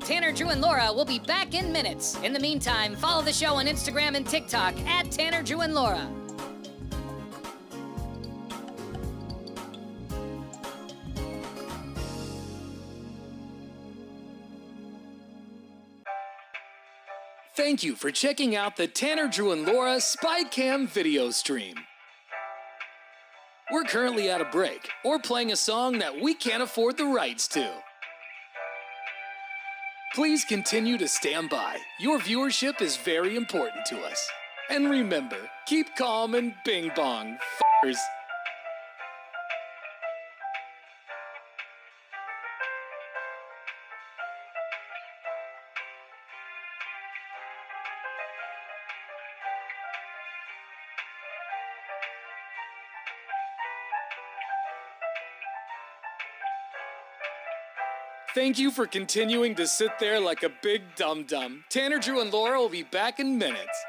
Tanner, Drew, and Laura will be back in minutes. In the meantime, follow the show on Instagram and TikTok at Tanner, Drew, and Laura. Thank you for checking out the Tanner, Drew, and Laura SpyCam video stream. We're currently at a break, or playing a song that we can't afford the rights to. Please continue to stand by. Your viewership is very important to us. And remember, keep calm and bing bong, f***ers. Thank you for continuing to sit there like a big dum-dum. Tanner, Drew, and Laura will be back in minutes.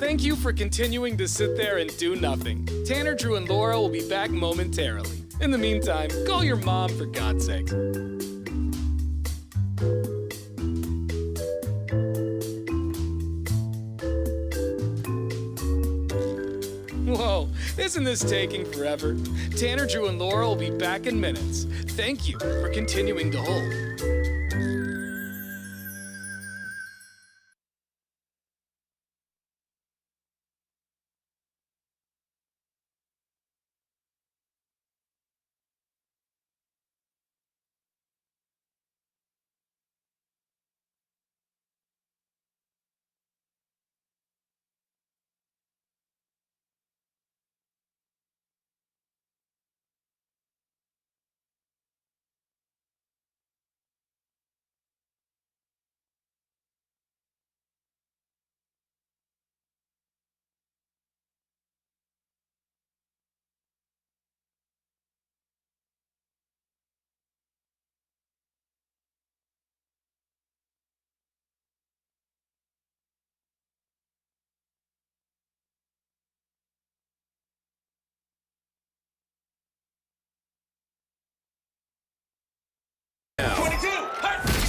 Thank you for continuing to sit there and do nothing. Tanner, Drew, and Laura will be back momentarily. In the meantime, call your mom for God's sake. Whoa, isn't this taking forever? Tanner, Drew, and Laura will be back in minutes. Thank you for continuing to hold.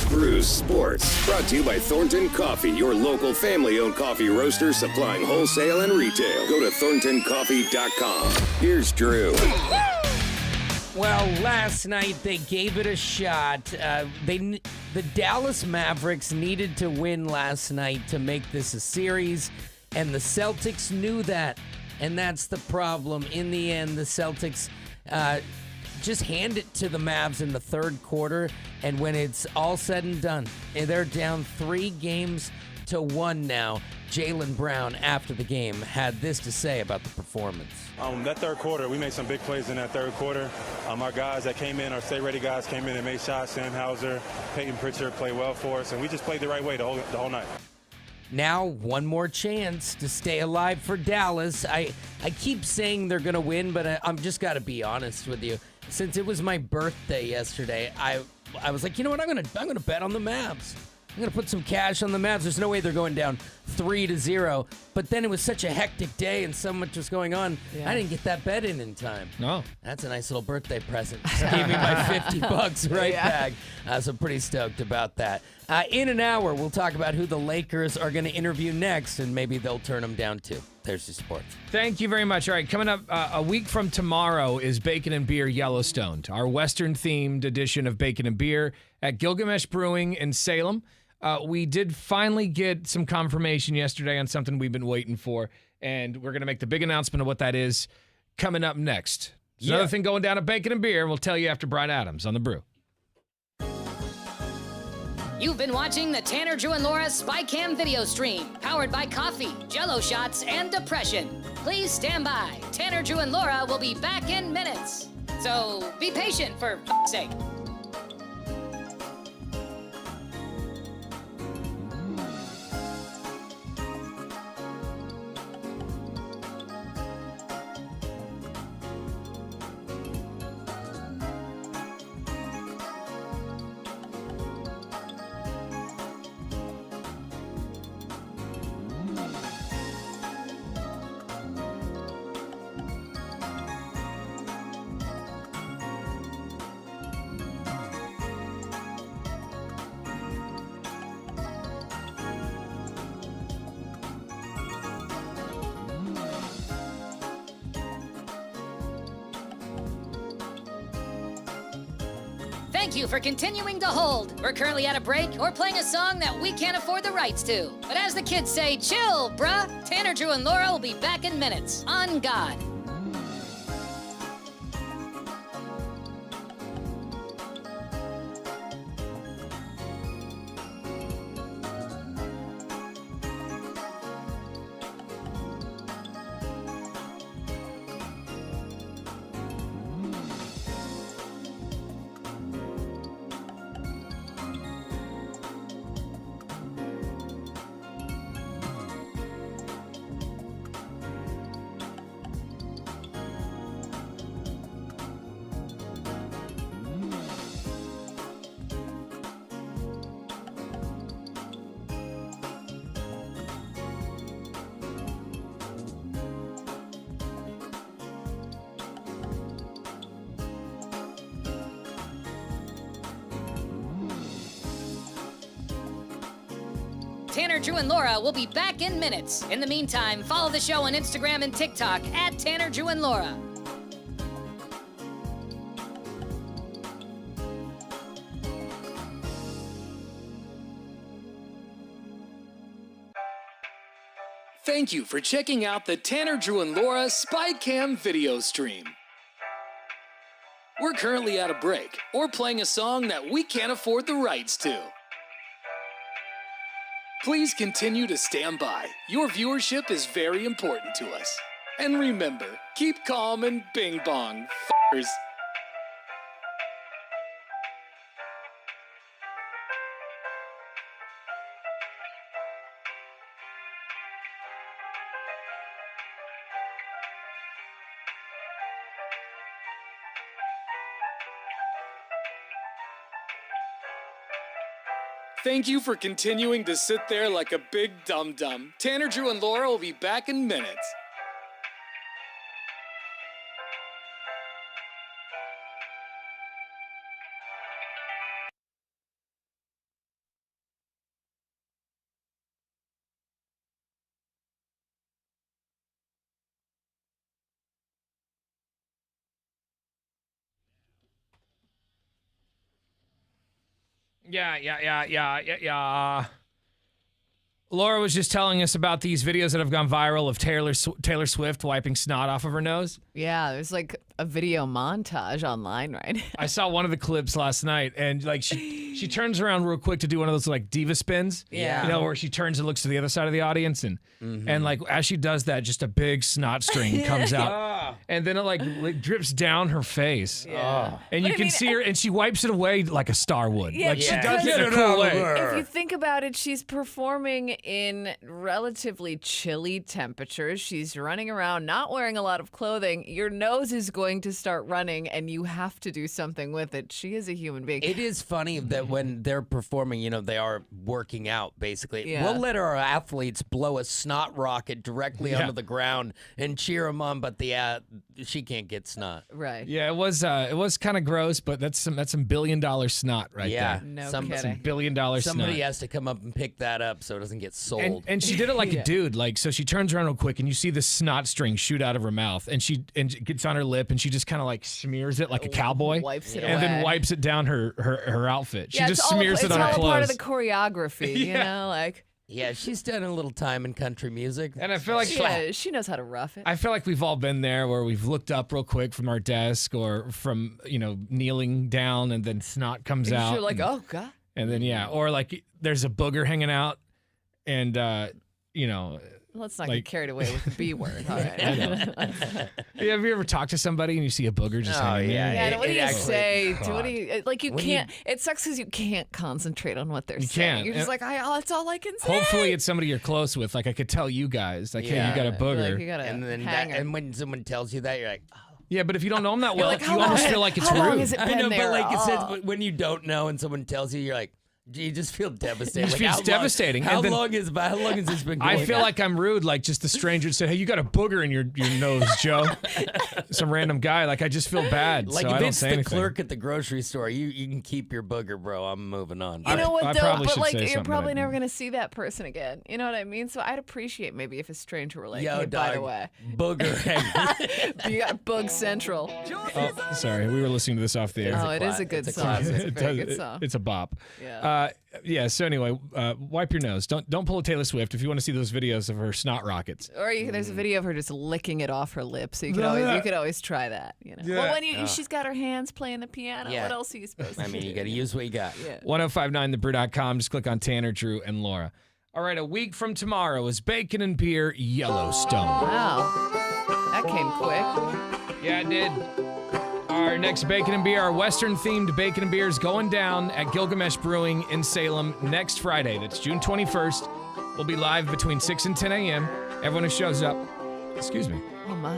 Brews Sports, brought to you by Thornton Coffee, your local family-owned coffee roaster supplying wholesale and retail. Go to thorntoncoffee.com. Here's Drew. Well, last night they gave it a shot. The Dallas Mavericks needed to win last night to make this a series, and the Celtics knew that, and that's the problem. In the end, the Celtics just hand it to the Mavs in the third quarter, and when it's all said and done, they're down 3-1 now. Jaylen Brown, after the game, had this to say about the performance. That third quarter, we made some big plays in that third quarter. Our guys that came in, our stay-ready guys came in and made shots. Sam Hauser, Peyton Pritchard played well for us, and we just played the right way the whole night. Now, one more chance to stay alive for Dallas. I keep saying they're going to win, but I'm just got to be honest with you. Since it was my birthday yesterday, I was like, you know what? I'm gonna bet on the Mavs. I'm gonna put some cash on the Mavs. There's no way they're going down 3-0. But then it was such a hectic day and so much was going on. Yeah. I didn't get that bet in time. No, that's a nice little birthday present. Just gave me my $50 right back. So I'm pretty stoked about that. In an hour, we'll talk about who the Lakers are going to interview next, and maybe they'll turn them down too. There's the sports. Thank you very much. All right, coming up a week from tomorrow is Bacon and Beer Yellowstone, our Western-themed edition of Bacon and Beer at Gilgamesh Brewing in Salem. We did finally get some confirmation yesterday on something we've been waiting for, and we're going to make the big announcement of what that is coming up next. There's another thing going down at Bacon and Beer, and we'll tell you after Brian Adams on The Brew. You've been watching the Tanner, Drew, and Laura SpyCam video stream, powered by coffee, Jell-O shots, and depression. Please stand by. Tanner, Drew, and Laura will be back in minutes. So be patient, for f***'s sake. Thank you for continuing to hold. We're currently at a break or playing a song that we can't afford the rights to. But as the kids say, chill, bruh. Tanner, Drew, and Laura will be back in minutes. On God. Tanner, Drew, and Laura will be back in minutes. In the meantime, follow the show on Instagram and TikTok at Tanner, Drew, and Laura. Thank you for checking out the Tanner, Drew, and Laura SpyCam video stream. We're currently at a break or playing a song that we can't afford the rights to. Please continue to stand by. Your viewership is very important to us. And remember, keep calm and bing bong, f***ers. Thank you for continuing to sit there like a big dum-dum. Tanner, Drew, and Laura will be back in minutes. Yeah. Laura was just telling us about these videos that have gone viral of Taylor Swift wiping snot off of her nose. Yeah, there's like a video montage online right now. I saw one of the clips last night, and like she turns around real quick to do one of those like diva spins. Yeah. You know, where she turns and looks to the other side of the audience, and like as she does that, just a big snot string comes out, and then it like drips down her face. Yeah. And you can see her, and she wipes it away like a star would. Yeah, Like she yeah. does it in a cool way. If you think about it, she's performing in relatively chilly temperatures. She's running around not wearing a lot of clothing. Your nose is going to start running, and you have to do something with it. She is a human being. It is funny that when they're performing, you know, they are working out, basically. Yeah. We'll let our athletes blow a snot rocket directly Yeah. onto the ground and cheer them on, but she can't get snot. Right. Yeah, it was kind of gross, but that's some billion-dollar snot right Yeah. there. No Some- kidding. Some billion-dollar Somebody snot. has to come up and pick that up so it doesn't get sold. And she did it like Yeah. a dude. Like, so she turns around real quick, and you see the snot string shoot out of her mouth, and it gets on her lip, and she just kind of like smears it like a cowboy, Wipes it and then away. wipes it down her outfit. She Yeah, just it's all- smears it on her It's all part of clothes. the choreography, you know? Like, Yeah, she's done a little time in country music. And I feel like she knows how to rough it. I feel like we've all been there where we've looked up real quick from our desk or from, kneeling down, and then snot comes out. You're like, oh, God. And then, yeah, or like there's a booger hanging out, and, Let's not like- get carried away with the B word. All right. have you ever talked to somebody and you see a booger just hanging yeah, there? Yeah, It- what do it you actually- say? God. What do you like? You When can't. It sucks because you can't concentrate on what they're You saying. can't. You're just And- like, that's all I can say. Hopefully it's somebody you're close with. Like I could tell you guys, like, hey, Yeah. you got a booger. Like, you got a And then hanger. and when someone tells you that, you're like, oh. Yeah, but if you don't know them that You're well, like, you how almost long- feel like it's how long rude. has it I been know, there? but like it Oh. says, when you don't know and someone tells you, you're like, You just feel devastated. It feels devastating. How And then- long has this been going I feel on? like I'm rude, like just the stranger said, "Hey, you got a booger in your nose, Joe." Some random guy. Like I just feel bad, Like so I if don't it's say the anything. clerk at the grocery store, you can keep your booger, bro. I'm moving on. You know I what, though? probably But, should like, say you're something, probably but I never going to see that person again. You know what I mean? So I'd appreciate maybe if a stranger were like, Yo, hey, by the dog, way, booger. you got Bug Central. Oh, sorry, we were listening to this off the air. Oh, it is a good It's a song. classic. It's a very does- good song. It's a bop. Yeah. Yeah. So anyway, wipe your nose. Don't pull a Taylor Swift if you want to see those videos of her snot rockets. Or there's a video of her just licking it off her lips, so you could always try that. You know. Yeah. Well, when she's got her hands playing the piano, Yeah. what else are you supposed to I mean, do? you got to use what you got. Yeah. 1059thebrew.com. Just click on Tanner, Drew, and Laura. All right, a week from tomorrow is Bacon and Beer Yellowstone. Wow, that came quick. Yeah, it did. Our next Bacon and Beer, our Western-themed Bacon and Beer is going down at Gilgamesh Brewing in Salem next Friday. That's June 21st. We'll be live between 6 and 10 a.m. Everyone who shows up, excuse me. Oh my.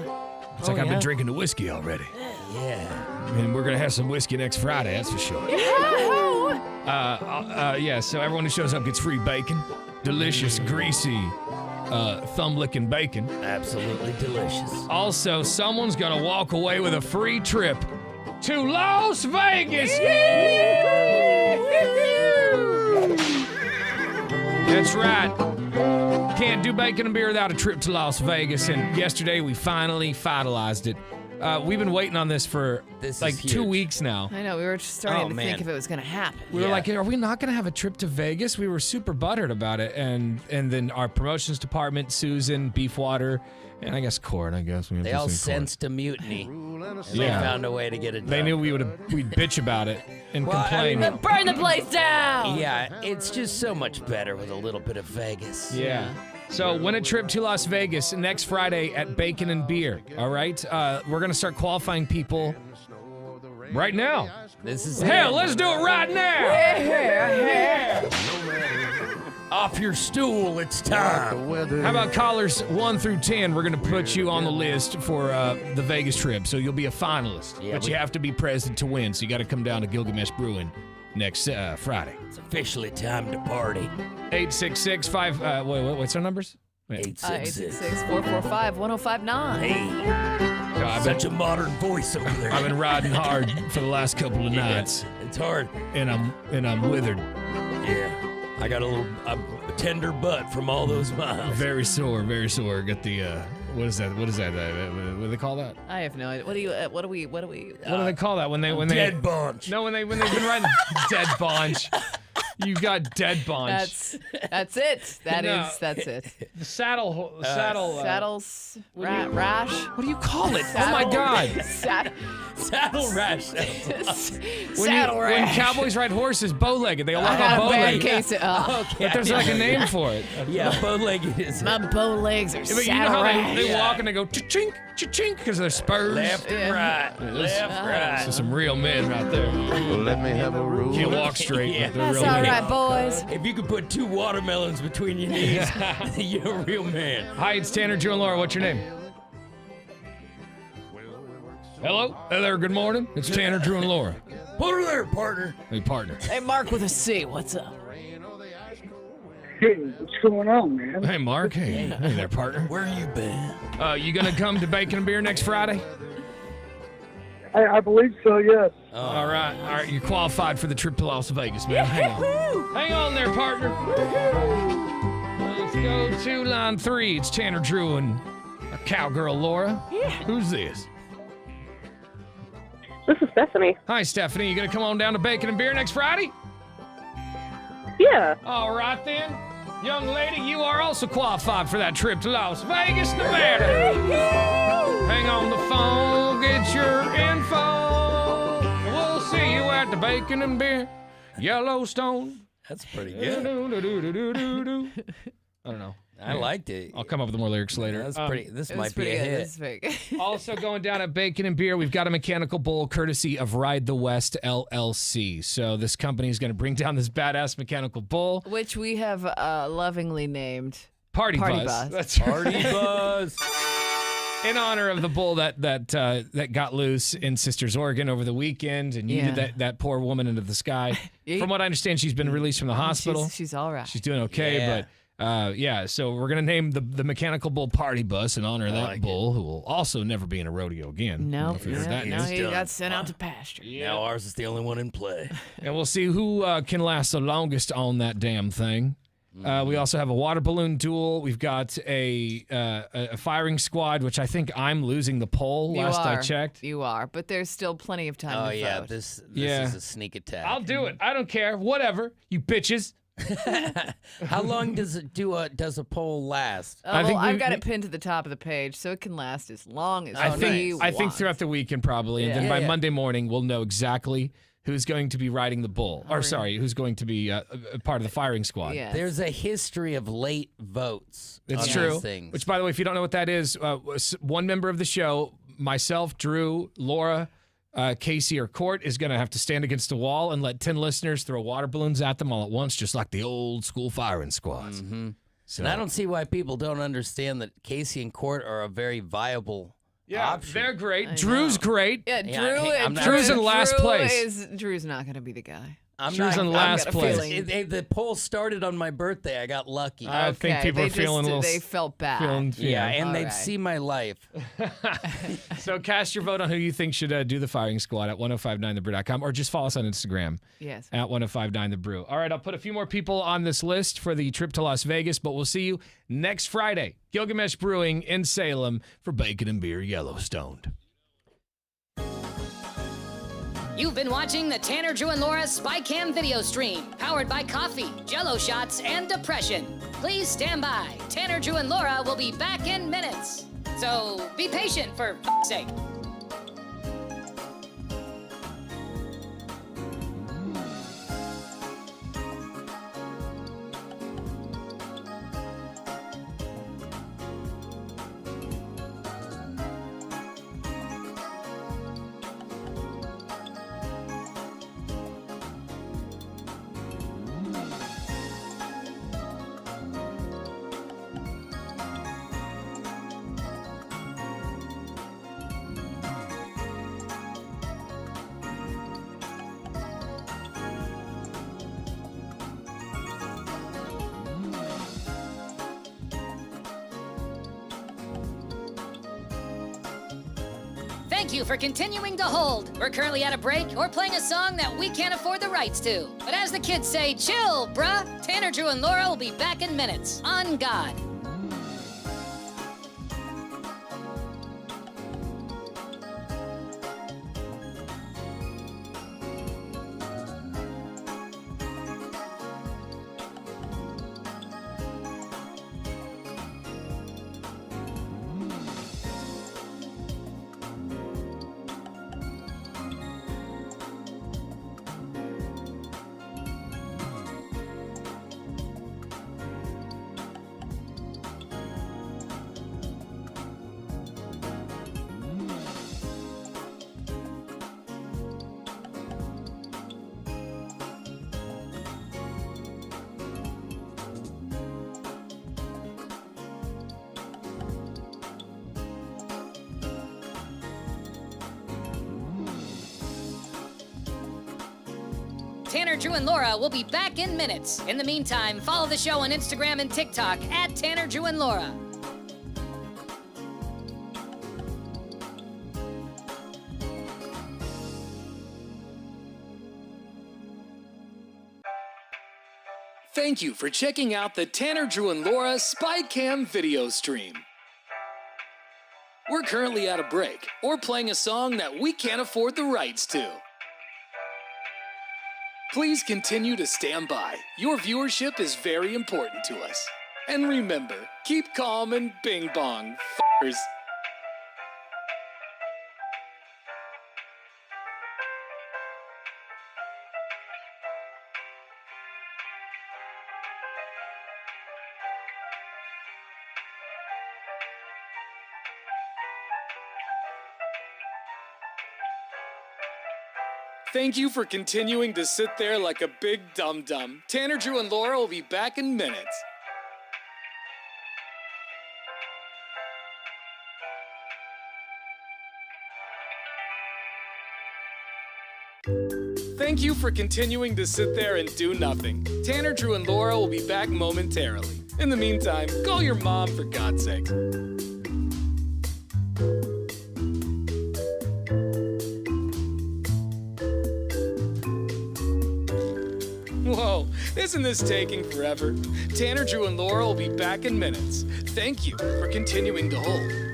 It's like I've been drinking the whiskey already. Yeah. And we're going to have some whiskey next Friday, that's for sure. Yeah, so everyone who shows up gets free bacon. Delicious, greasy, thumb-licking bacon. Absolutely delicious. Also, someone's going to walk away with a free trip to Las Vegas. That's right. Can't do Bacon and Beer without a trip to Las Vegas, and yesterday we finally finalized it. We've been waiting on this for This like is 2 huge. weeks now. I know, we were just starting Oh, to man. think if it was going to happen. We were Yeah. like, are we not going to have a trip to Vegas? We were super butthurt about it. And then our promotions department, Susan, Beefwater, and I guess Court, I guess. They all sensed a mutiny. And they Yeah. found a way to get it done. They knew we'd bitch about it and Well, I complain. mean, Burn the place down! Yeah, it's just so much better with a little bit of Vegas. Yeah. So win a trip to Las Vegas next Friday at Bacon and Beer. All right. We're going to start qualifying people right now. This is Hell, it. let's do it right now. Off your stool, it's time. How about callers 1 through 10? We're going to put you on the list for the Vegas trip. So you'll be a finalist. Yeah, but we- you have to be present to win. So you got to come down to Gilgamesh Brewing next Friday. It's officially time to party. 866-5... what's our numbers? Wait. 866. 866-445-1059. Hey, So I've such been, a modern voice over there. I've been riding hard for the last couple of nights. It's hard. And I'm withered. Yeah. I got a tender butt from all those miles. Very sore, very sore. Got the what is that? What do they call that? I have no idea. What do we? What do they call that when they Dead bunch. No, when they've been riding dead bunch. You got dead bunch. That's it. No. That's it. The saddle. Saddles, rash. What do you call it? Oh my God! Saddle rash. Saddle rash. When cowboys ride horses, bow-legged. They all I walk had on a bad bow-legged. case of. Okay. But there's like a name for it. Yeah, bow-legged is My bow legs are But you know saddle how rash. they walk and they go cha-chink, cha-chink because they're spurs. left and right. Left, right. So some real men right there. Let me have a rule. Can't walk straight. Yeah. But they're That's real all men. right, boys. If you could put 2 watermelons between your knees, you're a real man. Hi, it's Tanner, Drew, and Laura. What's your name? Hello? Hey there, good morning. It's Tanner, Drew, and Laura. Put her there, partner. Hey, partner. Hey, Mark with a C. What's up? Hey, what's going on, man? Hey, Mark. Hey there, partner. Where you been? You gonna come to Bacon and Beer next Friday? I believe so, yes. All right. You're qualified for the trip to Las Vegas, man. Hang on there, partner. Let's go to line 3. It's Tanner, Drew, and a cowgirl, Laura. Who's this? This is Stephanie. Hi, Stephanie. You gonna come on down to Bacon and Beer next Friday? Yeah. All right, then. Young lady, you are also qualified for that trip to Las Vegas, Nevada. Hang on the phone, get your info. We'll see you at the Bacon and Beer Yellowstone. That's pretty good. I don't know. I liked it. I'll come up with more lyrics later. That's pretty. This might be a good. hit. This is very good. Also going down at Bacon and Beer, we've got a mechanical bull courtesy of Ride the West LLC. So this company is going to bring down this badass mechanical bull. Which we have lovingly named Party Party Buzz. Buzz. That's Party buzz. In honor of the bull that got loose in Sisters, Oregon over the weekend and yeeted that poor woman into the sky. From what I understand, she's been released from the hospital. She's all right. She's doing okay, but so we're going to name the mechanical bull party bus in honor of that bull, who will also never be in a rodeo again. No, If you heard that he news. got sent out to pasture. Now ours is the only one in play. And we'll see who can last the longest on that damn thing. We also have a water balloon duel. We've got a firing squad, which I think I'm losing the poll I checked. You are, but there's still plenty of time to vote. This is a sneak attack. I'll do it. I don't care. Whatever, you bitches. How long does a poll last? I think I've got it pinned to the top of the page, so it can last as long as I think want. throughout the weekend probably, and then by Monday morning we'll know exactly who's going to be riding the bull, who's going to be a part of the firing squad. Yes. There's a history of late votes. It's on true. these things. Which, by the way, if you don't know what that is, one member of the show, myself, Drew, Laura, Casey, or Court, is going to have to stand against a wall and let 10 listeners throw water balloons at them all at once, just like the old school firing squads. Mm-hmm. So, and I don't see why people don't understand that Casey and Court are a very viable option. They're great. Drew's great. Yeah, Drew's in last place. Drew's not going to be the guy. Drew's in last place. The poll started on my birthday. I got lucky. I think people are feeling a little. They felt bad. And they'd see my life. So cast your vote on who you think should do the firing squad at 1059thebrew.com, or just follow us on Instagram. Yes. At 1059thebrew. All right, I'll put a few more people on this list for the trip to Las Vegas, but we'll see you next Friday. Gilgamesh Brewing in Salem for Bacon and Beer Yellowstone. You've been watching the Tanner, Drew, and Laura SpyCam video stream, powered by coffee, Jello shots, and depression. Please stand by. Tanner, Drew, and Laura will be back in minutes. So be patient, for f***'s sake. Thank you for continuing to hold. We're currently at a break or playing a song that we can't afford the rights to. But as the kids say, chill, bruh. Tanner, Drew, and Laura will be back in minutes. On God. Tanner, Drew, and Laura will be back in minutes. In the meantime, follow the show on Instagram and TikTok at Tanner, Drew, and Laura. Thank you for checking out the Tanner, Drew, and Laura SpyCam video stream. We're currently at a break or playing a song that we can't afford the rights to. Please continue to stand by. Your viewership is very important to us. And remember, keep calm and bing bong, f***ers. Thank you for continuing to sit there like a big dum-dum. Tanner, Drew, and Laura will be back in minutes. Thank you for continuing to sit there and do nothing. Tanner, Drew, and Laura will be back momentarily. In the meantime, call your mom for God's sake. Whoa, isn't this taking forever? Tanner, Drew, and Laura will be back in minutes. Thank you for continuing to hold.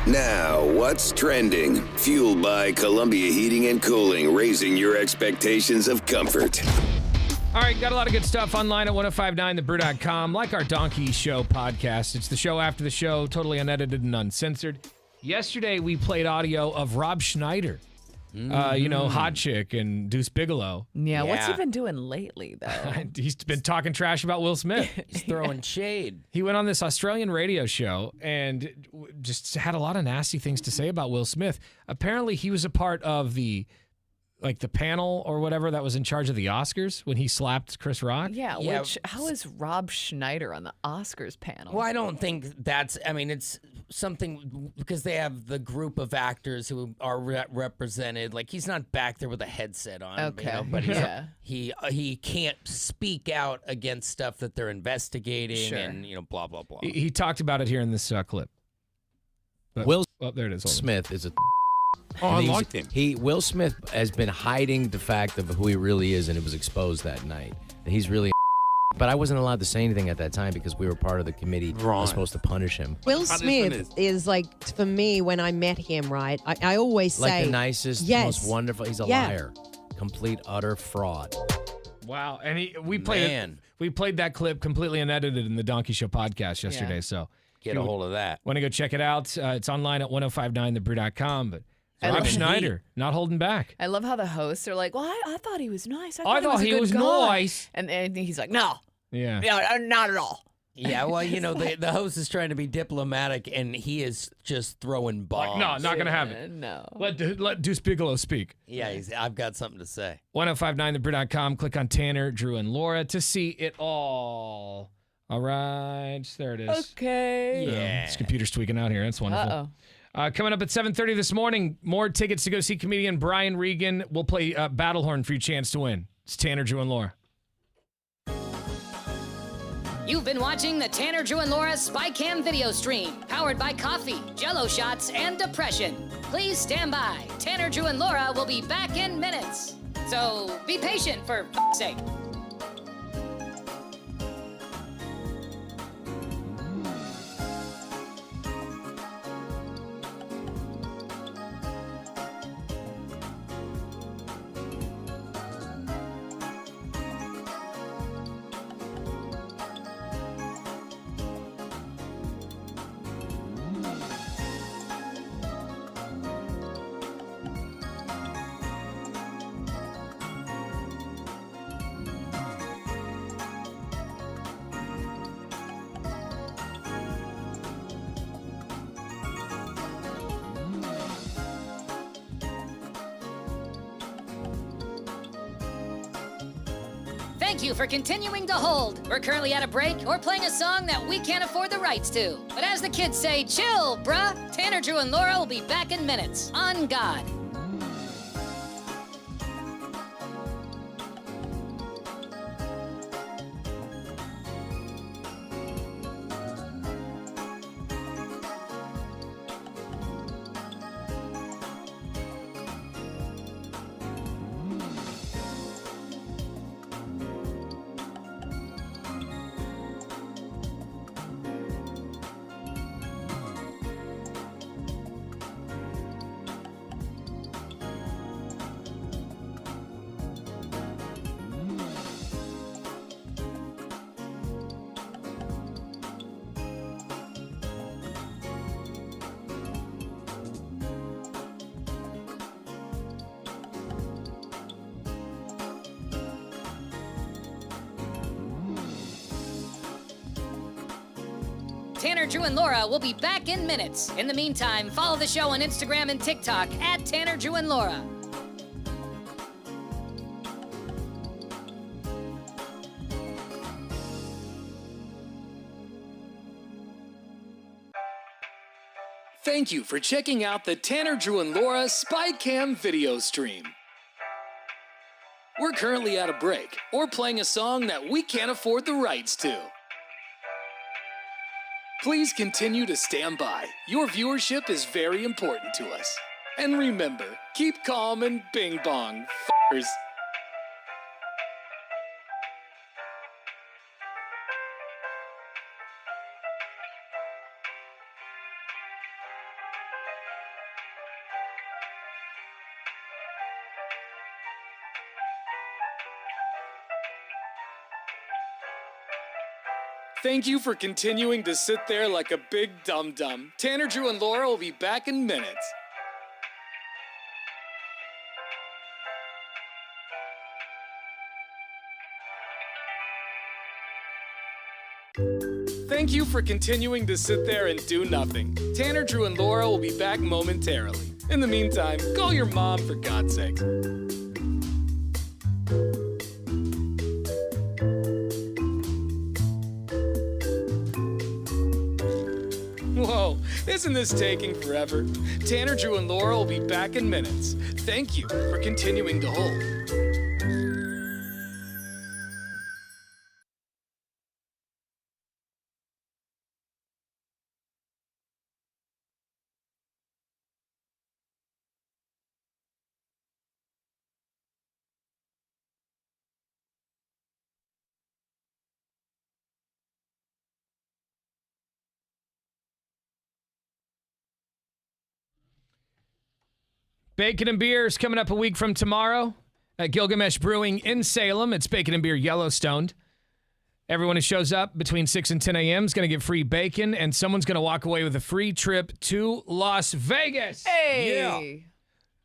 Now, what's trending? Fueled by Columbia Heating and Cooling, raising your expectations of comfort. All right, got a lot of good stuff online at 1059thebrew.com. Like our Donkey Show podcast. It's the show after the show, totally unedited and uncensored. Yesterday, we played audio of Rob Schneider. Hot Chick and Deuce Bigelow. Yeah, what's he been doing lately, though? He's been talking trash about Will Smith. He's throwing shade. He went on this Australian radio show and just had a lot of nasty things to say about Will Smith. Apparently, he was a part of the panel or whatever that was in charge of the Oscars when he slapped Chris Rock. Yeah, how is Rob Schneider on the Oscars panel? Well, I don't think it's something because they have the group of actors who are represented. Like, he's not back there with a headset on. Okay. But he can't speak out against stuff that they're investigating and, blah, blah, blah. He talked about it here in this clip. But, there it is. Smith is a... Oh, I liked him. Will Smith has been hiding the fact of who he really is, and it was exposed that night. That he's really but I wasn't allowed to say anything at that time because we were part of the committee that was supposed to punish him. Will Smith is like, for me, when I met him, right, I always say... Like the nicest, most wonderful... He's a liar. Complete, utter fraud. Wow. And we played that clip completely unedited in the Donkey Show podcast yesterday, so... Get a hold of that. Want to go check it out? It's online at 1059thebrew.com, but... Rob Schneider, not holding back. I love how the hosts are like, well, I thought he was nice. I thought he was nice. And he's like, no. Yeah. Not at all. Yeah, well, the host is trying to be diplomatic, and he is just throwing bombs. No, not going to have it. No. Let Deuce Bigelow speak. Yeah, I've got something to say. 1059thebrew.com. Click on Tanner, Drew, and Laura to see it all. All right. There it is. Okay. Yeah. This computer's tweaking out here. That's wonderful. Uh-oh. Coming up at 7:30 this morning, more tickets to go see comedian Brian Regan. We'll play Battlehorn for your chance to win. It's Tanner, Drew, and Laura. You've been watching the Tanner, Drew, and Laura SpyCam video stream, powered by coffee, Jell-O shots, and depression. Please stand by. Tanner, Drew, and Laura will be back in minutes. So be patient, for f***'s sake. Thank you for continuing to hold. We're currently at a break or playing a song that we can't afford the rights to. But as the kids say, chill, bruh. Tanner, Drew, and Laura will be back in minutes. On God. Tanner, Drew, and Laura will be back in minutes. In the meantime, follow the show on Instagram and TikTok at Tanner, Drew, and Laura. Thank you for checking out the Tanner, Drew, and Laura SpyCam video stream. We're currently at a break or playing a song that we can't afford the rights to. Please continue to stand by. Your viewership is very important to us. And remember, keep calm and bing bong, f***ers. Thank you for continuing to sit there like a big dum-dum. Tanner, Drew, and Laura will be back in minutes. Thank you for continuing to sit there and do nothing. Tanner, Drew, and Laura will be back momentarily. In the meantime, call your mom for God's sake. Whoa, isn't this taking forever? Tanner, Drew, and Laura will be back in minutes. Thank you for continuing to hold. Bacon and Beer is coming up a week from tomorrow at Gilgamesh Brewing in Salem. It's Bacon and Beer Yellowstone. Everyone who shows up between 6 and 10 a.m. is going to get free bacon, and someone's going to walk away with a free trip to Las Vegas. Hey! Yeah.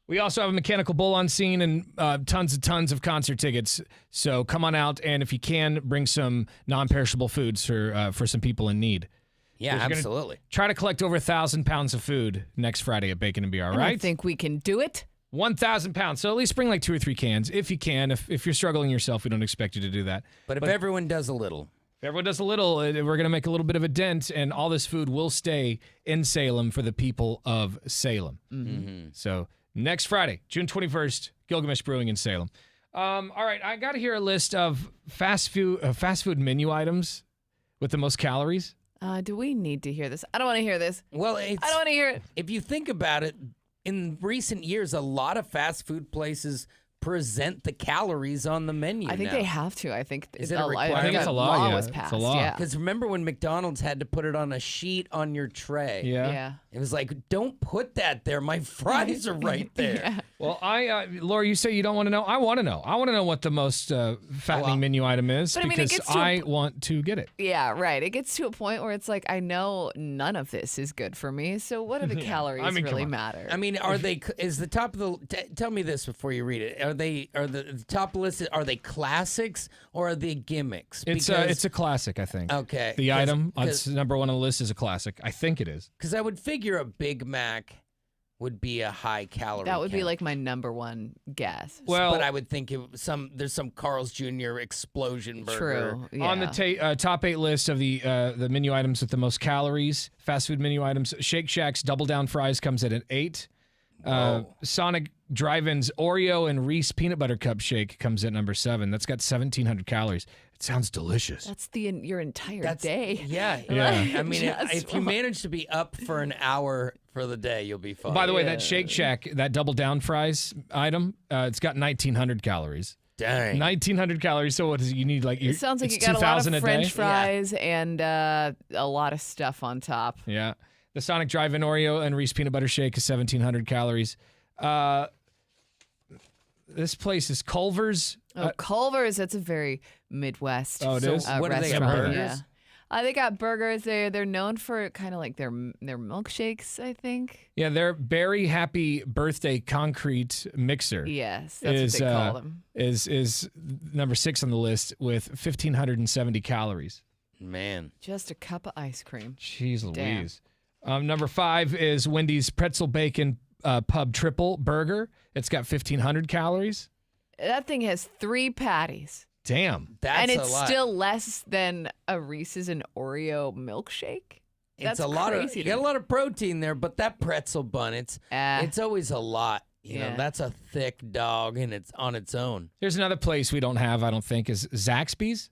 We also have a mechanical bull on scene and tons of concert tickets. So come on out, and if you can, bring some non-perishable foods for some people in need. Yeah, absolutely. Try to collect over 1,000 pounds of food next Friday at Bacon and Beer, all right? I think we can do it. 1,000 pounds. So at least bring like 2 or 3 cans if you can. If you're struggling yourself, we don't expect you to do that. But if everyone does a little. If everyone does a little, we're going to make a little bit of a dent, and all this food will stay in Salem for the people of Salem. Mm-hmm. So next Friday, June 21st, Gilgamesh Brewing in Salem. All right, I got to hear a list of fast food menu items with the most calories. Do we need to hear this? I don't want to hear this. Well, I don't want to hear it. If you think about it, in recent years, a lot of fast food places present the calories on the menu. I think they have to. I think Is it a requirement? I think it's a law, yeah. was It's passed. a law. Yeah. Because remember when McDonald's had to put it on a sheet on your tray? Yeah. It was like, don't put that there. My fries are right there. Yeah. Well, Laura, you say you don't want to know. I want to know. I want to know what the most fattening menu item is But I mean, it because gets to I want to get it. Yeah, right. It gets to a point where it's like, I know none of this is good for me. So what do the calories I mean, really come on. matter? I mean, is the top of the, tell me this before you read it. Are the top list, are they classics or are they gimmicks? It's a classic, I think. Okay. The item that's number one on the list is a classic. I think it is. Because I would figure a Big Mac would be a high calorie that would be count. like my number one guess. Well, but I would think there's some Carl's Jr. explosion burger. True. Yeah. on the top 8 list of the menu items with the most calories, fast food menu items, Shake Shack's Double Down Fries comes in at 8. Sonic Drive-In's Oreo and Reese Peanut Butter Cup Shake comes in number 7. That's got 1,700 calories. It sounds delicious. That's your entire day. Yeah. Yeah. I mean, Just if you wrong. manage to be up for an hour for the day, you'll be fine. By the way, that Shake Shack, that Double Down Fries item, it's got 1,900 calories. Dang. 1,900 calories. So what is it? You need like It sounds like it's you got a lot 2,000 of a day? French fries and a lot of stuff on top. Yeah. The Sonic Drive-In Oreo and Reese Peanut Butter Shake is 1,700 calories. This place is Culver's. Culver's, that's a very Midwest Oh, it is? What do they have, restaurant. burgers? Yeah. They got burgers. They're known for kind of like their milkshakes, I think. Yeah, their Berry Happy Birthday Concrete Mixer. Yes, that's what they call them. Is number 6 on the list with 1,570 calories. Man. Just a cup of ice cream. Jeez Damn. Louise. Number 5 is Wendy's Pretzel Bacon Pub Triple Burger. It's got 1,500 calories. That thing has 3 patties. Damn. That's and it's a lot. still less than a Reese's and Oreo milkshake. It's That's a lot of crazy you to got a me. lot of protein there, but that pretzel bun, it's always a lot. You know, Yeah. that's a thick dog and it's on its own. There's another place we don't have, I don't think, is Zaxby's.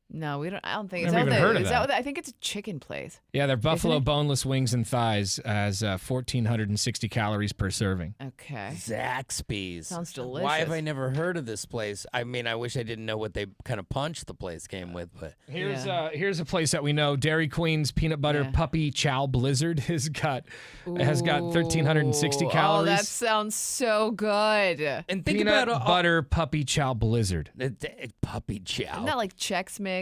No, we don't. I don't think. Never even heard of is that. I think it's a chicken place. Yeah, their buffalo it? boneless wings and thighs has 1,460 calories per serving. Okay. Zaxby's. Sounds delicious. Why have I never heard of this place? I mean, I wish I didn't know what they kind of punch the place came with, but Here's a place that we know. Dairy Queen's Peanut Butter Puppy Chow Blizzard has got 1,360 calories. Oh, that sounds so good. and think Peanut about Butter Puppy Chow Blizzard. puppy chow. Isn't that like Chex Mix?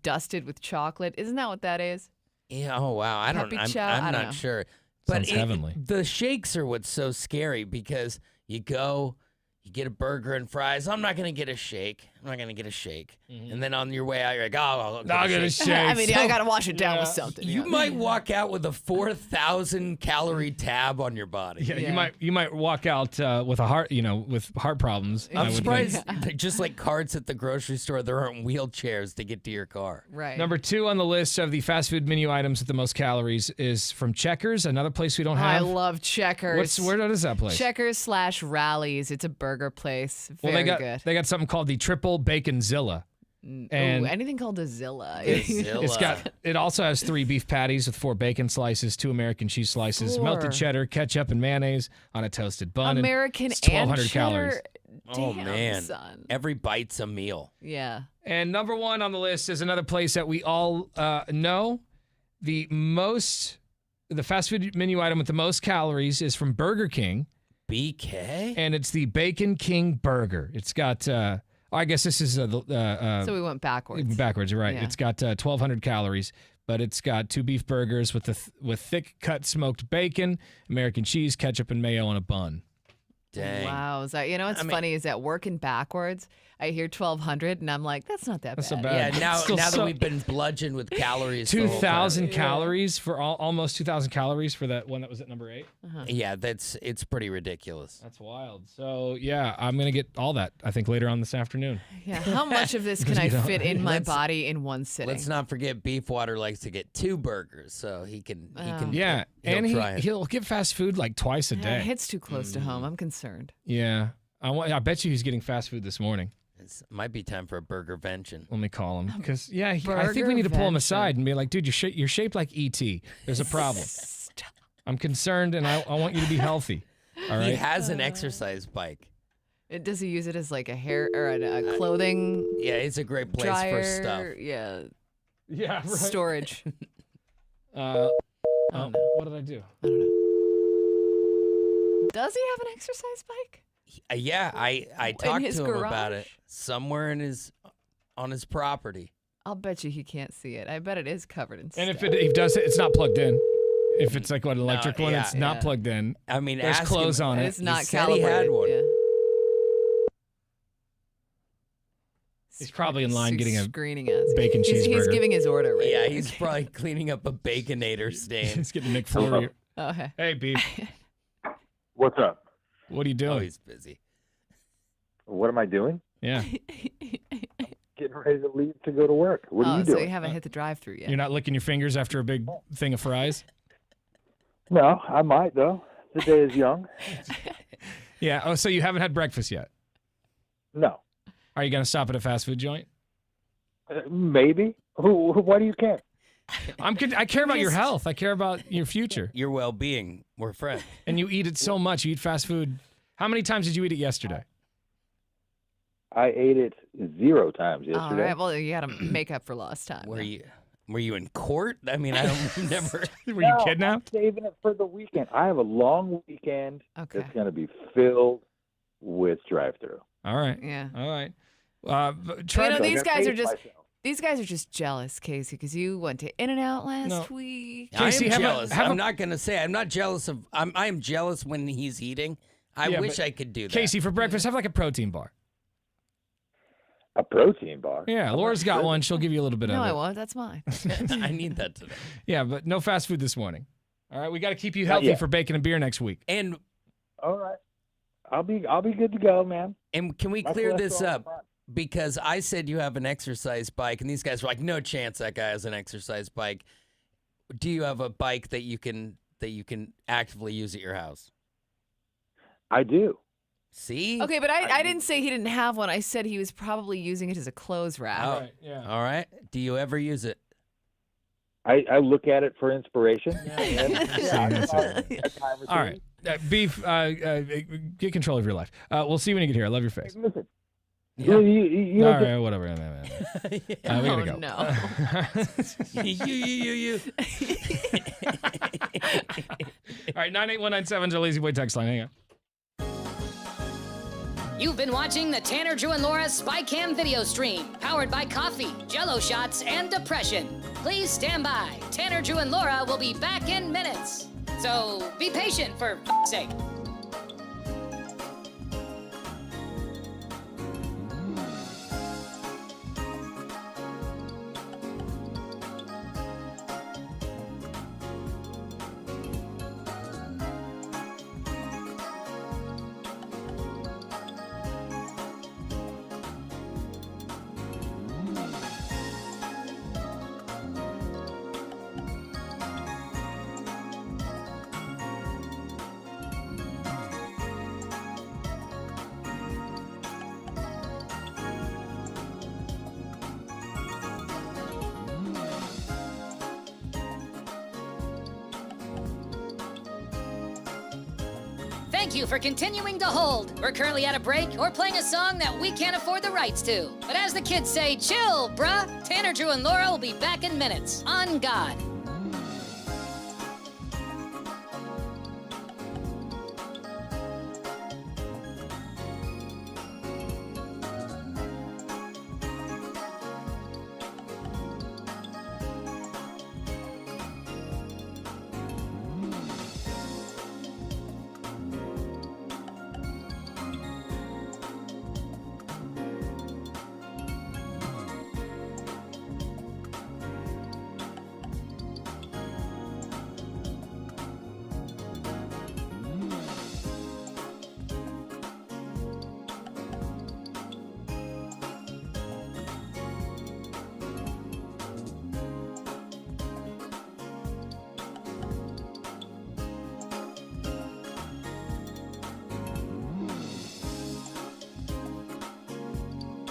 dusted with chocolate. Isn't that what that is? Yeah. Oh wow. I'm Chow? I don't know. not sure. Sounds heavenly. The shakes are what's so scary because you go, you get a burger and fries. I'm not gonna get a shake. And then on your way out, you're like, I'll get a shake. I mean, I gotta wash it down with something. You might walk out with a 4,000 calorie tab on your body. Yeah, you might walk out with a heart, with heart problems. I'm surprised, just like carts at the grocery store, there aren't wheelchairs to get to your car. Right. Number 2 on the list of the fast food menu items with the most calories is from Checkers, another place we don't have. I love Checkers. Where is that place? Checkers / Rallies. It's a burger place. Very good. They got something called the Triple Baconzilla. And anything called a Zilla. It also has 3 beef patties with 4 bacon slices, 2 American cheese slices, melted cheddar, ketchup, and mayonnaise on a toasted bun. American and 1,200 and calories. Damn, man. son. Every bite's a meal. Yeah. And number 1 on the list is another place that we all know. The fast food menu item with the most calories is from Burger King. BK? And it's the Bacon King Burger. It's got... I guess this is so we went backwards. Backwards, you're right. Yeah. It's got 1,200 calories, but it's got 2 beef burgers with thick cut smoked bacon, American cheese, ketchup, and mayo on a bun. Dang. Wow. What's funny is that working backwards, I hear 1,200 and I'm like, that's not that That's bad. so bad. Yeah, now that we've been bludgeoned with calories. 2,000 calories for almost 2,000 calories for that one that was at number 8. Yeah, it's pretty ridiculous. That's wild. So yeah, I'm gonna get all that. I think later on this afternoon. Yeah. How much of this can I fit in my body in one sitting? Let's not forget Beefwater likes to get 2 burgers, so he can. Yeah, and he'll get fast food like twice a day. It hits too close to home. I'm concerned. Yeah, I bet you he's getting fast food this morning. It might be time for a burger vention. Let me call him because I think we need to pull him aside and be like, dude, you're shaped like E.T. There's a problem. I'm concerned, and I want you to be healthy. All right. He has an exercise bike. Does he use it as like a hair or a clothing? Yeah, it's a great place dryer, for stuff. Yeah. Yeah. Right. Storage. What did I do? I don't know. Does he have an exercise bike? Yeah, I talked to him about it somewhere on his property. I'll bet you he can't see it. I bet it is covered in stuff. And if it does it, it's not plugged in. If it's like an electric one, it's not plugged in. I mean, there's clothes on it. It's not he said calibrated. He had one. Yeah. He's probably in line getting a screening us. bacon cheeseburger. He's giving his order right Yeah, now. he's probably cleaning up a Baconator stand. He's getting McFlurry. Oh, okay. Hey, Beef. What's up? What are you doing? Oh, he's busy. What am I doing? Yeah. Getting ready to leave to go to work. What are you doing? So you haven't hit the drive-thru yet. You're not licking your fingers after a big thing of fries? No, I might, though. The day is young. Yeah. Oh, so you haven't had breakfast yet? No. Are you going to stop at a fast food joint? Maybe. Why do you care? I care about your health. I care about your future. Your well-being. We're friends. And you eat it so much. You eat fast food. How many times did you eat it yesterday? I ate it 0 times yesterday. All right. Well, you got to make up for lost time. Were you in court? I mean, I don't remember. Were you kidnapped? I'm saving it for the weekend. I have a long weekend Okay. that's going to be filled with drive-thru. All right. Yeah. All right. These guys are just jealous, Casey, because you went to In-N-Out last week. Casey, I am jealous. I'm not going to say. I'm not jealous of. I am jealous when he's eating. I wish I could do that. Casey, for breakfast, have like a protein bar. A protein bar? Yeah, Laura's got one. She'll give you a little bit of it. No, I won't. That's mine. I need that today. Yeah, but no fast food this morning. All right, we got to keep you healthy for bacon and beer next week. And all right, I'll be good to go, man. And can we clear this up? Because I said you have an exercise bike, and these guys were like, "No chance that guy has an exercise bike." Do you have a bike that you can actively use at your house? I do. See? Okay, but I didn't say he didn't have one. I said he was probably using it as a clothes rack. Oh, right, yeah. All right. Do you ever use it? I look at it for inspiration. All right. Beef, get control of your life. We'll see you when you get here. I love your face. Listen. Yeah. You All right, whatever. We gotta go. No. you. All right, 98197 is our Lazy Boy text line. Hang on. You've been watching the Tanner, Drew, and Laura SpyCam video stream, powered by coffee, Jello shots, and depression. Please stand by. Tanner, Drew, and Laura will be back in minutes. So be patient, for f***'s sake. Thank you for continuing to hold. We're currently at a break or playing a song that we can't afford the rights to. But as the kids say, chill, bruh. Tanner, Drew, and Laura will be back in minutes. On God.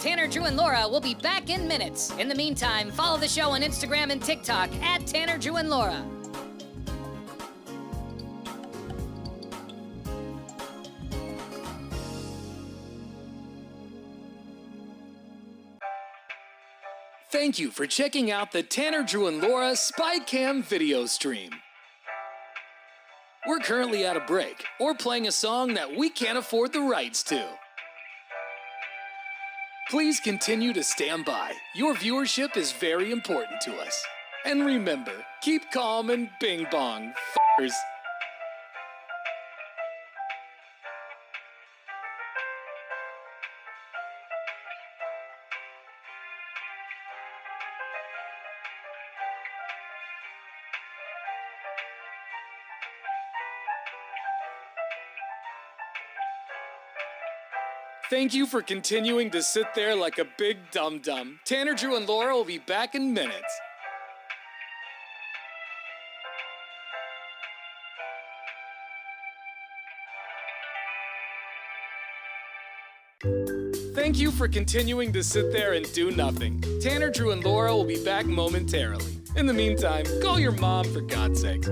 Tanner, Drew, and Laura will be back in minutes. In the meantime, follow the show on Instagram and TikTok at Tanner, Drew, and Laura. Thank you for checking out the Tanner, Drew, and Laura SpyCam video stream. We're currently at a break or playing a song that we can't afford the rights to. Please continue to stand by. Your viewership is very important to us. And remember, keep calm and bing bong, f***ers. Thank you for continuing to sit there like a big dum-dum. Tanner, Drew, and Laura will be back in minutes. Thank you for continuing to sit there and do nothing. Tanner, Drew, and Laura will be back momentarily. In the meantime, call your mom for God's sake.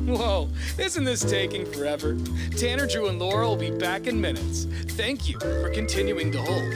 Whoa, isn't this taking forever? Tanner, Drew, and Laura will be back in minutes. Thank you for continuing to hold.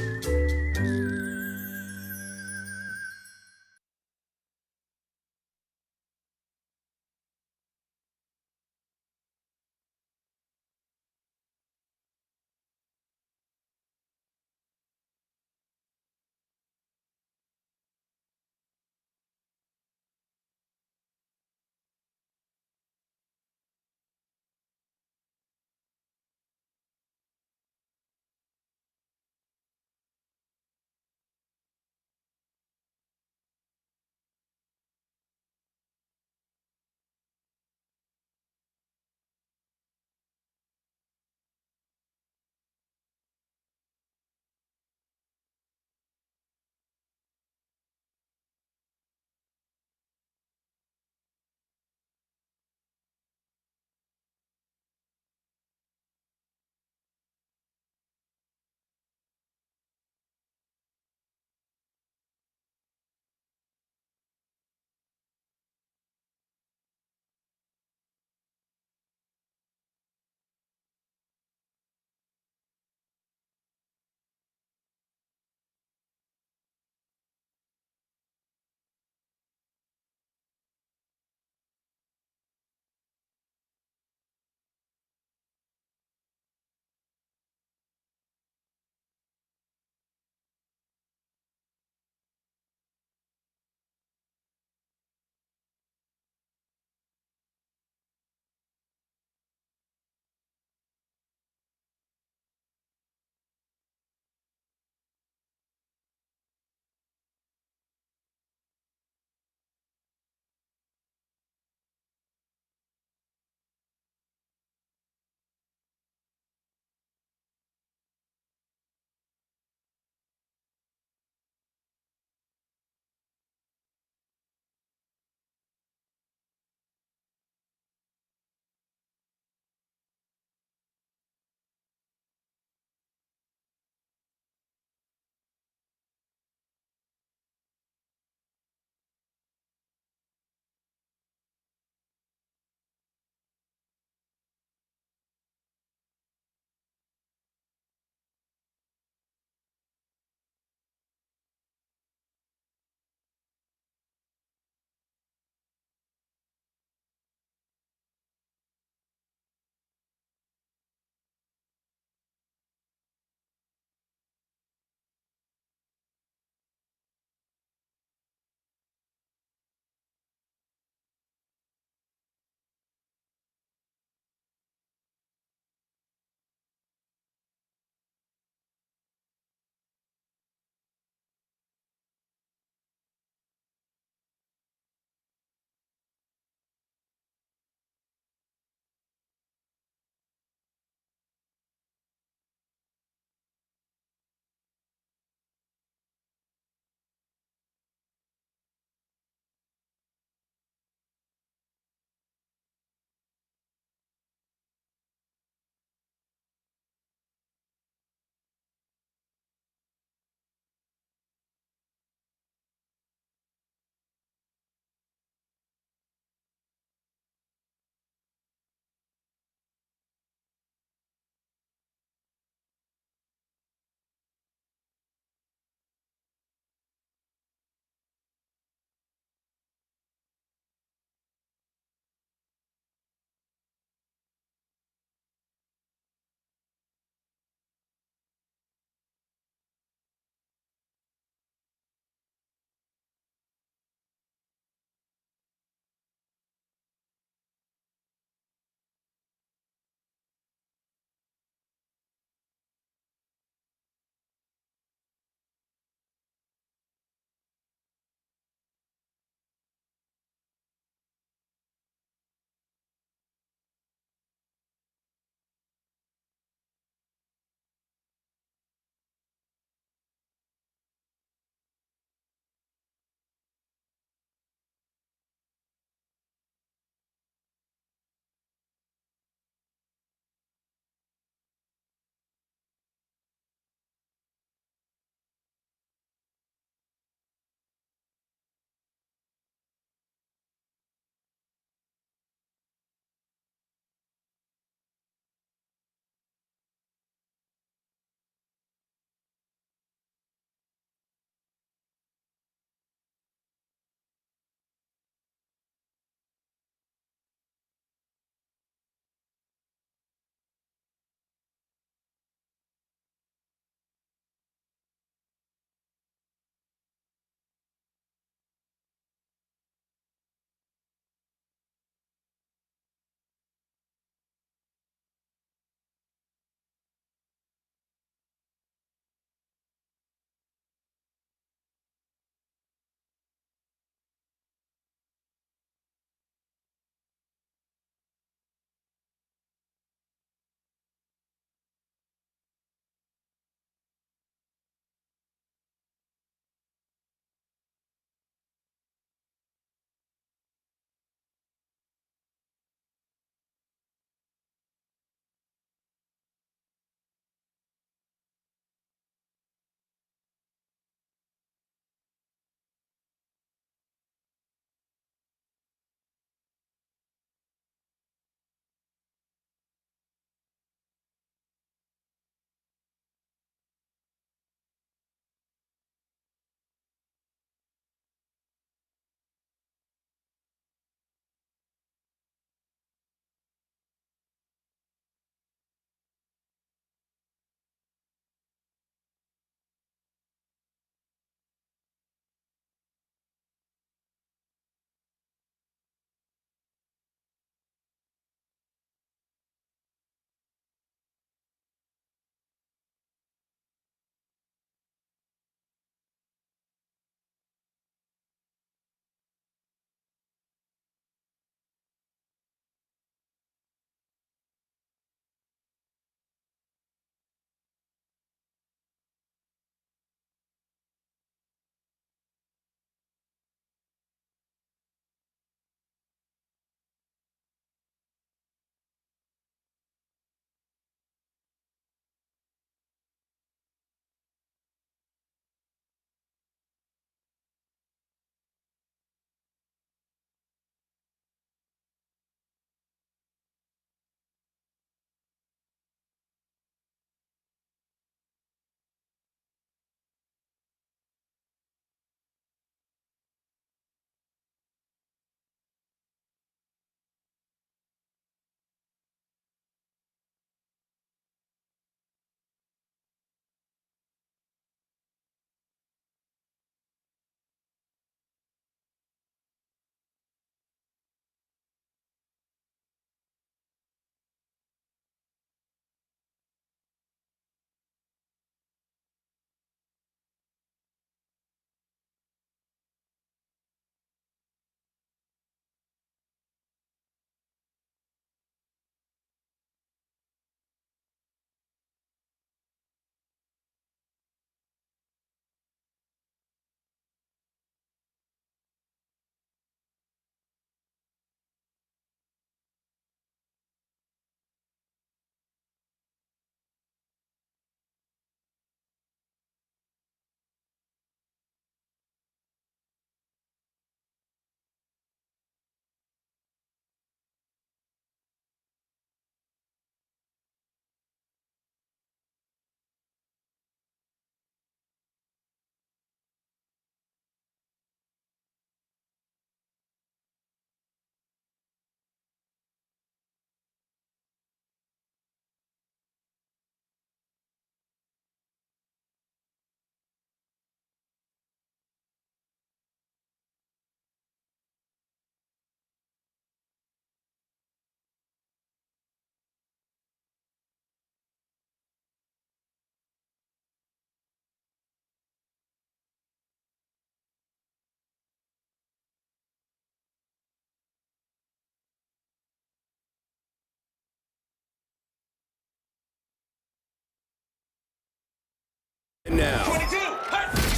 now.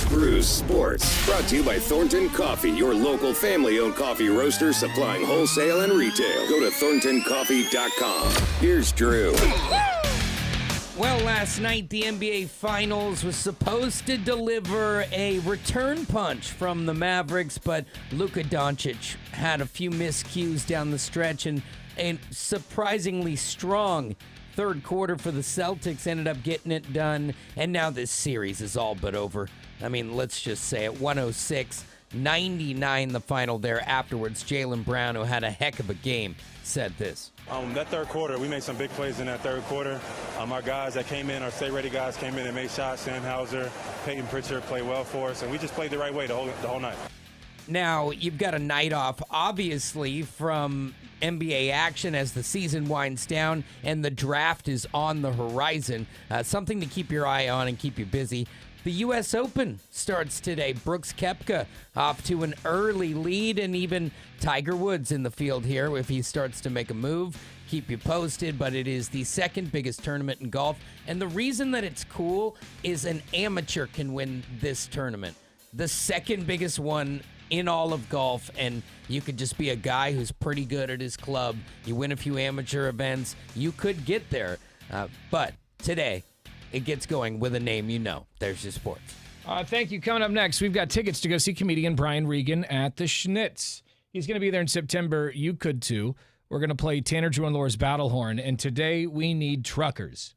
Brews Sports, brought to you by Thornton Coffee, your local family-owned coffee roaster supplying wholesale and retail. Go to thorntoncoffee.com. Here's Drew. Well, last night, the NBA Finals was supposed to deliver a return punch from the Mavericks, but Luka Doncic had a few miscues down the stretch, and a surprisingly strong third quarter for the Celtics ended up getting it done, and now this series is all but over. I mean, let's just say it, 106-99 the final there afterwards. Jaylen Brown, who had a heck of a game, said this. That third quarter, we made some big plays in that third quarter. Our guys that came in, our stay-ready guys came in and made shots. Sam Hauser, Peyton Pritchard played well for us, and we just played the right way the whole night. Now, you've got a night off, obviously, from NBA action as the season winds down and the draft is on the horizon. Something to keep your eye on and keep you busy. The U.S. Open starts today. Brooks Koepka off to an early lead, and even Tiger Woods in the field here if he starts to make a move. Keep you posted, but it is the second biggest tournament in golf. And the reason that it's cool is an amateur can win this tournament. The second biggest one in all of golf, and you could just be a guy who's pretty good at his club. You win a few amateur events, you could get there. But today, it gets going with a name you know. There's your sports. Thank you. Coming up next, we've got tickets to go see comedian Brian Regan at the Schnitz. He's going to be there in September. You could too. We're going to play Tanner, Drew, and Laura's Battle Horn, and today we need truckers.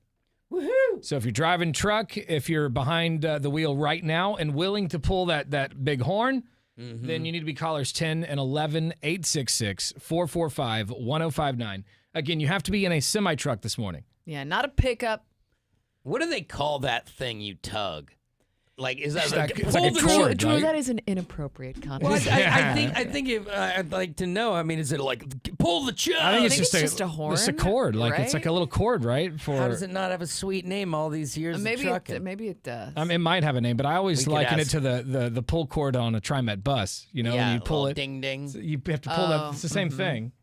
Woohoo! So if you're driving truck, if you're behind the wheel right now and willing to pull that big horn, then you need to be callers 10 and 11, 866-445-1059. Again, you have to be in a semi-truck this morning. Yeah, not a pickup. What do they call that thing you tug? Like, is that It's like, like a cord, Drew, right? that is an inappropriate Well, conversation. I think if, I'd like to know. I mean, is it like pull the chug? I think it's it's just just a horn, It's a cord. Like right? it's like a little cord, right? How does it not have a sweet name all these years of trucking? Maybe it does. It might have a name, but I always We could liken ask. it to the pull cord on a TriMet bus. You know, Yeah, and you pull little it. ding ding. So you have to pull that. It's the same thing.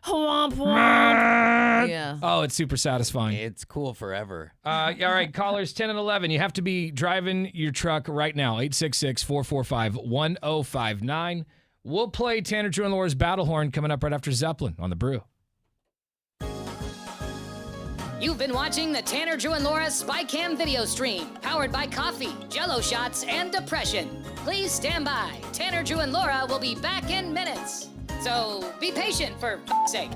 Womp womp. Yeah. Oh, it's super satisfying. It's cool forever. All right, callers 10 and 11. You have to be driving your truck right now. 866-445-1059. We'll play Tanner, Drew, and Laura's Battle Horn coming up right after Zeppelin on The Brew. You've been watching the Tanner, Drew, and Laura SpyCam video stream, powered by coffee, Jell-O shots, and depression. Please stand by. Tanner, Drew, and Laura will be back in minutes. So be patient, for f***'s sake.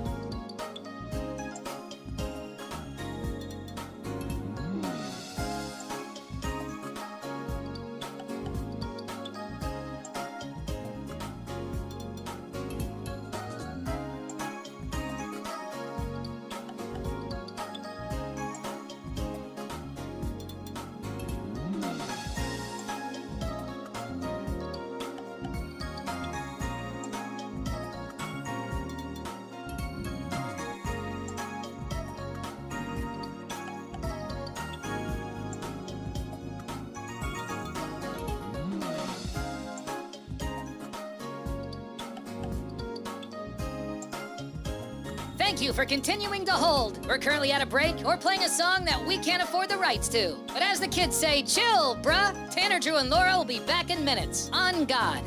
Thank you for continuing to hold. We're currently at a break or playing a song that we can't afford the rights to. But as the kids say, chill, bruh. Tanner, Drew, and Laura will be back in minutes. On God.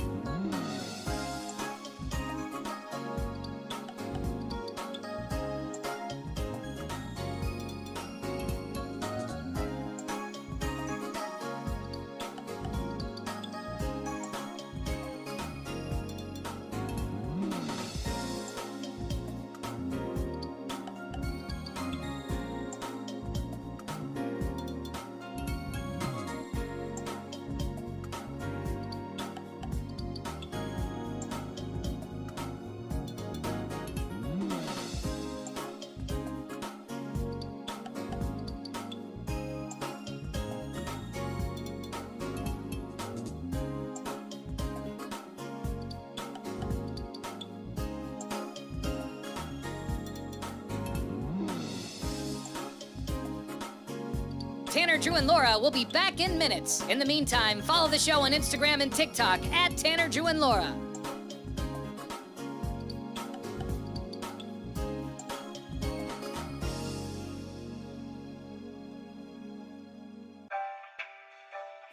Tanner, Drew, and Laura will be back in minutes. In the meantime, follow the show on Instagram and TikTok at Tanner, Drew, and Laura.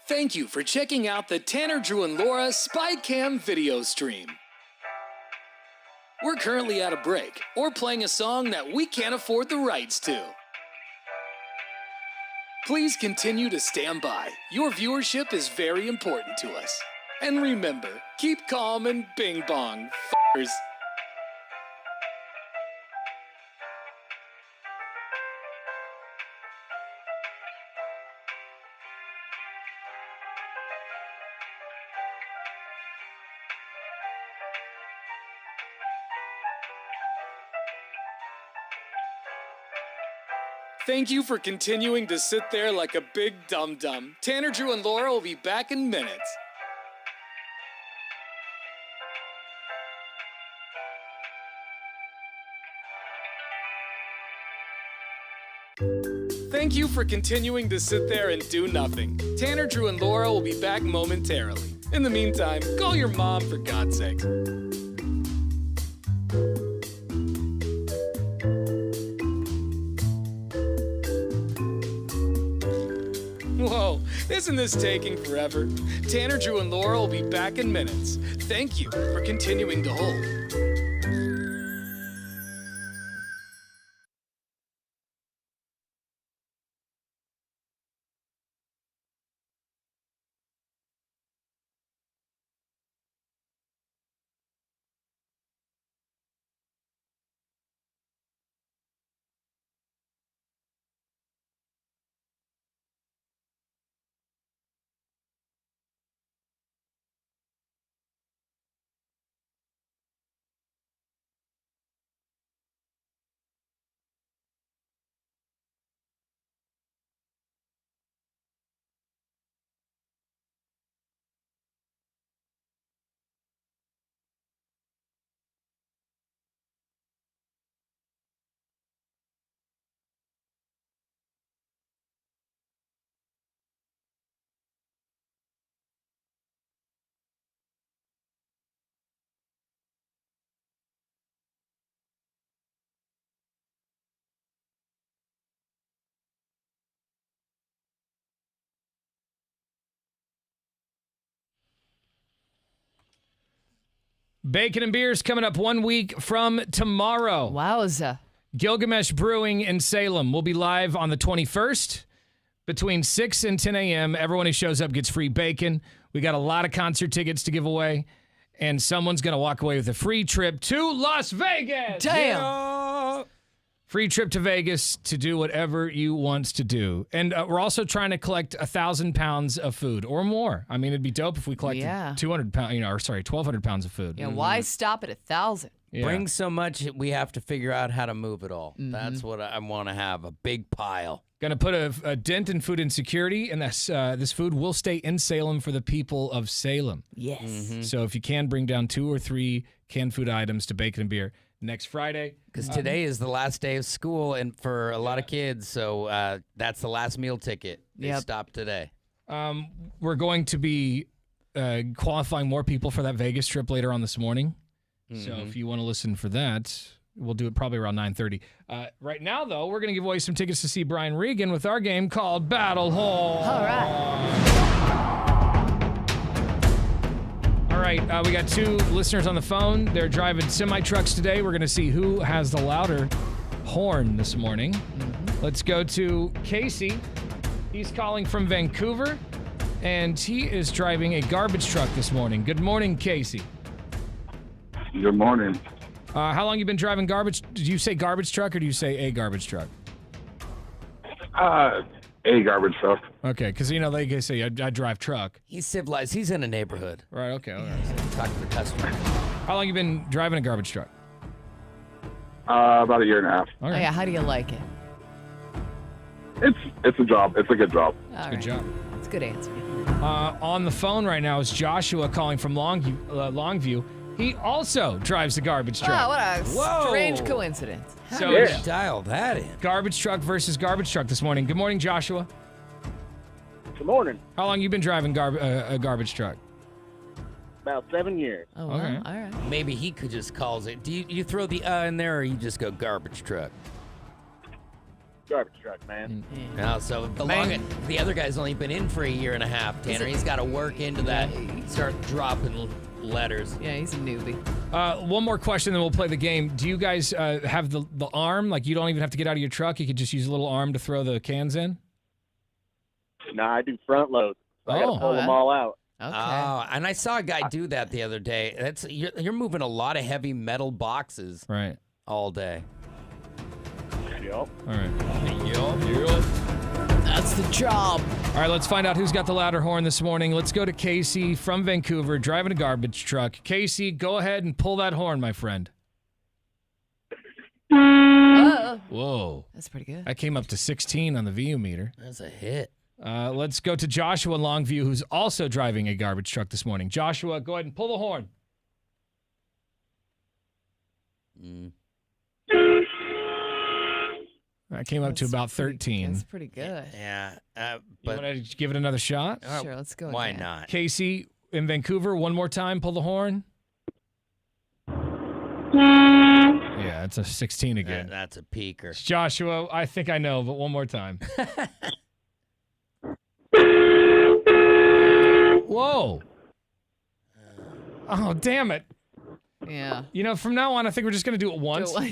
Thank you for checking out the Tanner, Drew, and Laura SpyCam video stream. We're currently at a break or playing a song that we can't afford the rights to. Please continue to stand by. Your viewership is very important to us. And remember, keep calm and bing bong, f***ers. Thank you for continuing to sit there like a big dum-dum. Tanner, Drew, and Laura will be back in minutes. Thank you for continuing to sit there and do nothing. Tanner, Drew, and Laura will be back momentarily. In the meantime, call your mom for God's sake. Whoa, isn't this taking forever? Tanner, Drew, and Laura will be back in minutes. Thank you for continuing to hold. Bacon and Beers coming up 1 week from tomorrow. Wowza. Gilgamesh Brewing in Salem will be live on the 21st between 6 and 10 a.m. Everyone who shows up gets free bacon. We got a lot of concert tickets to give away, and someone's going to walk away with a free trip to Las Vegas. Damn. Yeah. Free trip to Vegas to do whatever you wants to do. And we're also trying to collect 1,000 pounds of food or more. I mean, it'd be dope if we collected 200 pounds, 1,200 pounds of food. Yeah, why stop at 1,000? Yeah. Bring so much, we have to figure out how to move it all. That's what I want to have, a big pile. Going to put a dent in food insecurity, and this food will stay in Salem for the people of Salem. Yes. So if you can, bring down 2 or 3 canned food items to Bacon and Beer next Friday. Because today is the last day of school and for a lot of kids, so that's the last meal ticket. They stopped today. We're going to be qualifying more people for that Vegas trip later on this morning. So if you want to listen for that, we'll do it probably around 9:30. Right now, though, we're going to give away some tickets to see Brian Regan with our game called Battle Hole. All right. All right, we got 2 listeners on the phone. They're driving semi-trucks today. We're going to see who has the louder horn this morning. Let's go to Casey. He's calling from Vancouver, and he is driving a garbage truck this morning. Good morning, Casey. Good morning. How long you been driving garbage? Did you say garbage truck or do you say a garbage truck? A garbage truck. Okay, because, they say I drive truck. He's civilized. He's in a neighborhood. Right, okay. All right. Talk to the customer. How long you been driving a garbage truck? About a year and a half. All right. Oh, yeah, how do you like it? It's a job. It's a good job. Good job. That's a good answer. On the phone right now is Joshua calling from Longview. He also drives a garbage truck. Oh, what a strange coincidence. So yeah. Dial that in. Garbage truck versus garbage truck this morning. Good morning, Joshua. Good morning. How long you been driving a garbage truck? About 7 years. Oh, well, Okay. all right. Maybe he could just calls it. Do you throw the in there or you just go garbage truck? garbage truck, man. No, so the other guy's only been in for a year and a half, Tanner. He's got to work into that, start dropping letters. Yeah, he's a newbie. One more question, then we'll play the game. Do you guys have the arm? Like, you don't even have to get out of your truck. You could just use a little arm to throw the cans in? No, I do front load. So I got to pull them all out. Okay. Oh, and I saw a guy do that the other day. You're moving a lot of heavy metal boxes all day. Yep. All right. Yup. That's the job. All right, let's find out who's got the louder horn this morning. Let's go to Casey from Vancouver, driving a garbage truck. Casey, go ahead and pull that horn, my friend. Whoa. That's pretty good. I came up to 16 on the VU meter. That's a hit. Let's go to Joshua in Longview, who's also driving a garbage truck this morning. Joshua, go ahead and pull the horn. I came up to about 13. That's pretty good. Yeah. You want to give it another shot? Sure, let's go. Why again. not? Casey in Vancouver, one more time, pull the horn. Yeah, it's a 16 again. That's a peaker. Joshua, I think I know, but one more time. Whoa. Oh, damn it. Yeah. You know, from now on, I think we're just going to do it once. I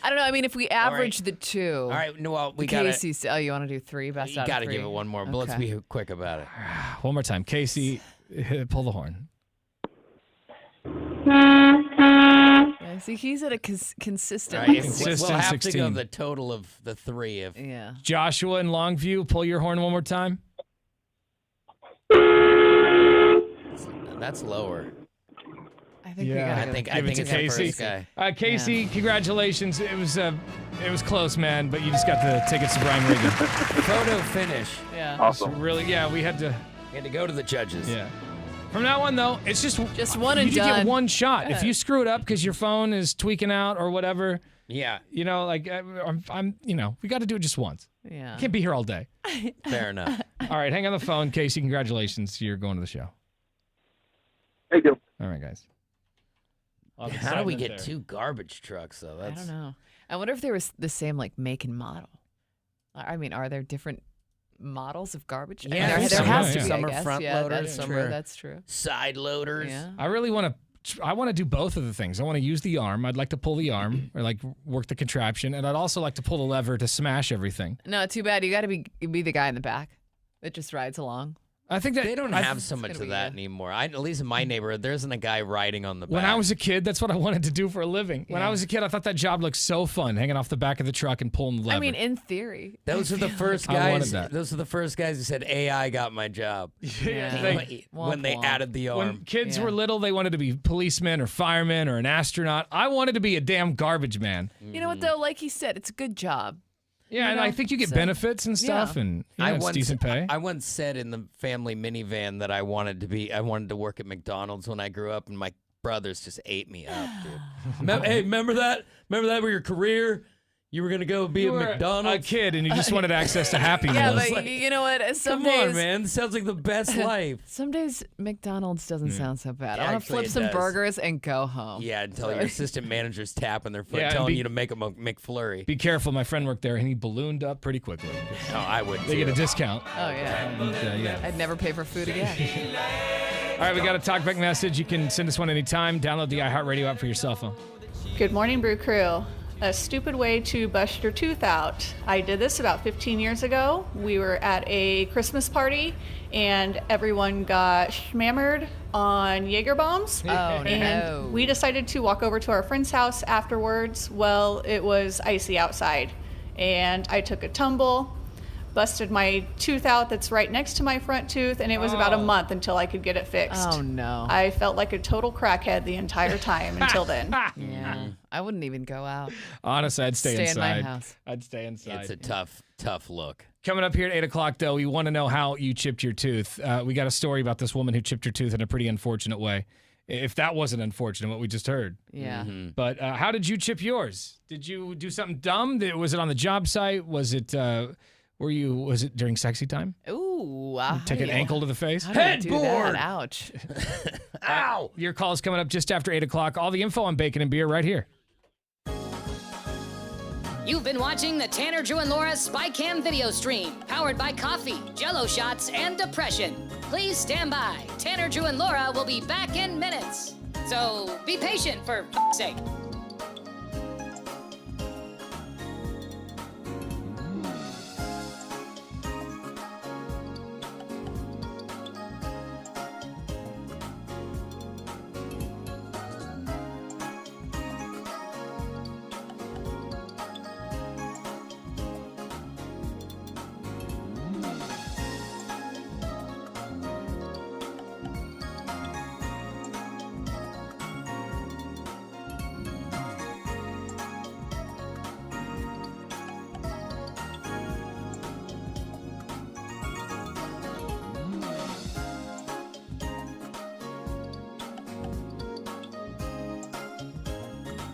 don't know. I mean, if we average the two. All right. No, well, we got to. Casey, oh, you want to do three? Best out You of got to three? give it one more, but let's be quick about it. One more time. Casey, pull the horn. Yeah, see, he's at a consistent. Right, consistent we'll have 16. to go the total of the three. Yeah. Joshua in Longview, pull your horn one more time. That's lower. I think we gotta I think Give it it's to the Casey. first guy. Casey, congratulations. It was close, man, but you just got the tickets to Brian Regan. Photo finish. Yeah. Awesome. Really, we had to. You had to go to the judges. Yeah. From now on, though, it's just one and you done. get one shot. If you screw it up because your phone is tweaking out or whatever, Yeah. you know, like I'm we got to do it just once. Yeah. Can't be here all day. Fair enough. All right, hang on the phone, Casey. Congratulations, you're going to the show. Thank you. All right, guys. How do we get two garbage trucks though? I don't know. I wonder if there was the same like make and model. I mean, are there different models of garbage? Yeah, I mean, there some has are- to be. some I are guess. front Yeah, loaders, That's some true. are- That's true. Side loaders. Yeah. I really want to do both of the things. I want to use the arm. I'd like to pull the arm or like work the contraption, and I'd also like to pull the lever to smash everything. No, too bad. You got to be the guy in the back that just rides along. I think that They don't have so much gonna of be that anymore. At least in my neighborhood, there isn't a guy riding on the back. When I was a kid, that's what I wanted to do for a living. When Yeah. I was a kid, I thought that job looked so fun, hanging off the back of the truck and pulling the lever. I mean, in theory. Those I are the feel first I wanted guys. that. Those are the first guys who said AI got my job. When they Womp womp. added the arm. when kids Yeah. were little, they wanted to be policemen or firemen or an astronaut. I wanted to be a damn garbage man. You know what though? Like he said, it's a good job. Yeah, You and know, I think you get so- benefits and stuff, Yeah. and it's decent pay. I once said in the family minivan that I wanted to work at McDonald's when I grew up, and my brothers just ate me up, dude. Hey, remember that? Remember that was your career? You were gonna go be You at were McDonald's. A kid, and you just wanted access to Happy Yeah, Meals. but you know what? Some Come days, on, man. This sounds like the best life. Some days McDonald's doesn't sound so bad. I want to Actually, flip it some does. burgers and go home. Yeah, until your assistant manager's tapping their foot, Yeah, and telling be- you to make a McFlurry. Be careful, my friend worked there, and he ballooned up pretty quickly. Oh, I would. They get a discount. Oh yeah. Yeah. I'd never pay for food again. All right, we got a talkback message. You can send us one anytime. Download the iHeartRadio app for your cell phone. Good morning, Brew Crew. A stupid way to bust your tooth out. I did this about 15 years ago. We were at a Christmas party and everyone got schmammered on Jaeger bombs. Oh, and no. we decided to walk over to our friend's house afterwards. Well, it was icy outside and I took a tumble, busted my tooth out that's right next to my front tooth, and it was about a month until I could get it fixed. Oh no. I felt like a total crackhead the entire time until then. Yeah. I wouldn't even go out. Honestly, I'd stay Stay in inside. my house. I'd stay inside. It's a tough look. Coming up here at 8 o'clock, though, we want to know how you chipped your tooth. We got a story about this woman who chipped her tooth in a pretty unfortunate way. If that wasn't unfortunate, what we just heard. Yeah. But how did you chip yours? Did you do something dumb? Was it on the job site? Was it was it during sexy time? Ooh. Take an ankle to the face? How did I do that? Ouch. Ow! Your call is coming up just after 8 o'clock. All the info on bacon and beer right here. You've been watching the Tanner, Drew, and Laura SpyCam video stream, powered by coffee, Jello shots, and depression. Please stand by. Tanner, Drew, and Laura will be back in minutes. So be patient, for f***'s sake.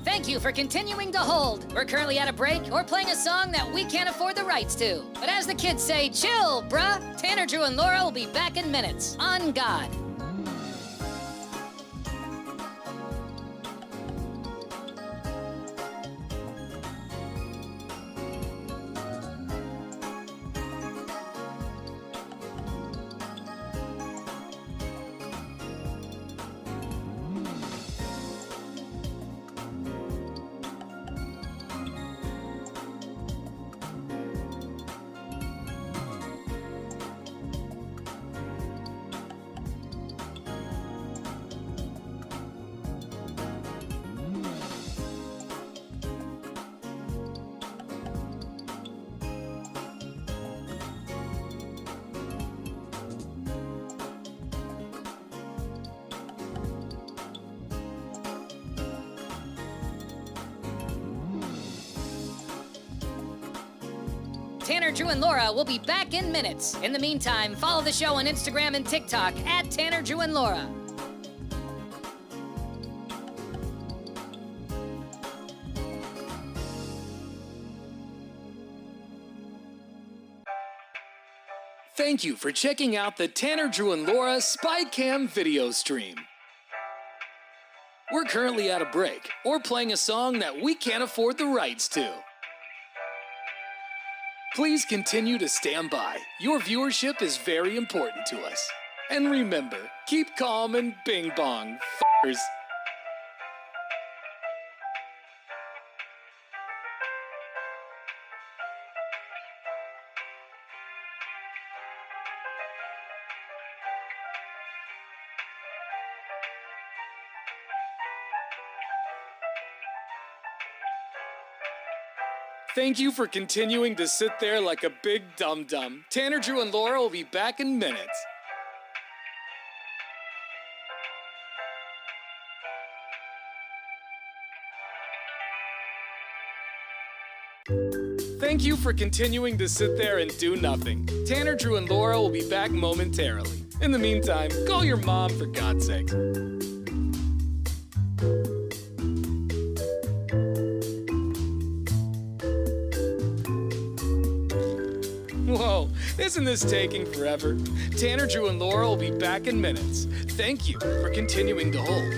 Thank you for continuing to hold. We're currently at a break or playing a song that we can't afford the rights to. But as the kids say, chill, bruh. Tanner, Drew, and Laura will be back in minutes. On God. Tanner, Drew, and Laura will be back in minutes. In the meantime, follow the show on Instagram and TikTok at Tanner, Drew, and Laura. Thank you for checking out the Tanner, Drew, and Laura SpyCam video stream. We're currently at a break or playing a song that we can't afford the rights to. Please continue to stand by. Your viewership is very important to us. And remember, keep calm and bing bong, f***ers. Thank you for continuing to sit there like a big dum-dum. Tanner, Drew, and Laura will be back in minutes. Thank you for continuing to sit there and do nothing. Tanner, Drew, and Laura will be back momentarily. In the meantime, call your mom for God's sake. Whoa, isn't this taking forever? Tanner, Drew, and Laura will be back in minutes. Thank you for continuing to hold.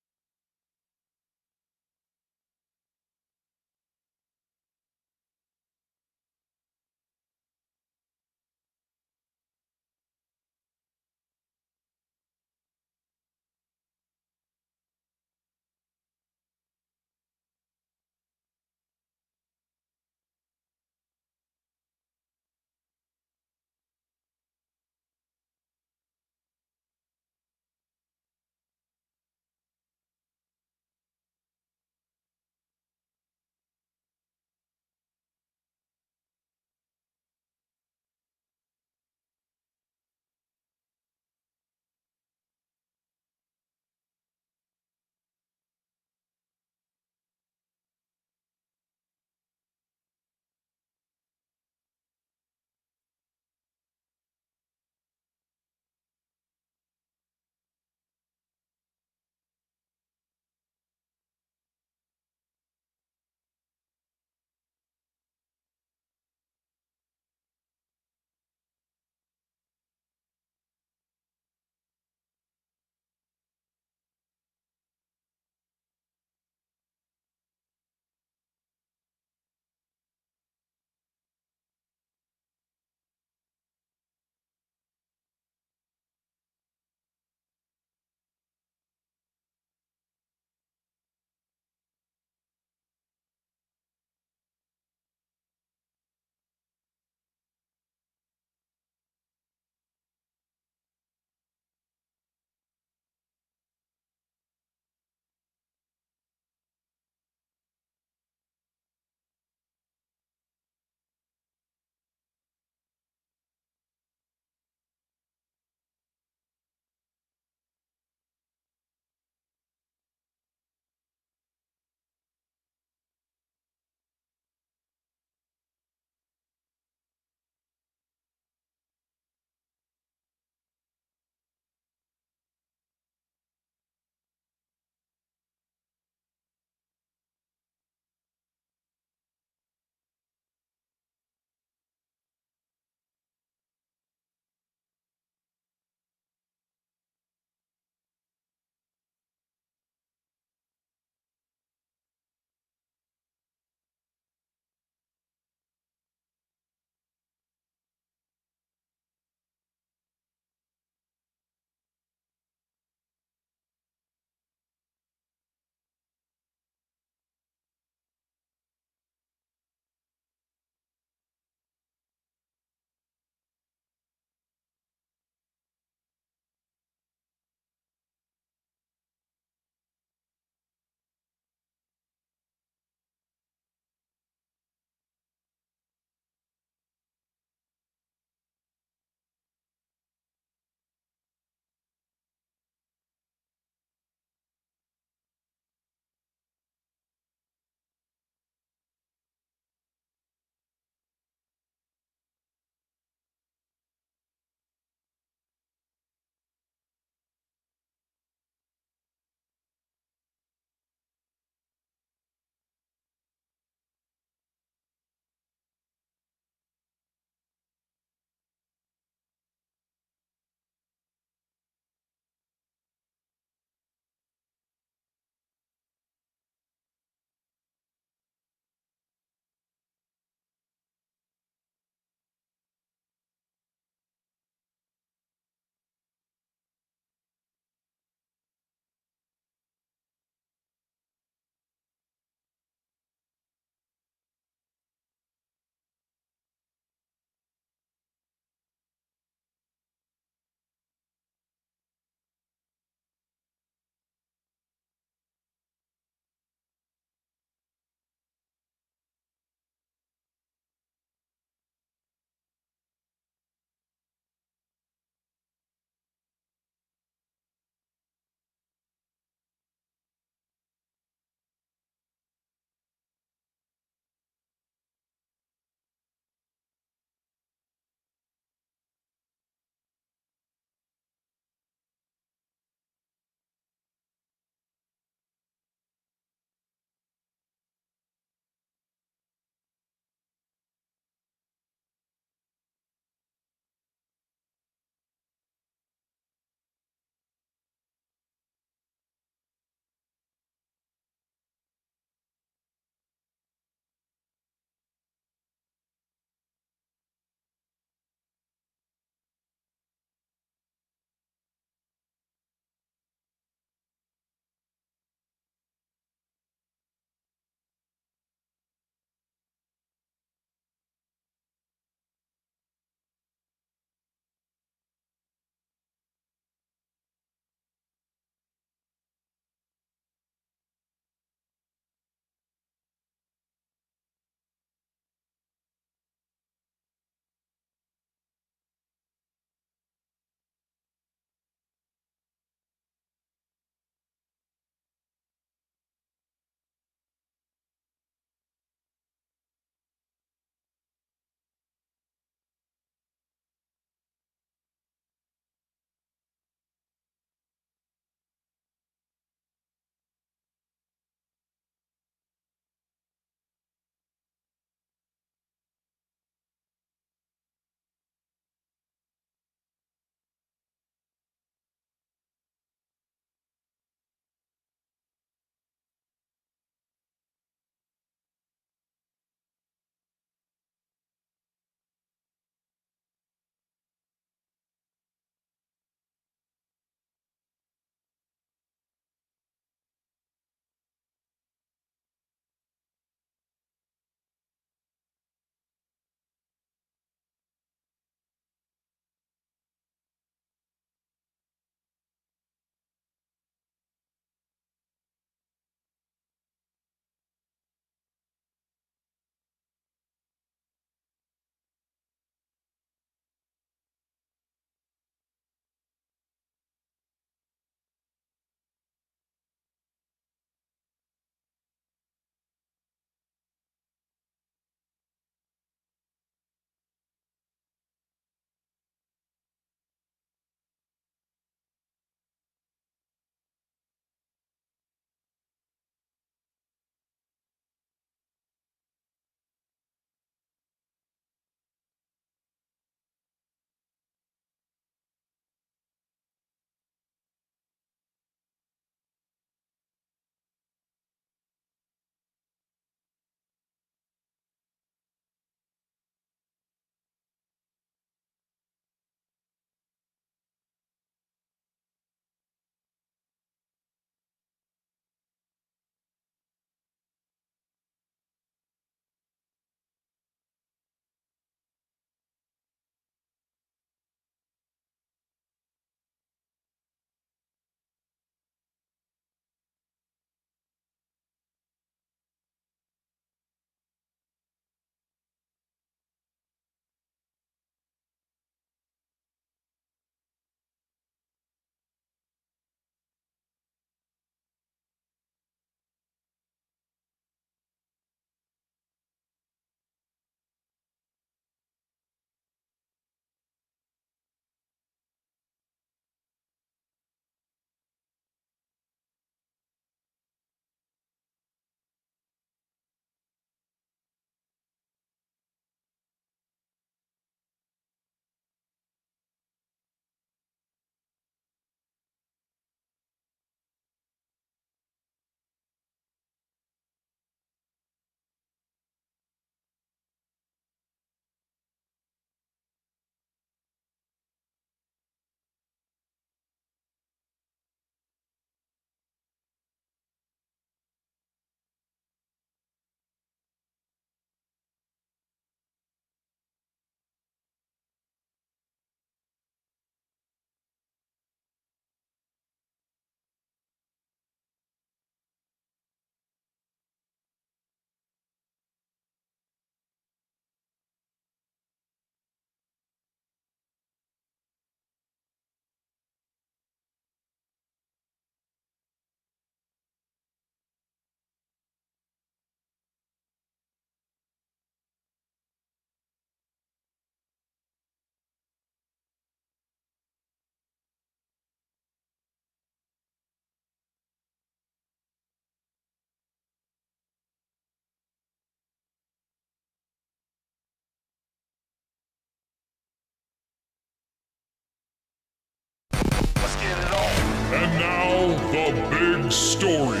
And now, the big story.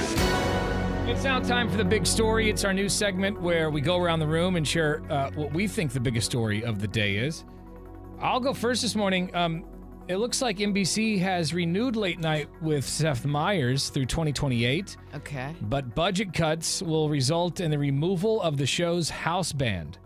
It's now time for the big story. It's our new segment where we go around the room and share what we think the biggest story of the day is. I'll go first this morning. It looks like NBC has renewed Late Night with Seth Meyers through 2028. Okay. But budget cuts will result in the removal of the show's house band.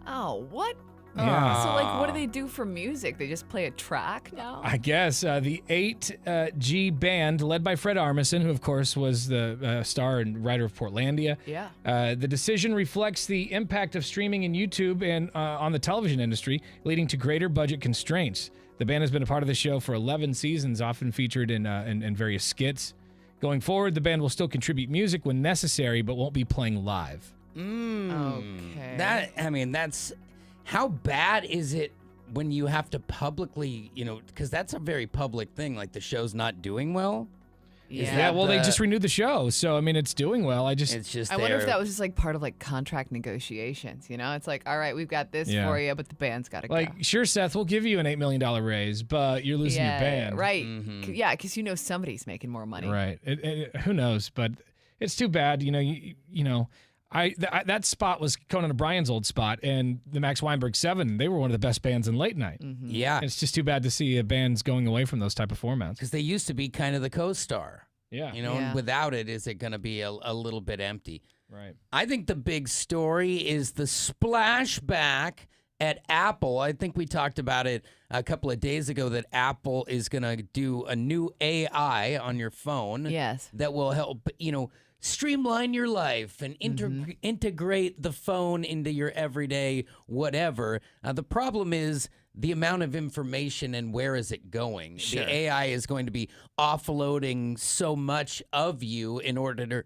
Oh, what? Yeah. So, like, what do they do for music? They just play a track now? I guess the 8G band, led by Fred Armisen, who, of course, was the star and writer of Portlandia. Yeah. The decision reflects the impact of streaming and YouTube and on the television industry, leading to greater budget constraints. The band has been a part of the show for 11 seasons, often featured in various skits. Going forward, the band will still contribute music when necessary, but won't be playing live. Okay. That's... How bad is it when you have to publicly, because that's a very public thing, like the show's not doing well? Yeah, well, they just renewed the show, so, I mean, it's doing well. It's just I wonder if that was just, like, part of, like, contract negotiations, It's like, all right, we've got this for you, but the band's got to go. Like, sure, Seth, we'll give you an $8 million raise, but you're losing your band. Right. Yeah, because somebody's making more money. Right. Who knows, but it's too bad, that spot was Conan O'Brien's old spot, and the Max Weinberg 7, they were one of the best bands in late night. Mm-hmm. Yeah. It's just too bad to see bands going away from those type of formats. Because they used to be kind of the co-star. Yeah. And without it, is it going to be a little bit empty? Right. I think the big story is the splashback at Apple. I think we talked about it a couple of days ago that Apple is going to do a new AI on your phone. Yes. That will help, streamline your life and integrate the phone into your everyday whatever. The problem is the amount of information and where is it going. Sure. The AI is going to be offloading so much of you in order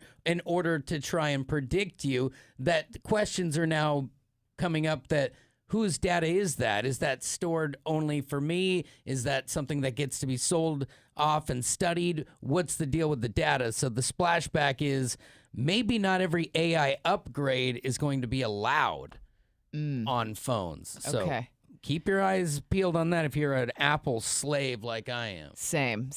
to try and predict you that questions are now coming up that whose data is that? Is that stored only for me? Is that something that gets to be sold off and studied? What's the deal with the data? So the splashback is maybe not every AI upgrade is going to be allowed on phones. So keep your eyes peeled on that if you're an Apple slave like I am. Same.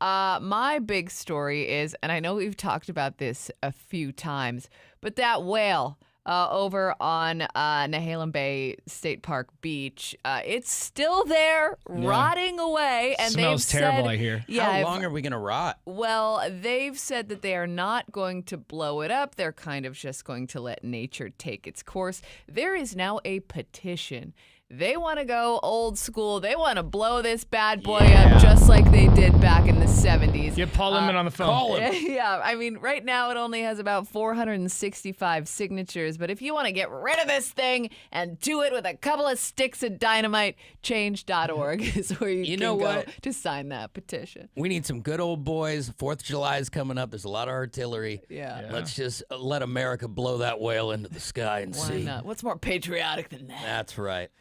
My big story is, and I know we've talked about this a few times, but that whale over on Nehalem Bay State Park Beach. It's still there, rotting away. And smells terrible, I hear. Yeah, how long are we going to rot? Well, they've said that they are not going to blow it up. They're kind of just going to let nature take its course. There is now a petition. They want to go old school. They want to blow this bad boy up just like they did back in the 70s. Get Paul Inman on the phone. Call him. Yeah, I mean, right now it only has about 465 signatures, but if you want to get rid of this thing and do it with a couple of sticks of dynamite, change.org is where you can go to sign that petition. We need some good old boys. 4th of July is coming up. There's a lot of artillery. Yeah. Let's just let America blow that whale into the sky and Why see. not? What's more patriotic than that? That's right.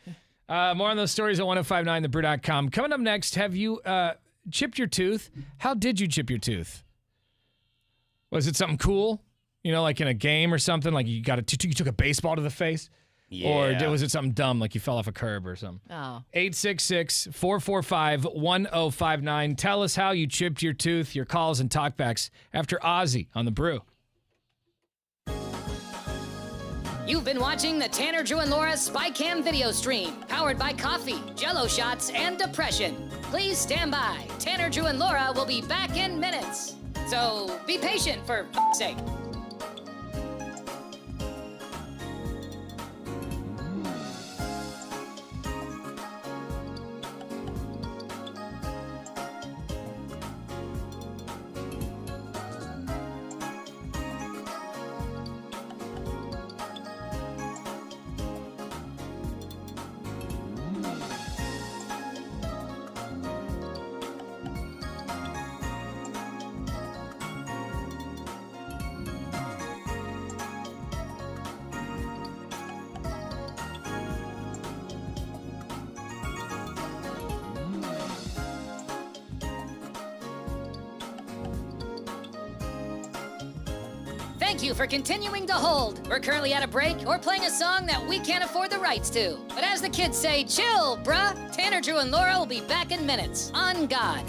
More on those stories at 1059thebrew.com. Coming up next, have you chipped your tooth? How did you chip your tooth? Was it something cool? Like in a game or something? Like you took a baseball to the face? Yeah. Or was it something dumb, like you fell off a curb or something? Oh. 866-445-1059. Tell us how you chipped your tooth, your calls and talkbacks after Ozzy on The Brew. You've been watching the Tanner, Drew, and Laura SpyCam video stream, powered by coffee, Jell-O shots, and depression. Please stand by. Tanner, Drew, and Laura will be back in minutes. So be patient, for f***'s sake. Thank you for continuing to hold. We're currently at a break or playing a song that we can't afford the rights to. But as the kids say, chill, bruh. Tanner, Drew, and Laura will be back in minutes. On God.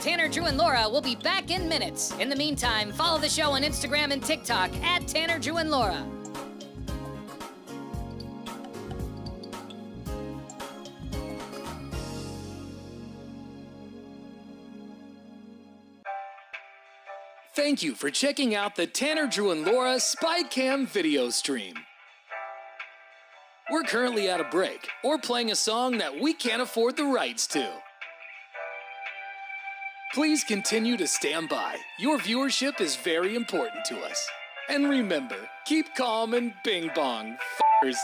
Tanner, Drew, and Laura will be back in minutes. In the meantime, follow the show on Instagram and TikTok at Tanner, Drew, and Laura. Thank you for checking out the Tanner, Drew, and Laura SpyCam video stream. We're currently at a break or playing a song that we can't afford the rights to. Please continue to stand by. Your viewership is very important to us. And remember, keep calm and bing bong, f***ers.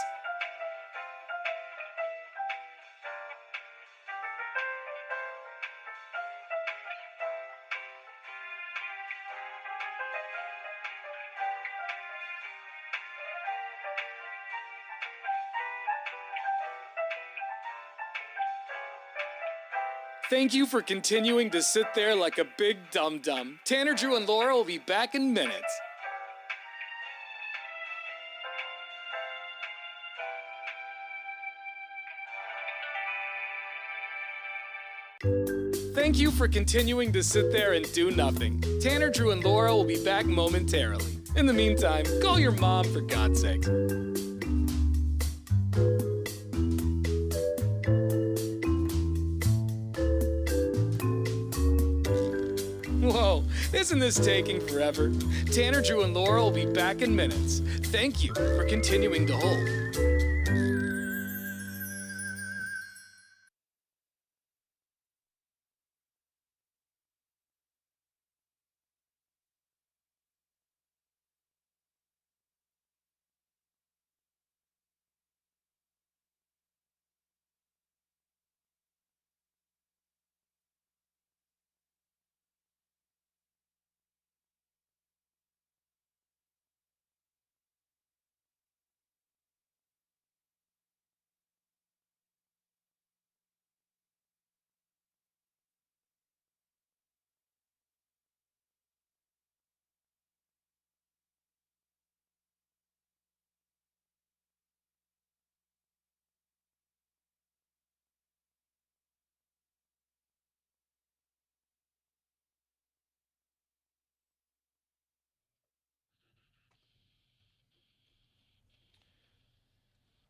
Thank you for continuing to sit there like a big dum-dum. Tanner, Drew, and Laura will be back in minutes. Thank you for continuing to sit there and do nothing. Tanner, Drew, and Laura will be back momentarily. In the meantime, call your mom for God's sake. Whoa, isn't this taking forever? Tanner, Drew, and Laura will be back in minutes. Thank you for continuing to hold.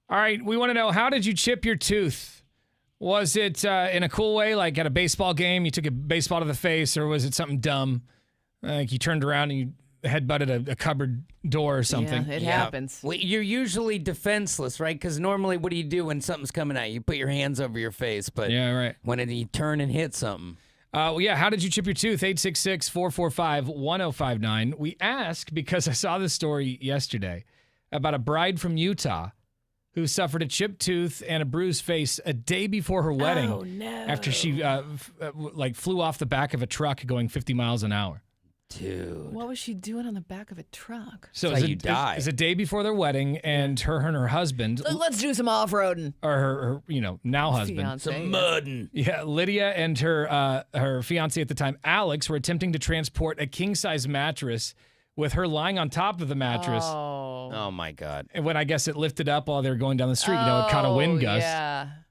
All right, we want to know, how did you chip your tooth? Was it in a cool way, like at a baseball game, you took a baseball to the face, or was it something dumb? Like you turned around and you headbutted a cupboard door or something? Yeah, it happens. Well, you're usually defenseless, right? Because normally, what do you do when something's coming at you? You put your hands over your face. But yeah, right. When you turn and hit something. Well, yeah, how did you chip your tooth? 866-445-1059. We ask because I saw this story yesterday about a bride from Utah who suffered a chipped tooth and a bruised face a day before her wedding. Oh, no. After she flew off the back of a truck going 50 miles an hour. Dude. What was she doing on the back of a truck? So That's how you die. It's a day before their wedding, and her husband, Let's do some off-roading. or her now husband, Fiance. Some mudding. yeah, Lydia and her fiance at the time, Alex, were attempting to transport a king-size mattress with her lying on top of the mattress. Oh my God. And when I guess it lifted up while they were going down the street, it caught a wind gust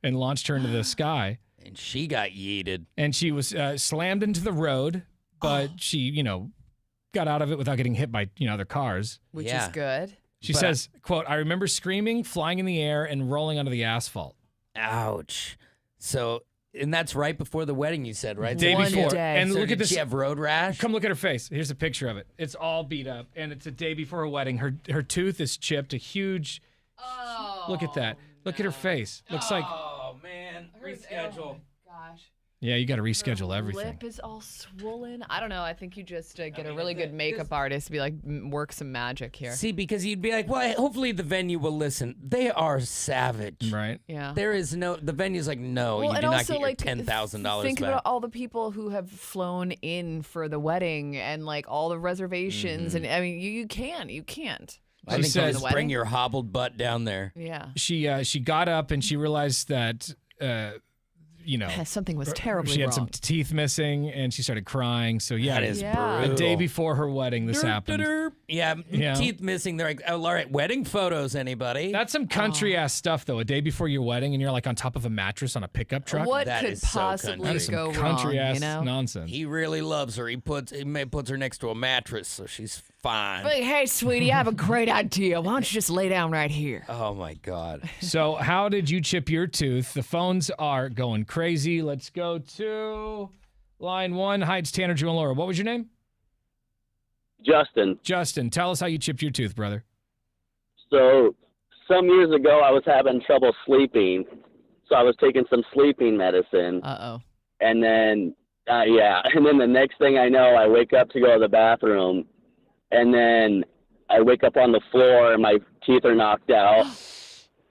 and launched her into the sky. And she got yeeted. And she was slammed into the road, but she, got out of it without getting hit by, other cars. Which is good. She says, quote, "I remember screaming, flying in the air, and rolling onto the asphalt." Ouch. So, and that's right before the wedding, you said, right? Day before. And So look at did this. she have road rash? Come look at her face. Here's a picture of it. It's all beat up, and it's a day before her wedding. Her tooth is chipped, a huge. Oh. Look at that. Look at her face. Looks like. Oh, man. Reschedule. Gosh. Yeah, you got to reschedule everything. Lip is all swollen. I don't know. I think you just get a really good makeup artist to be like, work some magic here. See, because you'd be like, well, hopefully the venue will listen. They are savage. Right. Yeah. There is the venue's like, no, Well, you and do not also, get your $10,000 think back. about all the people who have flown in for the wedding and like all the reservations. And I mean, you can't. I think says, just bring your hobbled butt down there. Yeah. She got up and she realized that, Something was terribly she had wrong. some teeth missing, and she started crying. So yeah, That is Yeah. a day before her wedding, this happened. Yeah, Yeah. teeth missing. They're like, oh, all right, wedding photos, anybody? That's some country ass stuff, though. A day before your wedding, and you're like on top of a mattress on a pickup truck. What That could is so possibly That is some go country wrong? ass You know. nonsense. He really loves her. He puts her next to a mattress, so she's fine. Like, hey, sweetie, I have a great idea. Why don't you just lay down right here? Oh my God. So, how did you chip your tooth? The phones are going crazy. Let's go to line 1. Hi, it's Tanner, Drew, and Laura. What was your name? Justin. Justin, tell us how you chipped your tooth, brother. So some years ago, I was having trouble sleeping, so I was taking some sleeping medicine, Uh-oh. and then and then the next thing I know, I wake up to go to the bathroom, and then I wake up on the floor and my teeth are knocked out,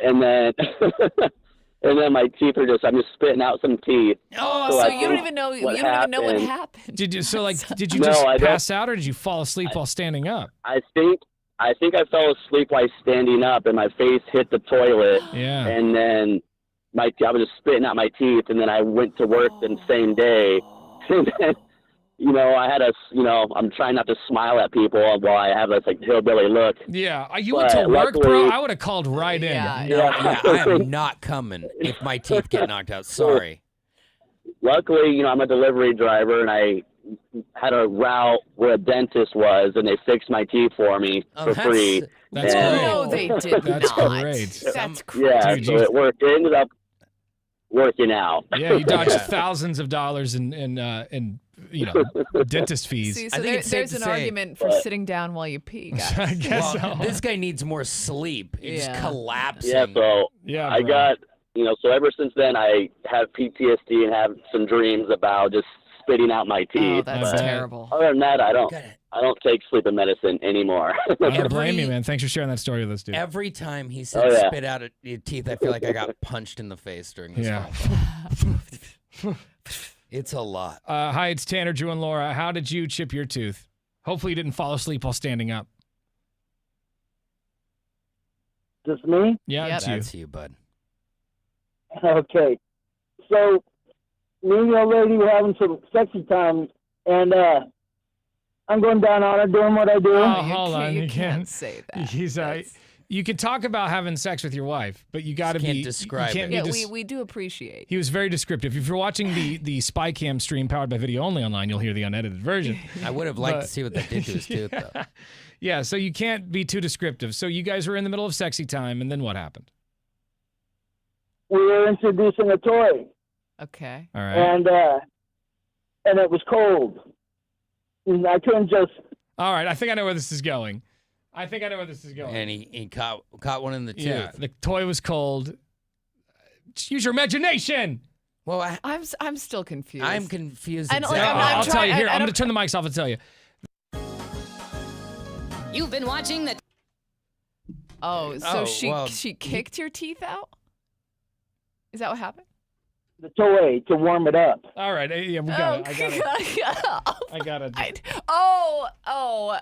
and then and then my teeth are I'm just spitting out some teeth. Oh, So so I you don't think even know what what happened- happened. Did you did you No, just I don't- pass out, or did you fall asleep while standing up? I think I fell asleep while standing up, and my face hit the toilet. Yeah. And then I was just spitting out my teeth, and then I went to work the same day. And then, I had I'm trying not to smile at people while I have this like hillbilly look. Yeah. You went to But work, bro? luckily- I would have called right in. Yeah, I am not coming if my teeth get knocked out. Sorry. Luckily, I'm a delivery driver, and I had a route where a dentist was, and they fixed my teeth for me for free. That's And- great. No, they did That's not. great. That's Yeah, Dude, so you- it worked. It ended up working out. Yeah, you dodged thousands of dollars in dentist fees. See, I so think it's safe there's to an say- argument for sitting down while you pee, guys. I guess Well, so. this guy needs more sleep. He's Yeah. collapsing. Yeah, so Yeah, I bro. got, so ever since then I have PTSD and have some dreams about just spitting out my teeth. Oh, that's But terrible. Other than that, I don't take sleeping medicine anymore. I don't blame you, man. Thanks for sharing that story with us, dude. Every time he said Oh, yeah. spit out your teeth, I feel like I got punched in the face during this Yeah. phone call. It's a lot. Hi, it's Tanner, Drew, and Laura. How did you chip your tooth? Hopefully you didn't fall asleep while standing up. Just me? Yeah, Yep. it's you. That's you, bud. Okay. So, me and the old lady were having some sexy time, and I'm going down on her, doing what I do. Oh, hold on. You You can't can't say that. He's you can talk about having sex with your wife, but you got to can't be describe you can't Yeah, be we do appreciate. He was very descriptive. If you're watching the SpyCam stream powered by Video Only online, you'll hear the unedited version. I would have liked But- to see what that did to his tooth, though. Yeah, so you can't be too descriptive. So you guys were in the middle of sexy time, and then what happened? We were introducing a toy, Okay. All right. and it was cold. And I couldn't just. All right, I think I know where this is going. And he caught one in the tooth. Yeah, the toy was cold. Just use your imagination. Well, I'm still confused. I'm confused. And, like, exactly. I'm I'll tell you trying- here. I I'm going don't- to turn the mics off and tell you. You've been watching the Oh, so Oh, she well, kicked your teeth out? Is that what happened? The toy to warm it up. All right, yeah, we got it. I got it. Oh.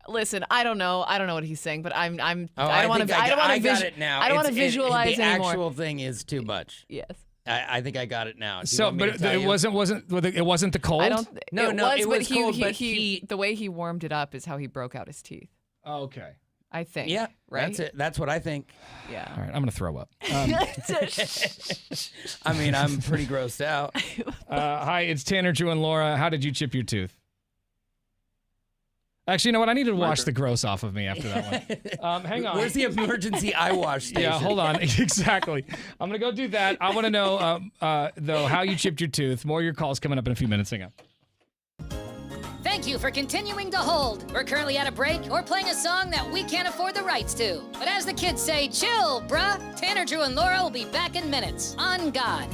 Listen, I don't know what he's saying, but I don't want to. I don't want to. got it now. I don't want to It's- visualize the anymore. actual thing is too much. Yes. I think I got it now. Do you So, want me to but tell it you? wasn't the cold. I don't. No, it was but cold, he, but he the way he warmed it up is how he broke out his teeth. Oh, okay. I think. Yeah, Right. that's it. That's what I think. Yeah. All right, I'm gonna throw up. I mean, I'm pretty grossed out. Hi, it's Tanner, Drew, and Laura. How did you chip your tooth? Actually, you know what? I need to wash the gross off of me after that one. Hang on. Where's the emergency eye wash station? Yeah, hold on. Exactly. I'm gonna go do that. I want to know though how you chipped your tooth. More of your calls coming up in a few minutes. Hang on. Thank you for continuing to hold. We're currently at a break or playing a song that we can't afford the rights to. But as the kids say, chill, bruh. Tanner, Drew, and Laura will be back in minutes. On God.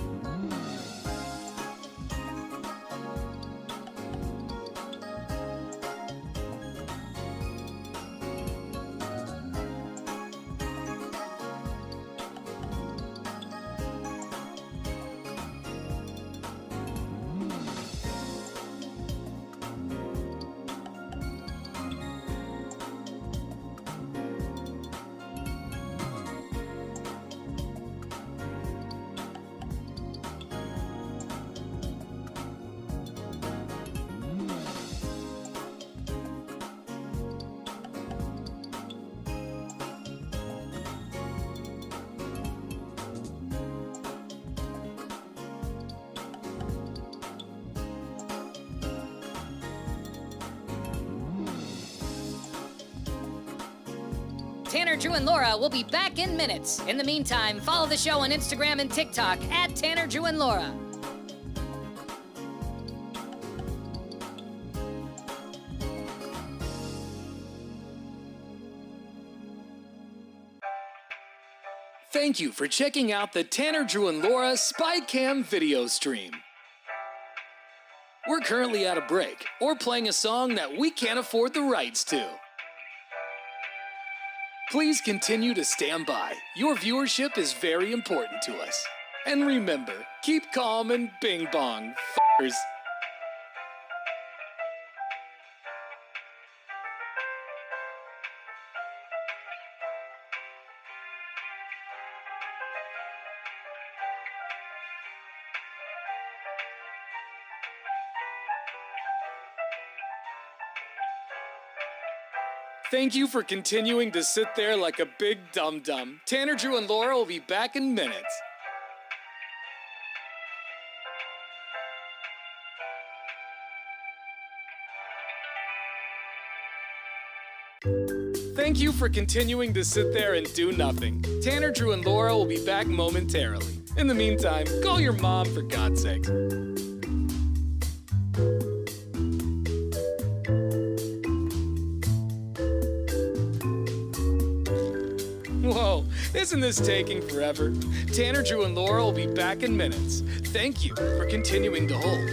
Tanner, Drew, and Laura will be back in minutes. In the meantime, follow the show on Instagram and TikTok at Tanner, Drew, and Laura. Thank you for checking out the Tanner, Drew, and Laura SpyCam video stream. We're currently at a break or playing a song that we can't afford the rights to. Please continue to stand by. Your viewership is very important to us. And remember, keep calm and bing bong, f***ers. Thank you for continuing to sit there like a big dum-dum. Tanner, Drew, and Laura will be back in minutes. Thank you for continuing to sit there and do nothing. Tanner, Drew, and Laura will be back momentarily. In the meantime, call your mom for God's sake. Whoa, isn't this taking forever? Tanner, Drew, and Laura will be back in minutes. Thank you for continuing to hold.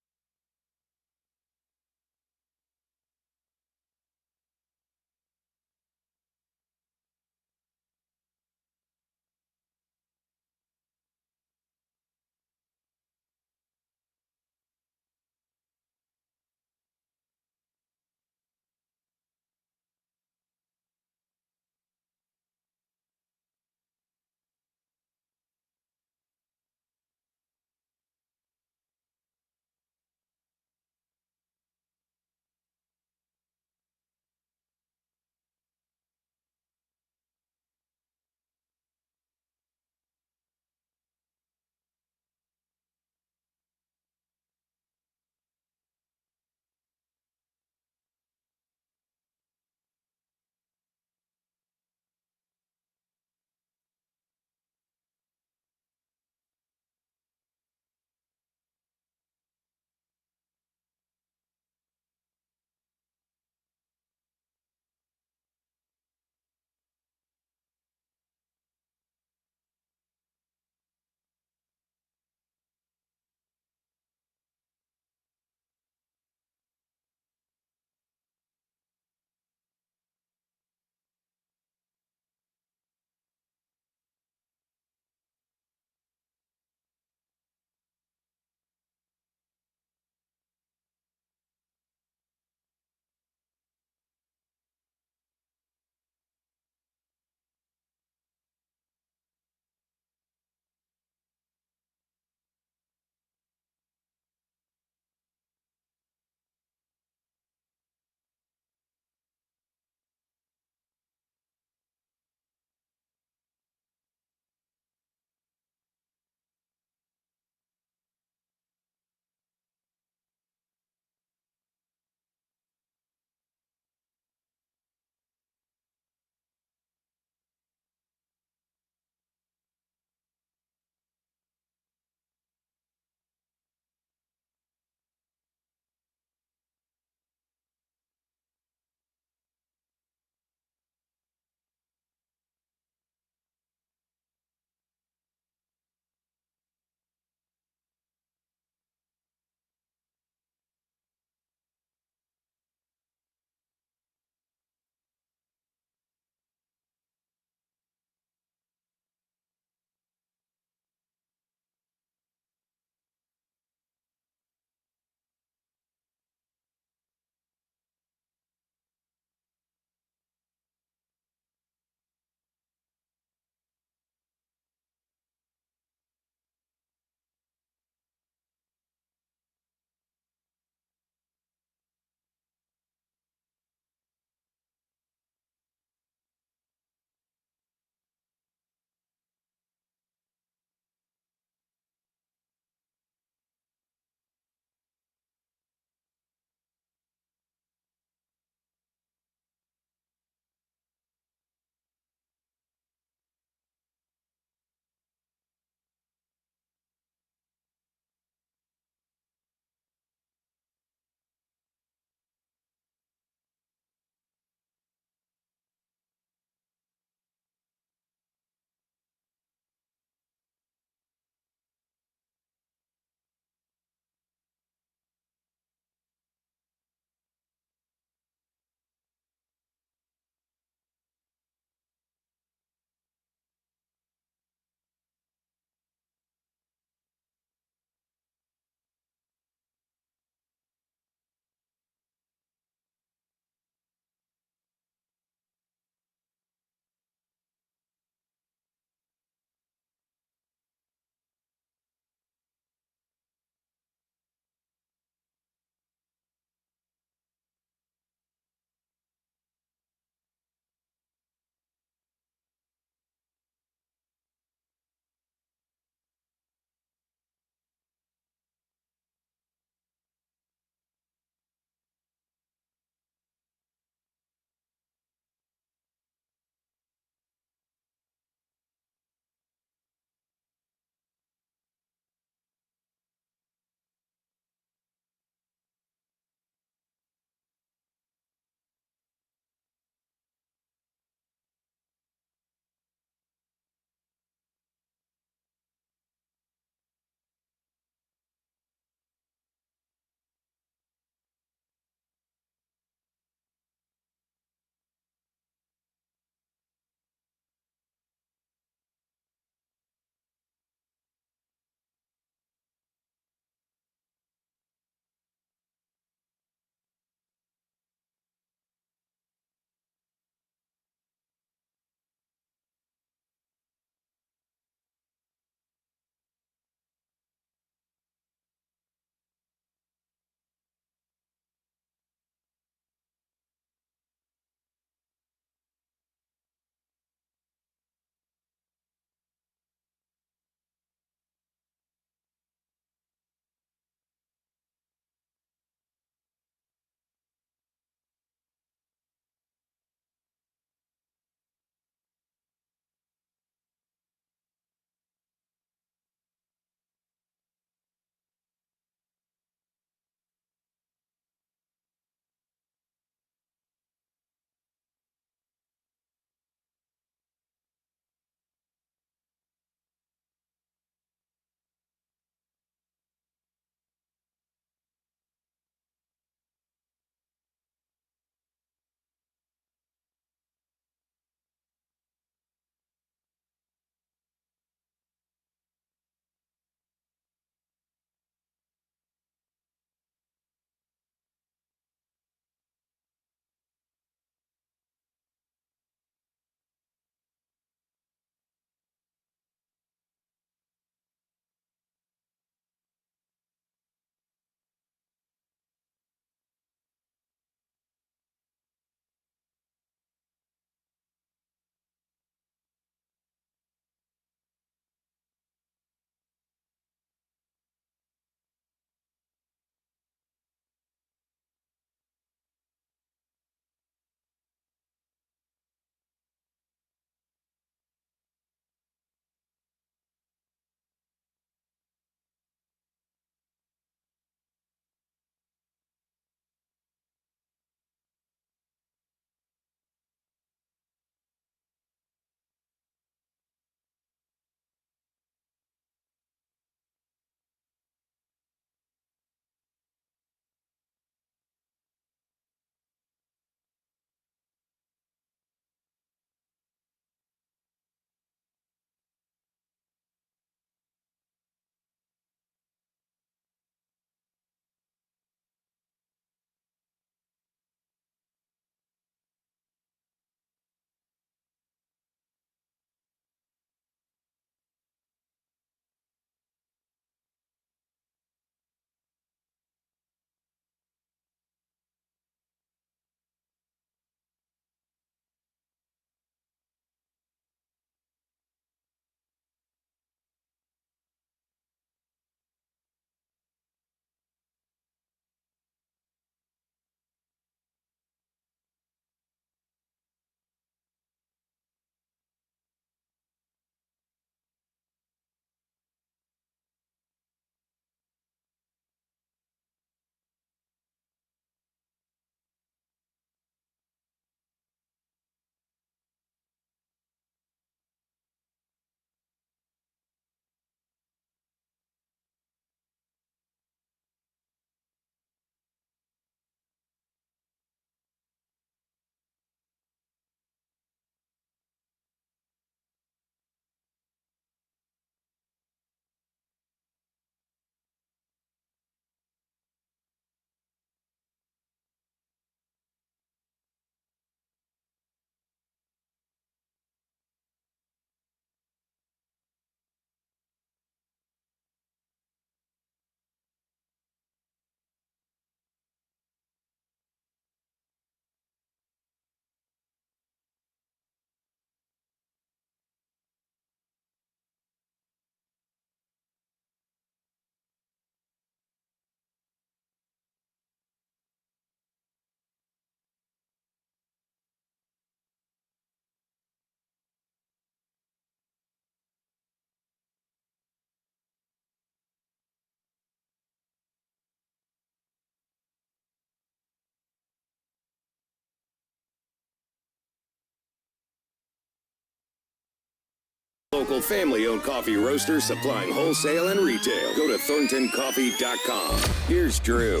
local family-owned coffee roaster supplying wholesale and retail. Go to thorntoncoffee.com. Here's Drew.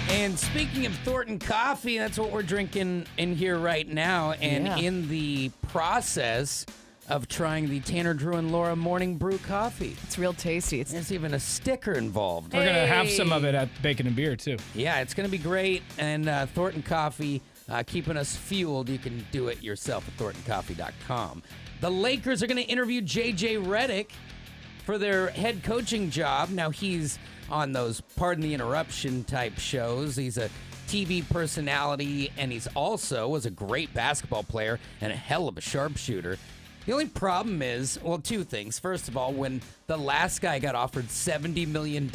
And speaking of Thornton Coffee, that's what we're drinking in here right now. And in the process of trying the Tanner, Drew, and Laura Morning Brew Coffee. It's real tasty. There's even a sticker involved. We're going to have some of it at Bacon and Beer, too. Yeah, it's going to be great. And Thornton Coffee, keeping us fueled. You can do it yourself at thorntoncoffee.com. The Lakers are going to interview J.J. Redick for their head coaching job. Now, he's on those Pardon the Interruption type shows. He's a TV personality, and he's also was a great basketball player and a hell of a sharpshooter. The only problem is, well, two things. First of all, when the last guy got offered $70 million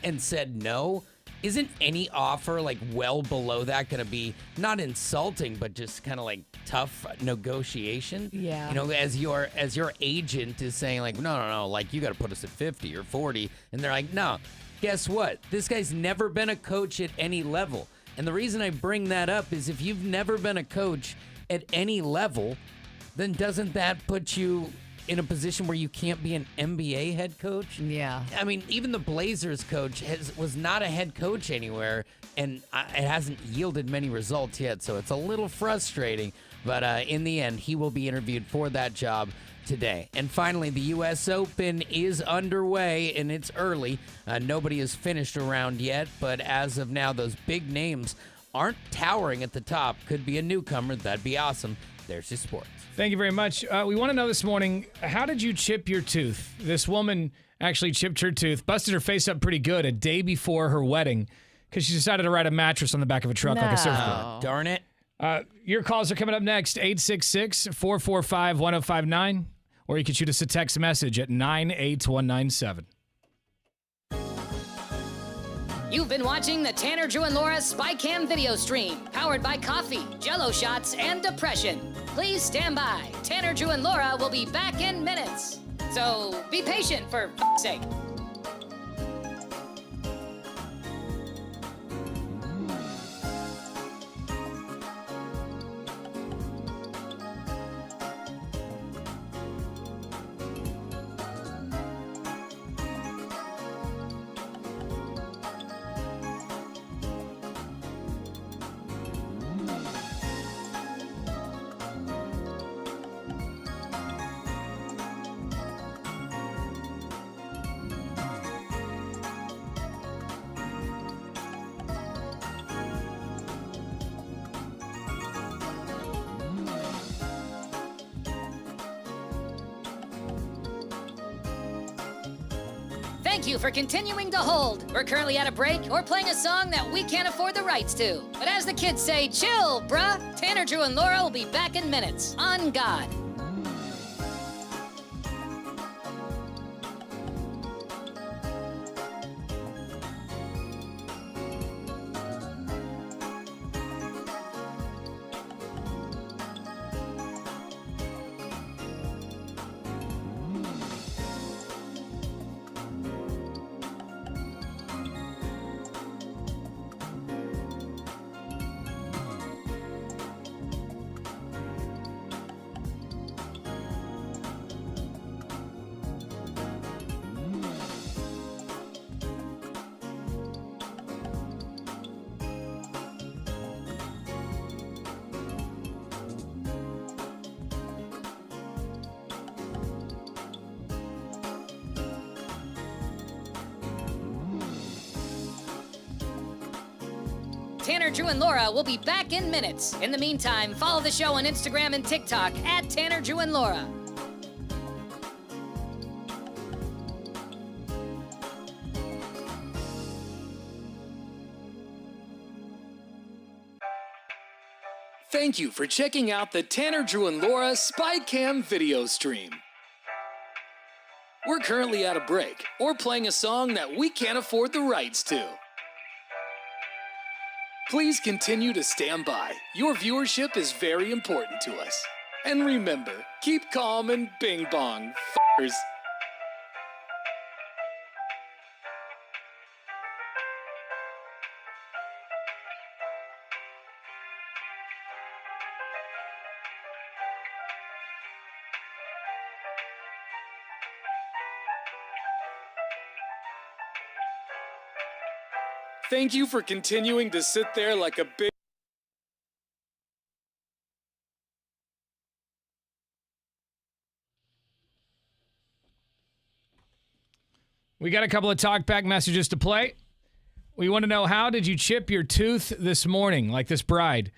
and said no, isn't any offer like well below that going to be not insulting, but just kind of like tough negotiation? Yeah. You know, as your agent is saying like, no, like you got to put us at 50 or 40. And they're like, no, guess what? This guy's never been a coach at any level. And the reason I bring that up is if you've never been a coach at any level, then doesn't that put you in a position where you can't be an NBA head coach? Yeah. I mean, even the Blazers coach was not a head coach anywhere, and it hasn't yielded many results yet, so it's a little frustrating. But in the end, he will be interviewed for that job today. And finally, the U.S. Open is underway, and it's early. Nobody has finished a round yet, but as of now, those big names aren't towering at the top. Could be a newcomer. That'd be awesome. There's your sports. Thank you very much. We want to know this morning, how did you chip your tooth? This woman actually chipped her tooth, busted her face up pretty good a day before her wedding because she decided to ride a mattress on the back of a truck like a surfboard. Darn it. Your calls are coming up next, 866-445-1059, or you can shoot us a text message at 98197. You've been watching the Tanner, Drew, and Laura SpyCam video stream, powered by coffee, Jell-O shots, and depression. Please stand by. Tanner, Drew, and Laura will be back in minutes. So be patient, for f***'s sake. Thank you for continuing to hold. We're currently at a break or playing a song that we can't afford the rights to. But as the kids say, chill, bruh. Tanner, Drew, and Laura will be back in minutes. On God. Tanner, Drew, and Laura will be back in minutes. In the meantime, follow the show on Instagram and TikTok at Tanner, Drew, and Laura. Thank you for checking out the Tanner, Drew, and Laura SpyCam video stream. We're currently at a break or playing a song that we can't afford the rights to. Please continue to stand by. Your viewership is very important to us. And remember, keep calm and bing bong, f***ers. Thank you for continuing to sit there like a big... We got a couple of talkback messages to play. We want to know, how did you chip your tooth this morning, like this bride?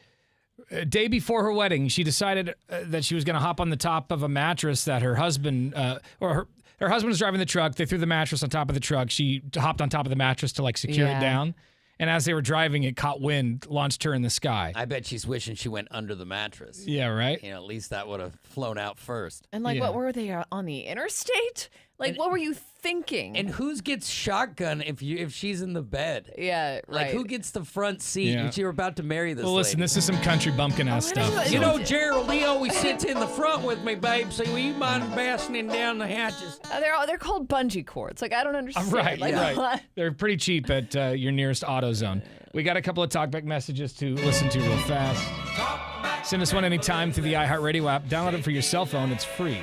Day before her wedding, she decided that she was going to hop on the top of a mattress that her husband, her husband was driving the truck. They threw the mattress on top of the truck. She hopped on top of the mattress to like secure it down. And as they were driving, it caught wind, launched her in the sky. I bet she's wishing she went under the mattress. Yeah, right? You know, at least that would have flown out first. And like, what were they on the interstate? Like, what were you thinking? And who gets shotgun if she's in the bed? Yeah, right. Like, who gets the front seat if you're about to marry this Well, listen, lady? this is some country bumpkin ass stuff. You know, Gerald, he always sits in the front with me, babe, so will you mind fastening down the hatches? They're called bungee cords. Like, I don't understand. Right, like, right. what? They're pretty cheap at your nearest AutoZone. We got a couple of talkback messages to listen to real fast. Send us one anytime through the iHeartRadio app. Download it for your cell phone. It's free.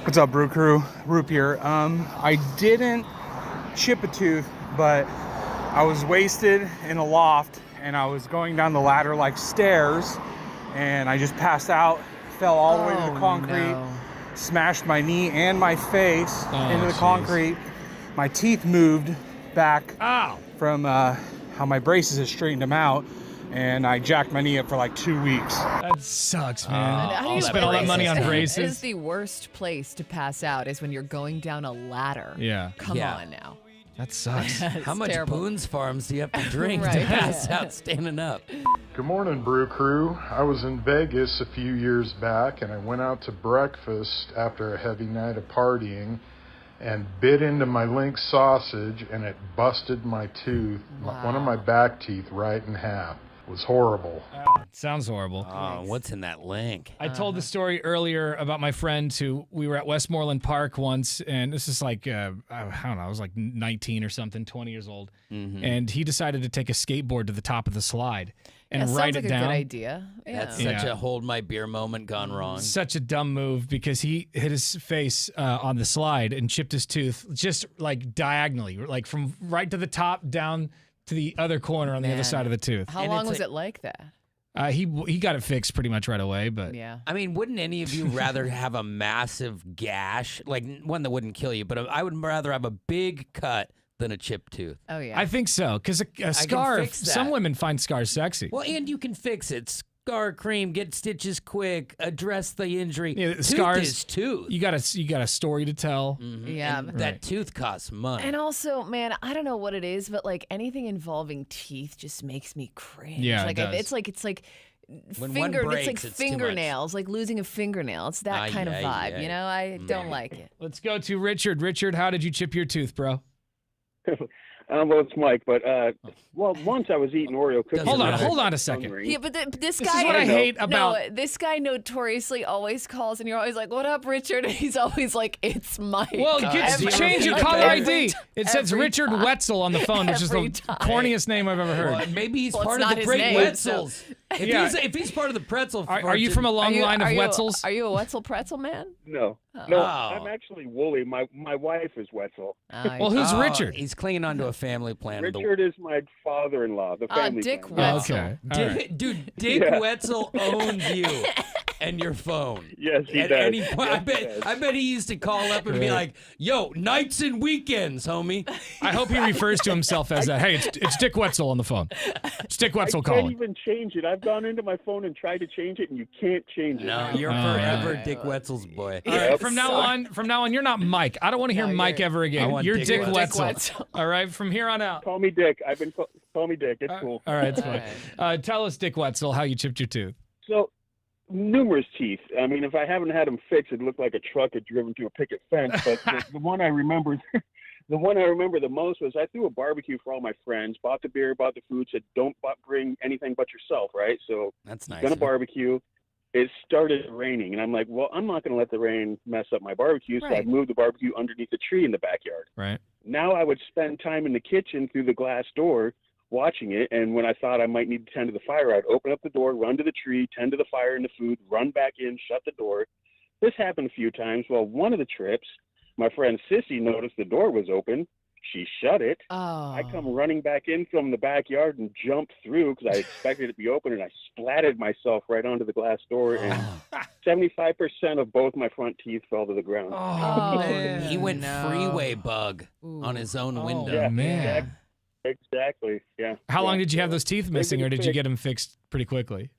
What's up, Brew Crew? Roop here. I didn't chip a tooth, but I was wasted in a loft, and I was going down the ladder like stairs, and I just passed out, fell all the way to the concrete, smashed my knee and my face into the concrete. My teeth moved back from how my braces had straightened them out, and I jacked my knee up for like 2 weeks. That sucks, man. How do you spend all that money on It braces. is the worst place to pass out is when you're going down a ladder. Yeah. Come on now. That sucks. How much terrible. Boone's Farms do you have to drink to Right. pass out standing up? Good morning, Brew Crew. I was in Vegas a few years back, and I went out to breakfast after a heavy night of partying and bit into my link sausage, and it busted my tooth, one of my back teeth, right in half. It was horrible. Sounds horrible. Oh, what's in that link? I told the story earlier about my friend who we were at Westmoreland Park once, and this is like, I don't know, I was like 19 or something, 20 years old. And he decided to take a skateboard to the top of the slide and write sounds it like a down. good idea. Yeah. That's such a hold my beer moment gone wrong. Such a dumb move because he hit his face on the slide and chipped his tooth just like diagonally, like from right to the top down to the other corner on the other side of the tooth. How long was it like that? He got it fixed pretty much right away, but yeah. I mean, wouldn't any of you rather have a massive gash, like one that wouldn't kill you, but I would rather have a big cut than a chipped tooth. Oh, yeah. I think so because a scar. fix that. Some women find scars sexy. Well, and you can fix it. Scar cream, get stitches quick, address the injury. Yeah, tooth scars. is tooth. You got a story to tell. Yeah. And that tooth costs money. And also, man, I don't know what it is, but like anything involving teeth just makes me cringe. Yeah, like it does. it's like When one breaks, it's like it's too much. fingernails, like losing a fingernail. It's that kind of Ay, vibe, ay, you know? I don't like it. Let's go to Richard. Richard, how did you chip your tooth, bro? Well, it's Mike, but once I was eating Oreo cookies. Hold on a second. Yeah, but this This guy. is what I hate about. No, this guy notoriously always calls, and you're always like, "What up, Richard?" And he's always like, "It's Mike." Well, change your caller ID. It says every Richard time. Wetzel on the phone, which is the Every time. corniest name I've ever heard. Well, maybe he's Well, part it's of not the his great name, Wetzels. Yeah. If he's part of the pretzel, Are you from a long line of Wetzels? Are you a Wetzel pretzel man? No, Oh. I'm actually Wooly. My wife is Wetzel. Well, who's Richard? He's clinging onto a family plan. Richard is my father-in-law. The family. Dick plan. Wetzel. Okay. All right. Dude, Dick Yeah. Wetzel owns you and your phone. Yes, he At does. any point, Yes, he does. I bet he used to call up and be like, "Yo, nights and weekends, homie." I hope he refers to himself as that. Hey, it's Dick Wetzel on the phone. It's Dick Wetzel I can't calling. even change it. I've gone into my phone and tried to change it, and you can't change it. No, you're forever Dick Wetzel's boy. All right, from now on, you're not Mike. I don't want to hear Mike ever I again. want You're Dick Dick Wetzel. Wetzel. All right, from here on out. Call me Dick. Call me Dick. It's cool. All right, it's fine. Tell us, Dick Wetzel, how you chipped your tooth. So, numerous teeth. I mean, if I haven't had them fixed, it looked like a truck had driven to a picket fence. But the one I remember, the most was I threw a barbecue for all my friends, bought the beer, bought the food, said don't bring anything but yourself, right? So That's nice. gonna barbecue. It started raining, and I'm like, well, I'm not gonna let the rain mess up my barbecue. So I Right. moved the barbecue underneath a tree in the backyard. Right. Now I would spend time in the kitchen through the glass door watching it, and when I thought I might need to tend to the fire, I'd open up the door, run to the tree, tend to the fire and the food, run back in, shut the door. This happened a few times. Well, one of the trips, my friend Sissy noticed the door was open, she shut it. Oh. I come running back in from the backyard and jump through because I expected it to be open, and I splatted myself right onto the glass door, and 75% of both my front teeth fell to the ground. Oh, man. He went freeway bug on his own window. Yeah, man. Exactly. Yeah. How long Yeah. did you have those teeth missing, or did you fixed. get them fixed pretty quickly?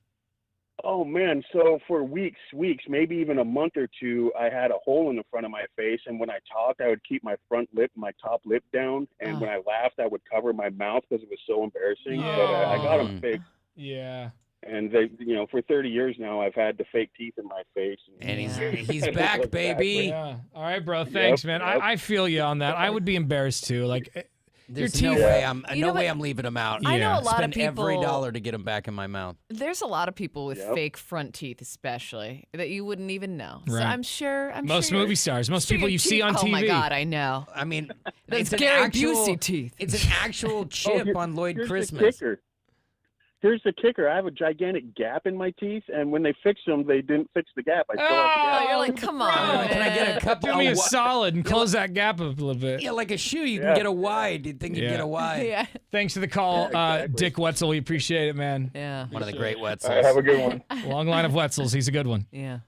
Oh man, so for weeks, maybe even a month or two, I had a hole in the front of my face, and when I talked, I would keep my front lip, my top lip down, and when I laughed, I would cover my mouth because it was so embarrassing. Yeah. But I got them fixed, Yeah. and they, for 30 years now, I've had the fake teeth in my face. And he's back, baby. Yeah. All right, bro. Thanks, man. Yep. I feel you on that. I would be embarrassed too. Like, There's your no teeth. way I'm leaving them out. I know a lot Spend of people. every dollar to get them back in my mouth. There's a lot of people with fake front teeth, especially that you wouldn't even know. So Right. I'm sure. Most sure movie stars, most sure people your you see teeth- on Oh my TV. God, I know. I mean, That's it's an Gary actual- Busey teeth. It's an actual chip on Lloyd here's Christmas. The kicker. Here's the kicker. I have a gigantic gap in my teeth, and when they fixed them, they didn't fix the gap. I still have the gap. Oh, you're like, come on. Can I get a cup? Do me a solid and close that gap up a little bit. Yeah, like a shoe. You can get a wide. You'd think you'd get a wide. Yeah. Thanks for the call, Dick Wetzel. We appreciate it, man. Yeah. One of the great Wetzels. All right, have a good one. Long line of Wetzels. He's a good one. Yeah.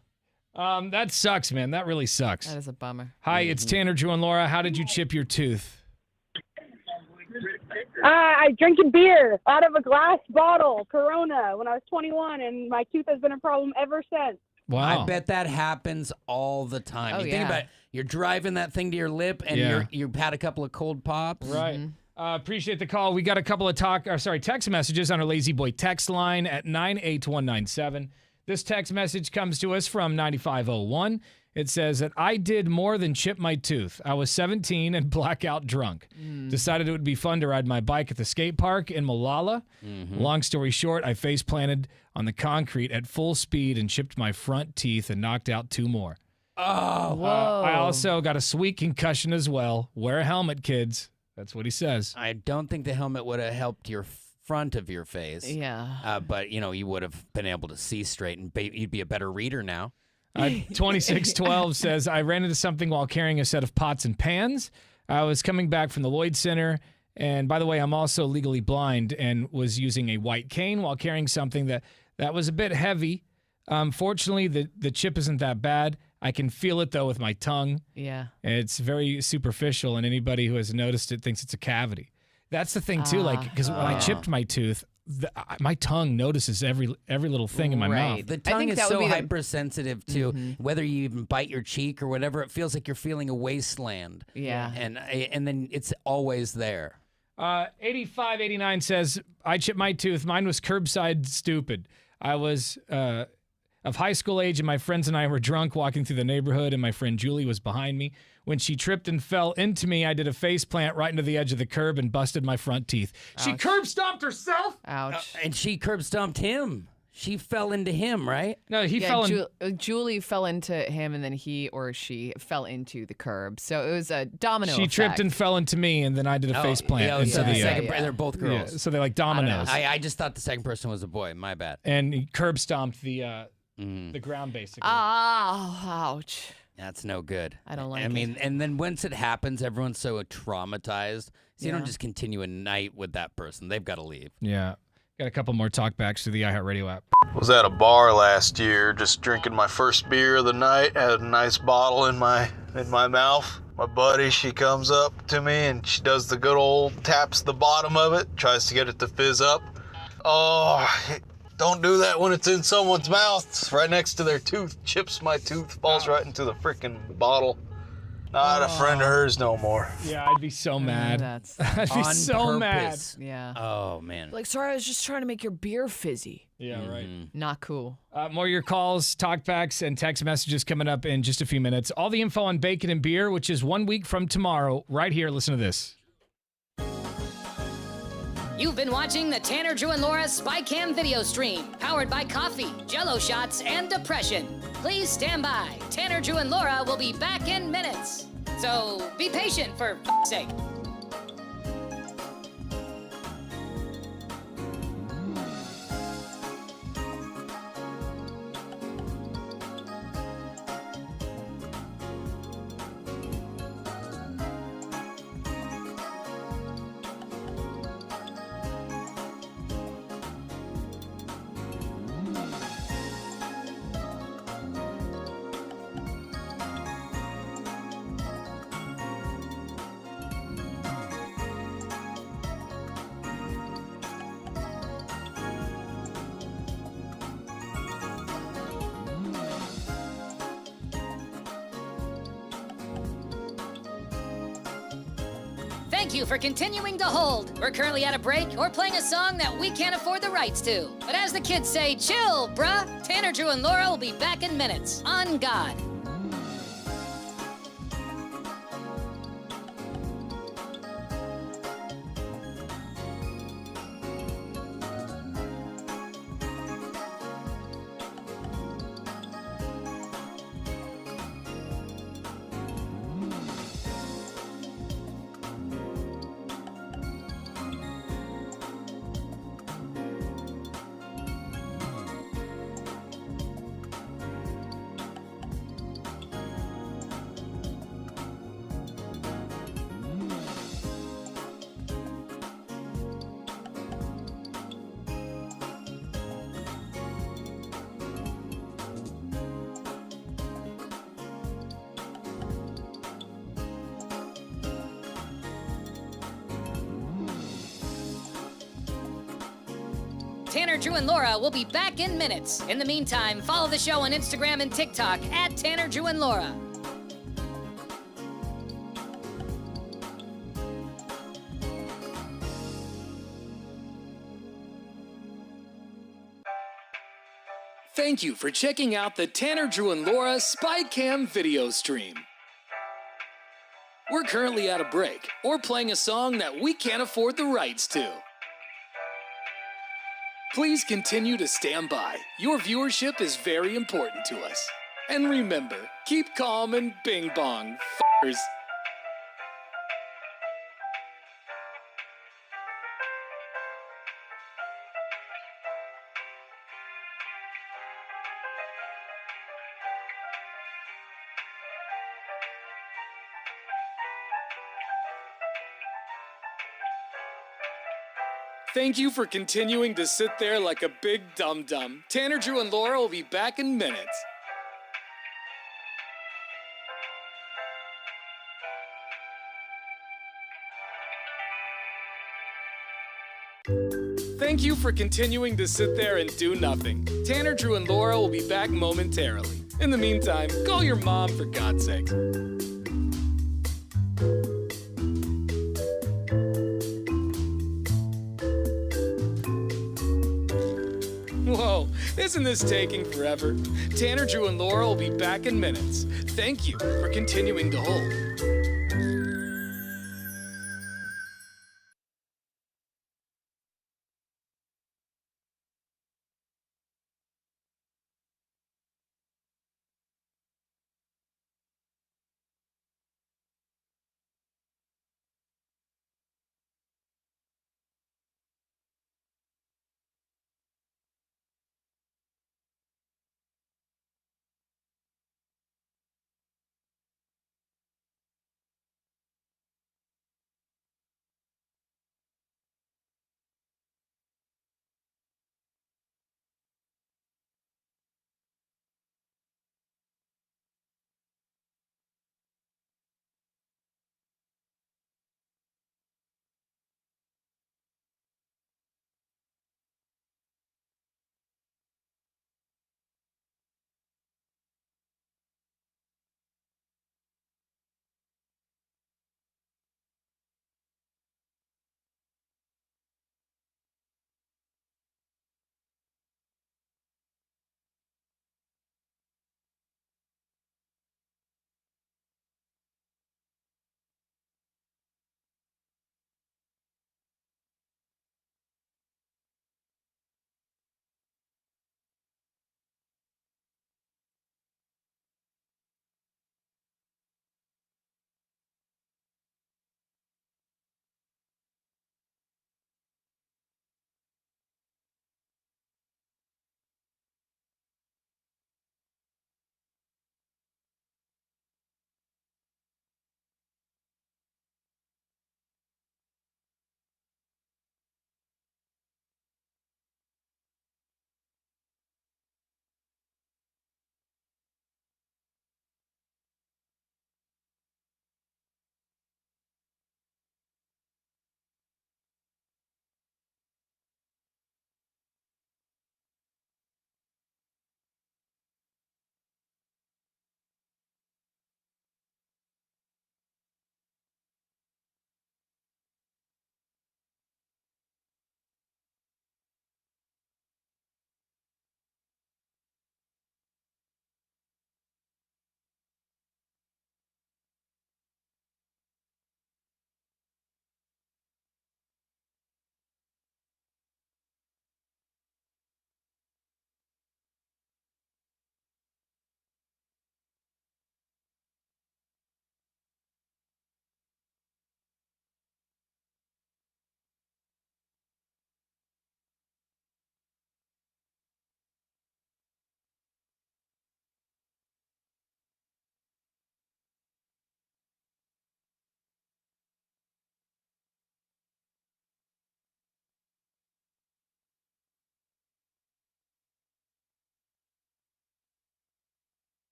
That sucks, man. That really sucks. That is a bummer. Hi, it's Tanner, Drew, and Laura. How did you chip your tooth? I drinking beer out of a glass bottle, Corona, when I was 21, and my tooth has been a problem ever since. Wow. I bet that happens all the time. Oh, you think yeah. about it, you're driving that thing to your lip and Yeah. you've had a couple of cold pops. Right. Appreciate the call. We got a couple of text messages on our Lazy Boy text line at 98197. This text message comes to us from 9501. It says that I did more than chip my tooth. I was 17 and blackout drunk. Decided it would be fun to ride my bike at the skate park in Malala. Long story short, I face planted on the concrete at full speed and chipped my front teeth and knocked out 2 more. Oh, I also got a sweet concussion as well. Wear a helmet, kids. That's what he says. I don't think the helmet would have helped your front of your face. Yeah. But, you would have been able to see straight and you'd be a better reader now. 2612 says, I ran into something while carrying a set of pots and pans. I was coming back from the Lloyd Center. And by the way, I'm also legally blind and was using a white cane while carrying something that was a bit heavy. Fortunately, the chip isn't that bad. I can feel it, though, with my tongue. Yeah. It's very superficial, and anybody who has noticed it thinks it's a cavity. That's the thing, too, because when I chipped my tooth, my tongue notices every little thing in my mouth. The tongue is so hypersensitive to whether you even bite your cheek or whatever. It feels like you're feeling a wasteland. Yeah. And then it's always there. 8589 says, I chipped my tooth. Mine was curbside stupid. I was of high school age, and my friends and I were drunk walking through the neighborhood, and my friend Julie was behind me. When she tripped and fell into me, I did a face plant right into the edge of the curb and busted my front teeth. She curb stomped herself? Ouch. And she curb stomped him. She fell into him, right? No, he fell in. Julie fell into him, and then he or she fell into the curb. So it was a domino She effect. tripped and fell into me, and then I did a face plant into so the second, they're both girls. Yeah, so they're like dominoes. I just thought the second person was a boy. My bad. And he curb stomped the ground, basically. Oh, ouch. That's no good. I don't like I mean, and then once it happens, everyone's so traumatized. So you Yeah. don't just continue a night with that person. They've got to leave. Yeah. Got a couple more talkbacks to the iHeartRadio app. Was at a bar last year, just drinking my first beer of the night. Had a nice bottle in my mouth. My buddy, she comes up to me and she does the good old taps the bottom of it, tries to get it to fizz up. Oh, don't do that when it's in someone's mouth. It's right next to their tooth. Chips my tooth, falls right into the freaking bottle. Not a friend of hers no more. Yeah, I'd be so mad. That's I'd be On so purpose. mad. Yeah. Oh, man. Like, sorry, I was just trying to make your beer fizzy. Yeah, right. Not cool. More of your calls, talkbacks, and text messages coming up in just a few minutes. All the info on Bacon and Beer, which is 1 week from tomorrow, right here. Listen to this. You've been watching the Tanner, Drew, and Laura SpyCam video stream, powered by coffee, Jell-O shots, and depression. Please stand by. Tanner, Drew, and Laura will be back in minutes. So be patient, for f***'s sake. Thank you for continuing to hold. We're currently at a break or playing a song that we can't afford the rights to. But as the kids say, chill, bruh. Tanner, Drew, and Laura will be back in minutes. On God. Tanner, Drew, and Laura will be back in minutes. In the meantime, follow the show on Instagram and TikTok at Tanner, Drew, and Laura. Thank you for checking out the Tanner, Drew, and Laura SpyCam video stream. We're currently at a break or playing a song that we can't afford the rights to. Please continue to stand by. Your viewership is very important to us. And remember, keep calm and bing bong, f***ers. Thank you for continuing to sit there like a big dum-dum. Tanner, Drew, and Laura will be back in minutes. Thank you for continuing to sit there and do nothing. Tanner, Drew, and Laura will be back momentarily. In the meantime, call your mom for God's sake. Whoa, isn't this taking forever? Tanner, Drew, and Laura will be back in minutes. Thank you for continuing to hold.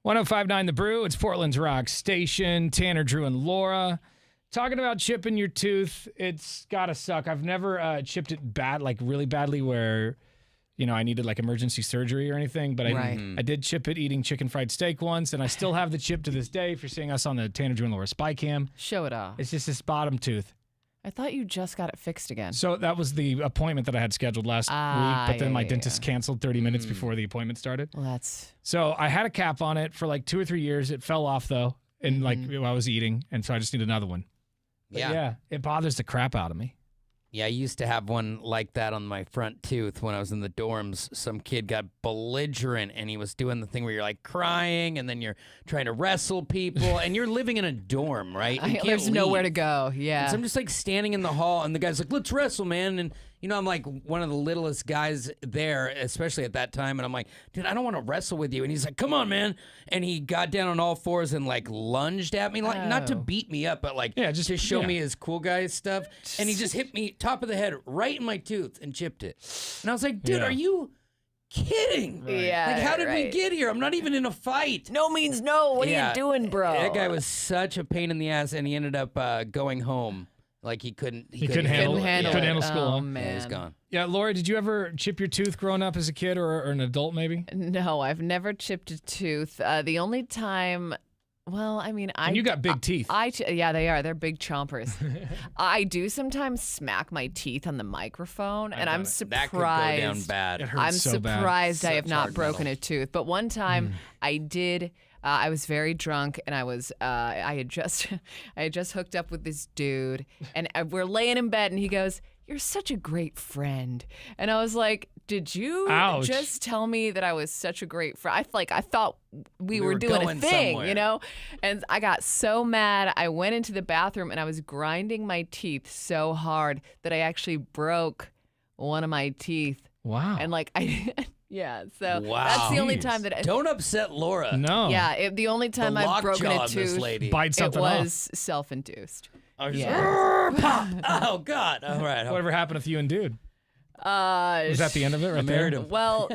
1059 The Brew. It's Portland's Rock Station. Tanner, Drew, and Laura. Talking about chipping your tooth, it's gotta suck. I've never chipped it really badly where, I needed like emergency surgery or anything, but I did chip it eating chicken fried steak once, and I still have the chip to this day. If you're seeing us on the Tanner, Drew, and Laura SpyCam. Show it off. It's just this bottom tooth. I thought you just got it fixed again. So that was the appointment that I had scheduled last week, but then my dentist canceled 30 minutes before the appointment started. Well, that's... So I had a cap on it for like 2 or 3 years. It fell off though, and while I was eating, and so I just need another one. But yeah, it bothers the crap out of me. Yeah, I used to have one like that on my front tooth when I was in the dorms. Some kid got belligerent, and he was doing the thing where you're like crying, and then you're trying to wrestle people, and you're living in a dorm, right? You can't There's nowhere to go, yeah. And so I'm just like standing in the hall, and the guy's like, let's wrestle, man. And, I'm like one of the littlest guys there, especially at that time. And I'm like, dude, I don't want to wrestle with you. And he's like, come on, man. And he got down on all fours and like lunged at me, like not to beat me up, but like just to show me his cool guy stuff. And he just hit me top of the head right in my tooth and chipped it. And I was like, dude, are you kidding? Right. Yeah. Like, how did we get here? I'm not even in a fight. No means no. What are you doing, bro? That guy was such a pain in the ass, and he ended up going home. Like he couldn't handle school. Oh, man. Yeah, he's gone. Yeah, Laura, did you ever chip your tooth growing up as a kid or an adult maybe? No, I've never chipped a tooth. The only time, And you got big teeth. Yeah, they are. They're big chompers. I do sometimes smack my teeth on the microphone, and I'm surprised. That could go down bad. It hurts I'm so bad. surprised I have Such not hard broken metal. a tooth. But one time I did. I was very drunk, and I had just hooked up with this dude, and we're laying in bed, and he goes, "You're such a great friend," and I was like, "Did you just tell me that I was such a great friend?" I thought we were doing a thing, somewhere. And I got so mad. I went into the bathroom, and I was grinding my teeth so hard that I actually broke one of my teeth. Wow! And yeah, so that's the only time that Don't upset Laura. No. Yeah, the only time I've broken a tooth, Bite something it was self-induced. Oh, God. All right. Whatever happened with you and dude? Was that the end of it right there? Well,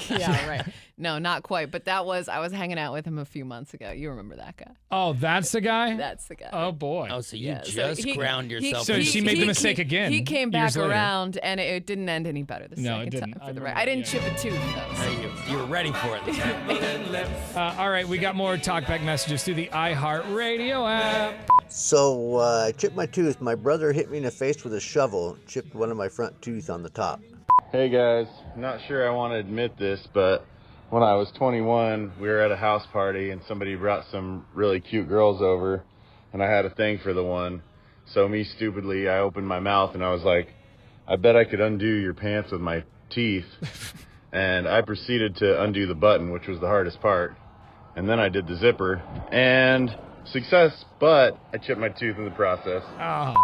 yeah, right. No, not quite. But I was hanging out with him a few months ago. You remember that guy? Oh, that's the guy? That's the guy. Oh, boy. Oh, so you ground yourself. So she made the mistake again. He came back years later. around, and it didn't end any better the second time. For the right. I didn't chip a tooth, though. You were ready for it this time. All right, we got more talkback messages through the iHeartRadio app. So I chipped my tooth. My brother hit me in the face with a shovel, chipped one of my front teeth on the top. Hey guys, not sure I want to admit this, but when I was 21, we were at a house party and somebody brought some really cute girls over, and I had a thing for the one. So me stupidly, I opened my mouth and I was like, I bet I could undo your pants with my teeth. And I proceeded to undo the button, which was the hardest part. And then I did the zipper, and success, but I chipped my tooth in the process. Oh,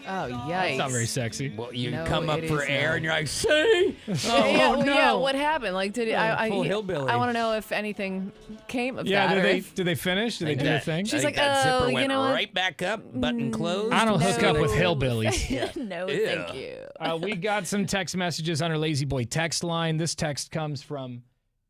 yikes. That's not very sexy. Well, you come up for air and you're like, see? Yeah, what happened? Like, did full hillbilly. I want to know if anything came of Yeah, that. did they finish? Did they do their thing? She's like, that zipper you went know what? right back up, button closed. I don't hook up with hillbillies. No, thank you. We got some text messages on our Lazy Boy text line. This text comes from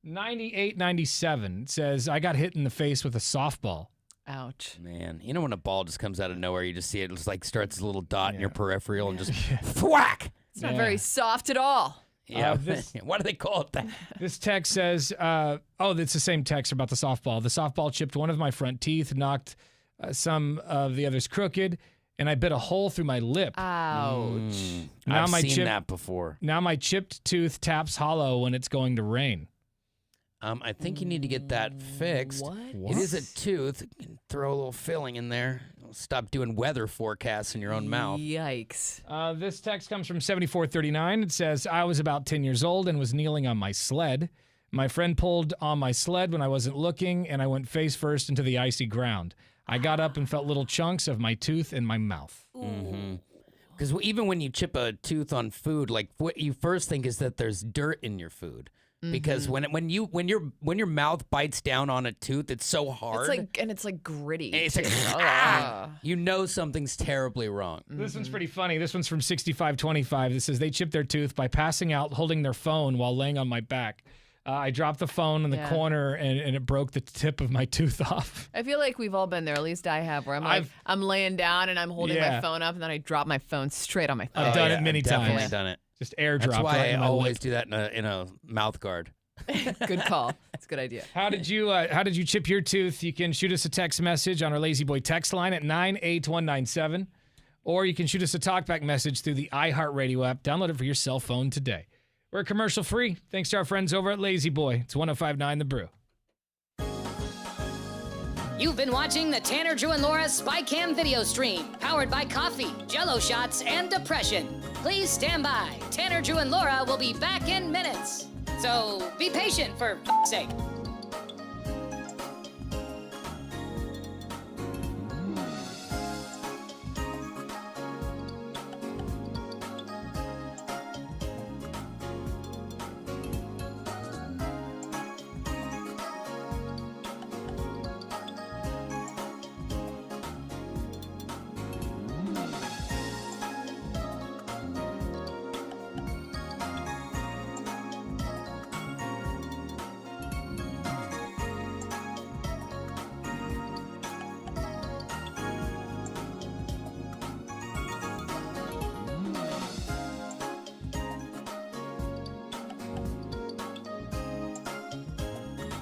9897. It says, I got hit in the face with a softball. Ouch. Man, you know when a ball just comes out of nowhere, you just see it just like starts a little dot in your peripheral and just thwack. It's not very soft at all. Yeah. Why do they call it that? This text says, it's the same text about the softball. The softball chipped one of my front teeth, knocked some of the others crooked, and I bit a hole through my lip. Ouch. I've seen that before. Now my chipped tooth taps hollow when it's going to rain. I think you need to get that fixed. What? It is a tooth. You can throw a little filling in there. Stop doing weather forecasts in your own mouth. Yikes. This text comes from 7439. It says, I was about 10 years old and was kneeling on my sled. My friend pulled on my sled when I wasn't looking, and I went face first into the icy ground. I got up and felt little chunks of my tooth in my mouth. Because even when you chip a tooth on food, like what you first think is that there's dirt in your food. Because when your mouth bites down on a tooth, it's so hard. It's like gritty. It's like, you know something's terribly wrong. This one's pretty funny. This one's from 6525. This says they chipped their tooth by passing out, holding their phone while laying on my back. I dropped the phone in the Yeah. corner and it broke the tip of my tooth off. I feel like we've all been there. At least I have, where I'm laying down and I'm holding Yeah. my phone up, and then I drop my phone straight on my face. I've done it many definitely times. done it. Just airdrop. That's why right I in my always lip. do that in a mouth guard. Good call. That's a good idea. How did you chip your tooth? You can shoot us a text message on our Lazy Boy text line at 98197, or you can shoot us a talkback message through the iHeartRadio app. Download it for your cell phone today. We're commercial free. Thanks to our friends over at Lazy Boy. It's 105.9 The Brew. You've been watching the Tanner, Drew, and Laura SpyCam video stream, powered by coffee, Jello shots, and depression. Please stand by. Tanner, Drew, and Laura will be back in minutes. So be patient, for f***'s sake.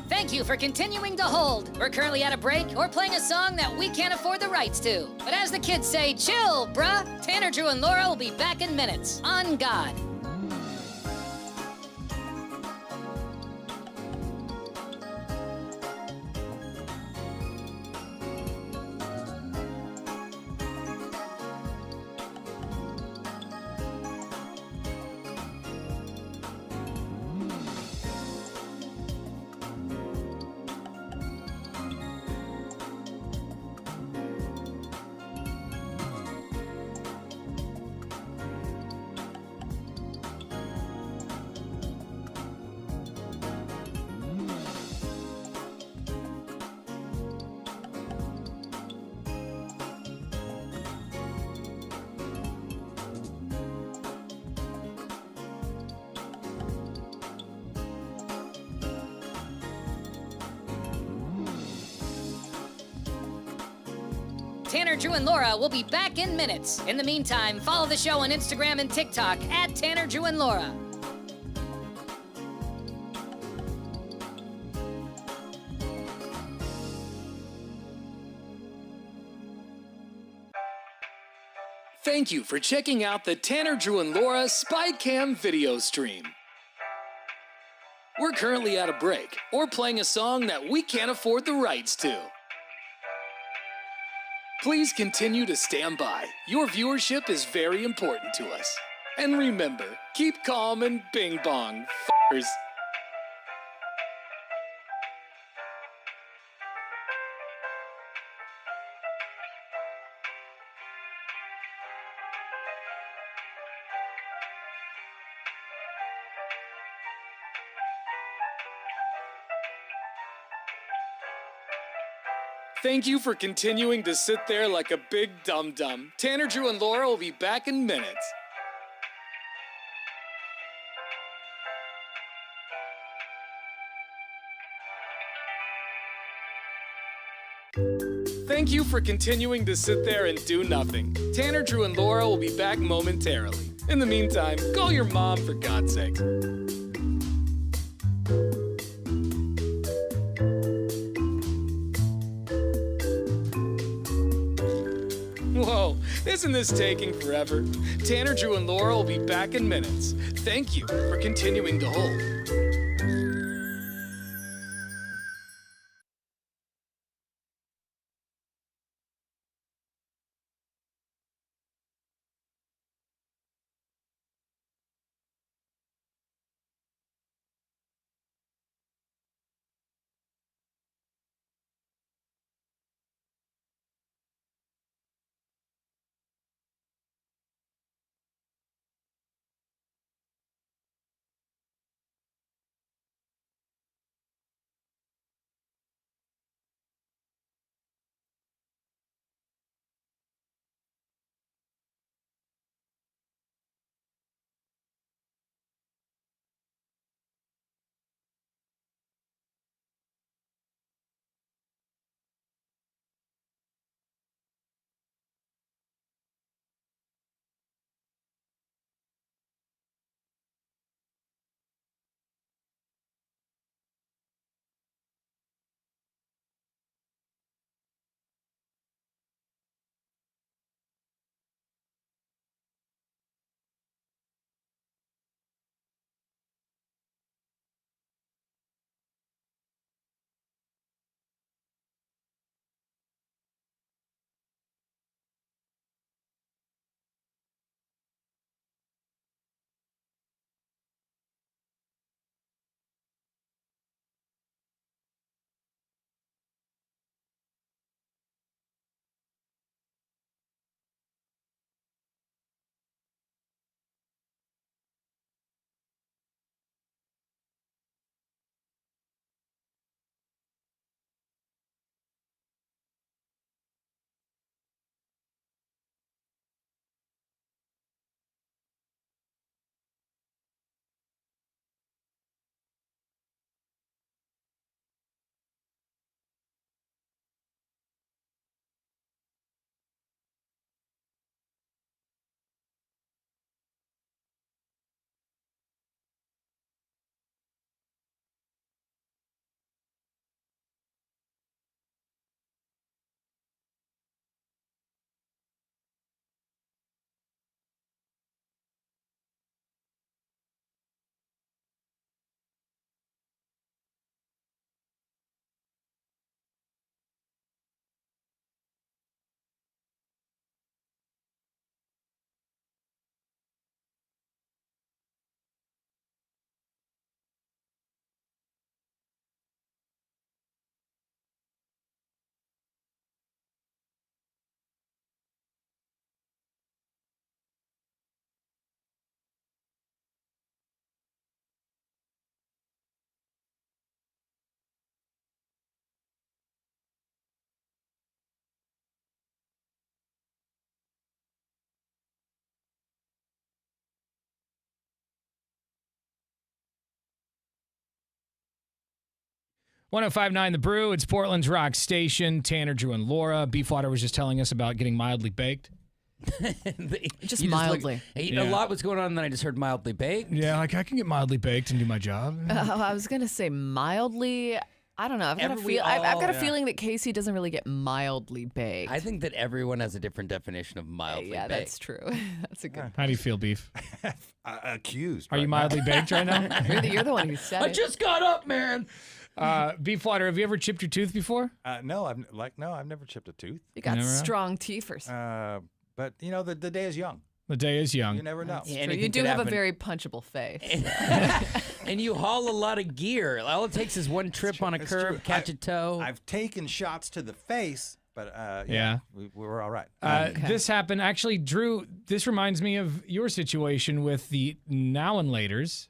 Thank you for continuing to hold. We're currently at a break or playing a song that we can't afford the rights to. But as the kids say, chill, bruh. Tanner, Drew, and Laura will be back in minutes. On God. Tanner, Drew, and Laura will be back in minutes. In the meantime, follow the show on Instagram and TikTok at Tanner, Drew, and Laura. Thank you for checking out the Tanner, Drew, and Laura SpyCam video stream. We're currently at a break or playing a song that we can't afford the rights to. Please continue to stand by. Your viewership is very important to us. And remember, keep calm and bing bong, f***ers. Thank you for continuing to sit there like a big dum-dum. Tanner, Drew, and Laura will be back in minutes. Thank you for continuing to sit there and do nothing. Tanner, Drew, and Laura will be back momentarily. In the meantime, call your mom for God's sake. Whoa, isn't this taking forever? Tanner, Drew, and Laura will be back in minutes. Thank you for continuing to hold. 1059 The Brew. It's Portland's rock station. Tanner, Drew, and Laura. Beefwater was just telling us about getting mildly baked. Just You mildly. A lot was going on, and then I just heard mildly baked. Yeah, like I can get mildly baked and do my job. I was gonna say mildly. I don't know. I've got a feeling that Casey doesn't really get mildly baked. I think that everyone has a different definition of mildly baked. Yeah, that's true. That's a good. How do you feel, Beef? Accused. Are you mildly baked right now? You're the one who said I it. just got up, man. Beefwater, have you ever chipped your tooth before? No, I've never chipped a tooth. You got Never have? strong teethers. But you know, the day is young. The day is young. You never know. That's true. You do have a very punchable face. And you haul a lot of gear. All it takes is one trip on a curb, catch a toe. I've taken shots to the face, but Yeah. we're all right. This happened. Actually, Drew, this reminds me of your situation with the now and laters.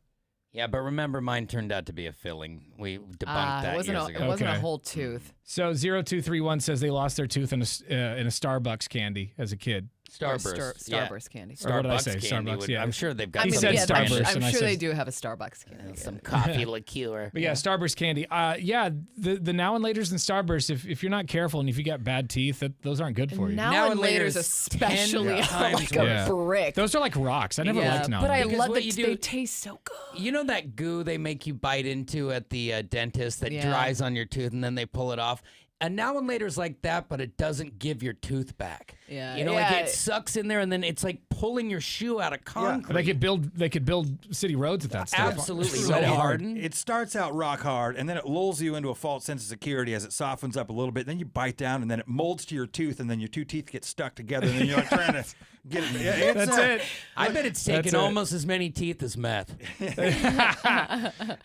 Yeah, but remember, mine turned out to be a filling. We debunked that years ago. It wasn't a whole tooth. So 0231 says they lost their tooth in a Starbucks candy as a kid. Starburst. Starburst candy. Or what did I Starbucks say? candy Starbucks, would- yeah. I'm sure they've got He some said good Starburst. brands. I'm and I sure said- they do have a Starbucks candy. Some coffee liqueur. But yeah, Starburst candy. Yeah, the now and laters and Starburst, if you're not careful and if you got bad teeth, that, those aren't good for you. Now and later's especially like a brick. Those are like rocks. I never liked now. But I Because love what that you they do- taste so good. You know that goo they make you bite into at the dentist that Yeah. dries on your tooth and then they pull it off? And now and later's like that, but it doesn't give your tooth back. Yeah. You know, like it sucks in there and then it's like pulling your shoe out of concrete. They could build city roads with that stuff. Absolutely. So Red hard. Harden. It starts out rock hard, and then it lulls you into a false sense of security as it softens up a little bit. Then you bite down, and then it molds to your tooth, and then your two teeth get stuck together, and then you're like trying to get it. Yeah, it's, That's it. I bet it's That's taken it. almost as many teeth as meth.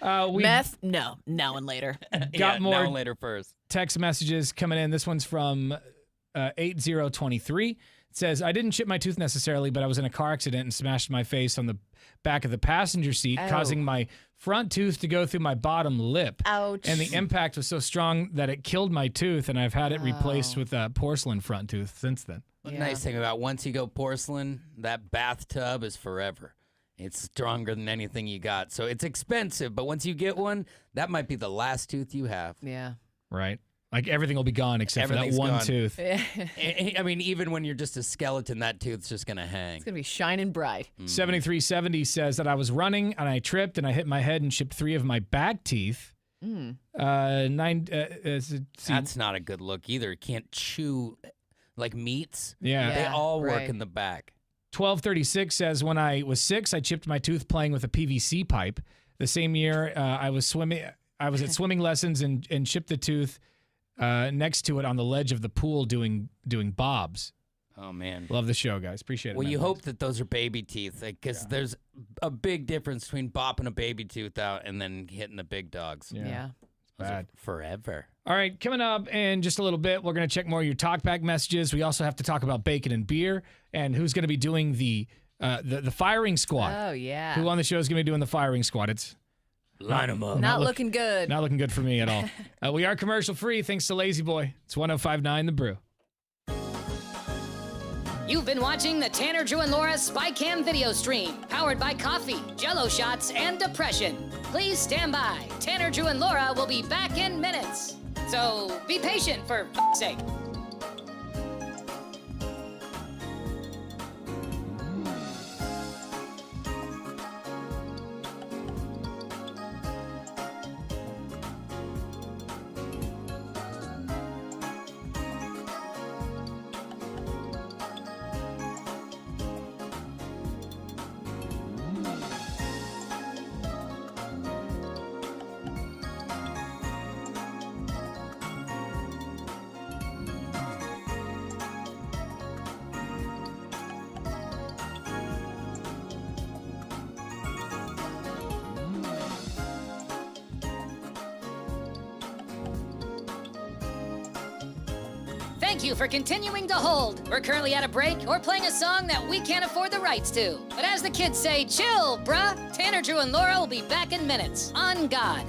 Meth? No. Now and later. Got more now and later first. text messages coming in. This one's from 8023. It says, I didn't chip my tooth necessarily, but I was in a car accident and smashed my face on the back of the passenger seat, Ow. causing my front tooth to go through my bottom lip. Ouch. And the impact was so strong that it killed my tooth, and I've had it replaced with a porcelain front tooth since then. The nice thing about once you go porcelain, that bathtub is forever. It's stronger than anything you got. So it's expensive, but once you get one, that might be the last tooth you have. Yeah. Right? Like everything will be gone except for that Everything's one gone. tooth. I mean, even when you're just a skeleton, that tooth's just going to hang. It's going to be shining bright. 7370 says that I was running and I tripped and I hit my head and chipped 3 of my back teeth. That's not a good look either. Can't chew like meats. Yeah. They all work right. in the back. 1236 says when I was 6, I chipped my tooth playing with a PVC pipe. The same year I was at swimming lessons and chipped the tooth next to it on the ledge of the pool doing bobs. Oh, man. Love the show, guys. Appreciate it. Well, man. you hope that those are baby teeth because there's a big difference between bopping a baby tooth out and then hitting the big dogs. Yeah. Those are Bad. forever. All right, coming up in just a little bit, we're going to check more of your talkback messages. We also have to talk about bacon and beer and who's going to be doing the firing squad. Oh, yeah. Who on the show is going to be doing the firing squad? It's Line them up. Not looking good. Not looking good for me at all. We are commercial free thanks to Lazy Boy. It's 1059 The Brew. You've been watching the Tanner, Drew, and Laura SpyCam video stream, powered by coffee, Jello shots, and depression. Please stand by. Tanner, Drew, and Laura will be back in minutes. So be patient for f***'s sake. Thank you for continuing to hold. We're currently at a break or playing a song that we can't afford the rights to. But as the kids say, chill, bruh. Tanner, Drew, and Laura will be back in minutes. On God.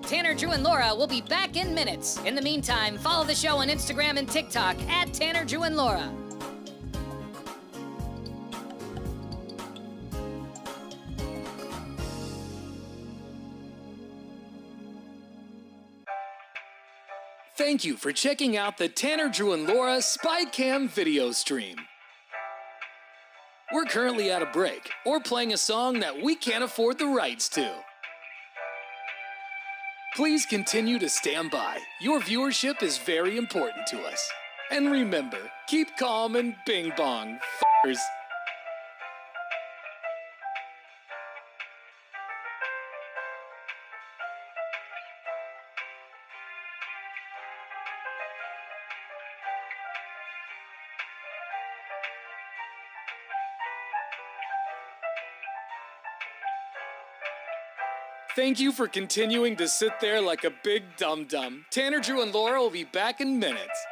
Tanner, Drew, and Laura will be back in minutes. In the meantime, follow the show on Instagram and TikTok at Tanner, Drew, and Laura. Thank you for checking out the Tanner, Drew, and Laura SpyCam video stream. We're currently at a break or playing a song that we can't afford the rights to. Please continue to stand by. Your viewership is very important to us. And remember, keep calm and bing bong, f***ers. Thank you for continuing to sit there like a big dum-dum. Tanner, Drew, and Laura will be back in minutes.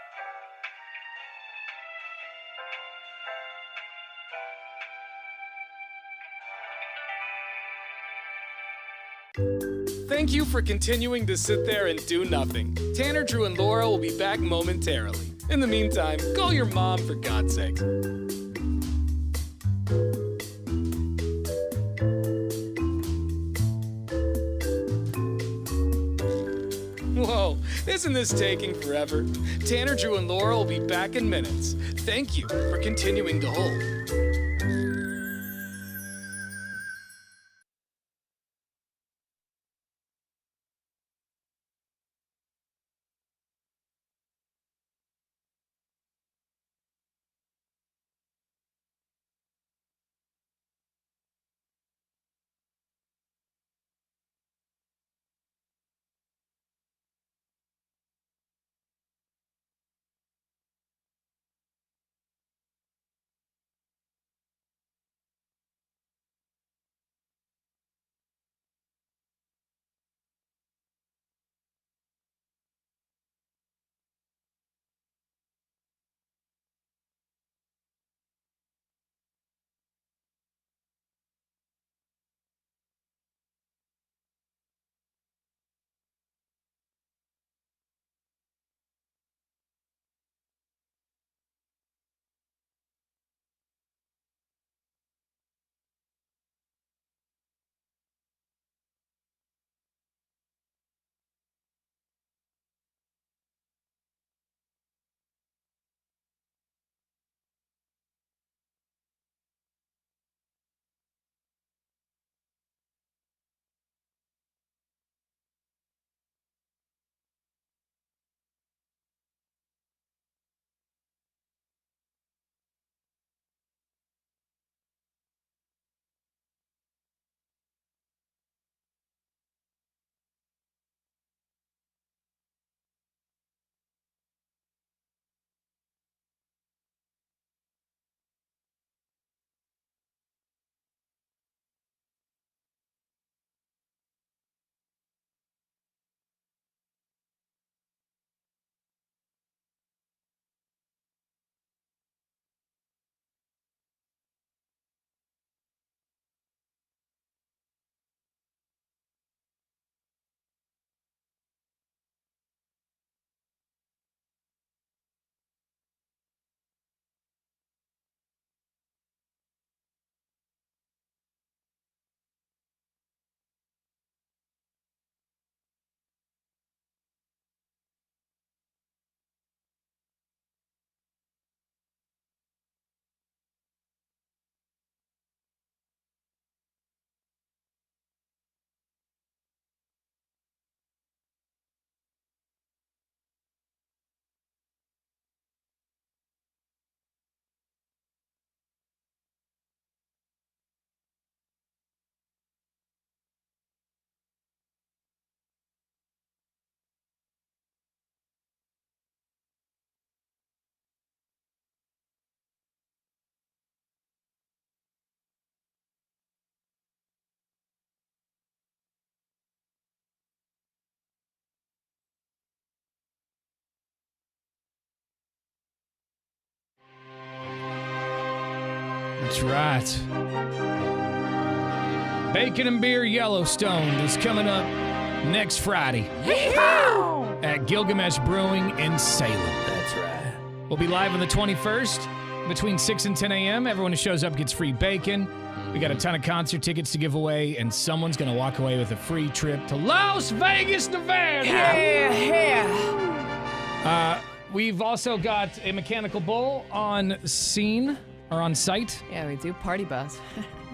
Thank you for continuing to sit there and do nothing. Tanner, Drew, and Laura will be back momentarily. In the meantime, call your mom for God's sake. Whoa, isn't this taking forever? Tanner, Drew, and Laura will be back in minutes. Thank you for continuing to hold. That's right. Bacon and Beer Yellowstone is coming up next Friday at Gilgamesh Brewing in Salem. That's right. We'll be live on the 21st between 6 and 10 a.m. Everyone who shows up gets free bacon. We got a ton of concert tickets to give away, and someone's going to walk away with a free trip to Las Vegas, Nevada. Yeah. We've also got a mechanical bull on scene, or on site. Yeah, we do. Party bus.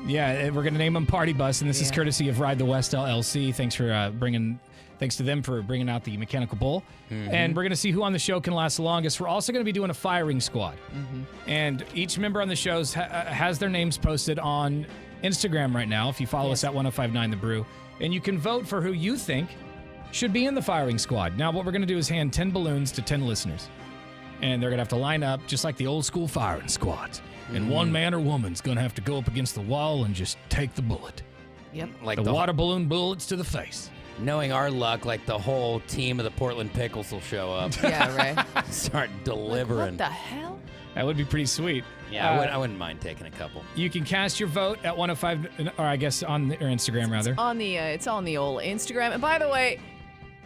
Yeah, we're going to name him Party Bus, and this is courtesy of Ride the West LLC. Thanks to them for bringing out the mechanical bull. And we're going to see who on the show can last the longest. We're also going to be doing a firing squad. And each member on the shows has their names posted on Instagram right now, if you follow us at 1059 The Brew. And you can vote for who you think should be in the firing squad. Now, what we're going to do is hand 10 balloons to 10 listeners. And they're going to have to line up just like the old school firing squads. And one man or woman's going to have to go up against the wall and just take the bullet. Yep. Like the water balloon bullets to the face. Knowing our luck, like the whole team of the Portland Pickles will show up. Yeah, right. Start delivering. What the hell? That would be pretty sweet. Yeah, I wouldn't mind taking a couple. You can cast your vote at 105, or I guess on your Instagram, rather. It's on the old Instagram. And by the way,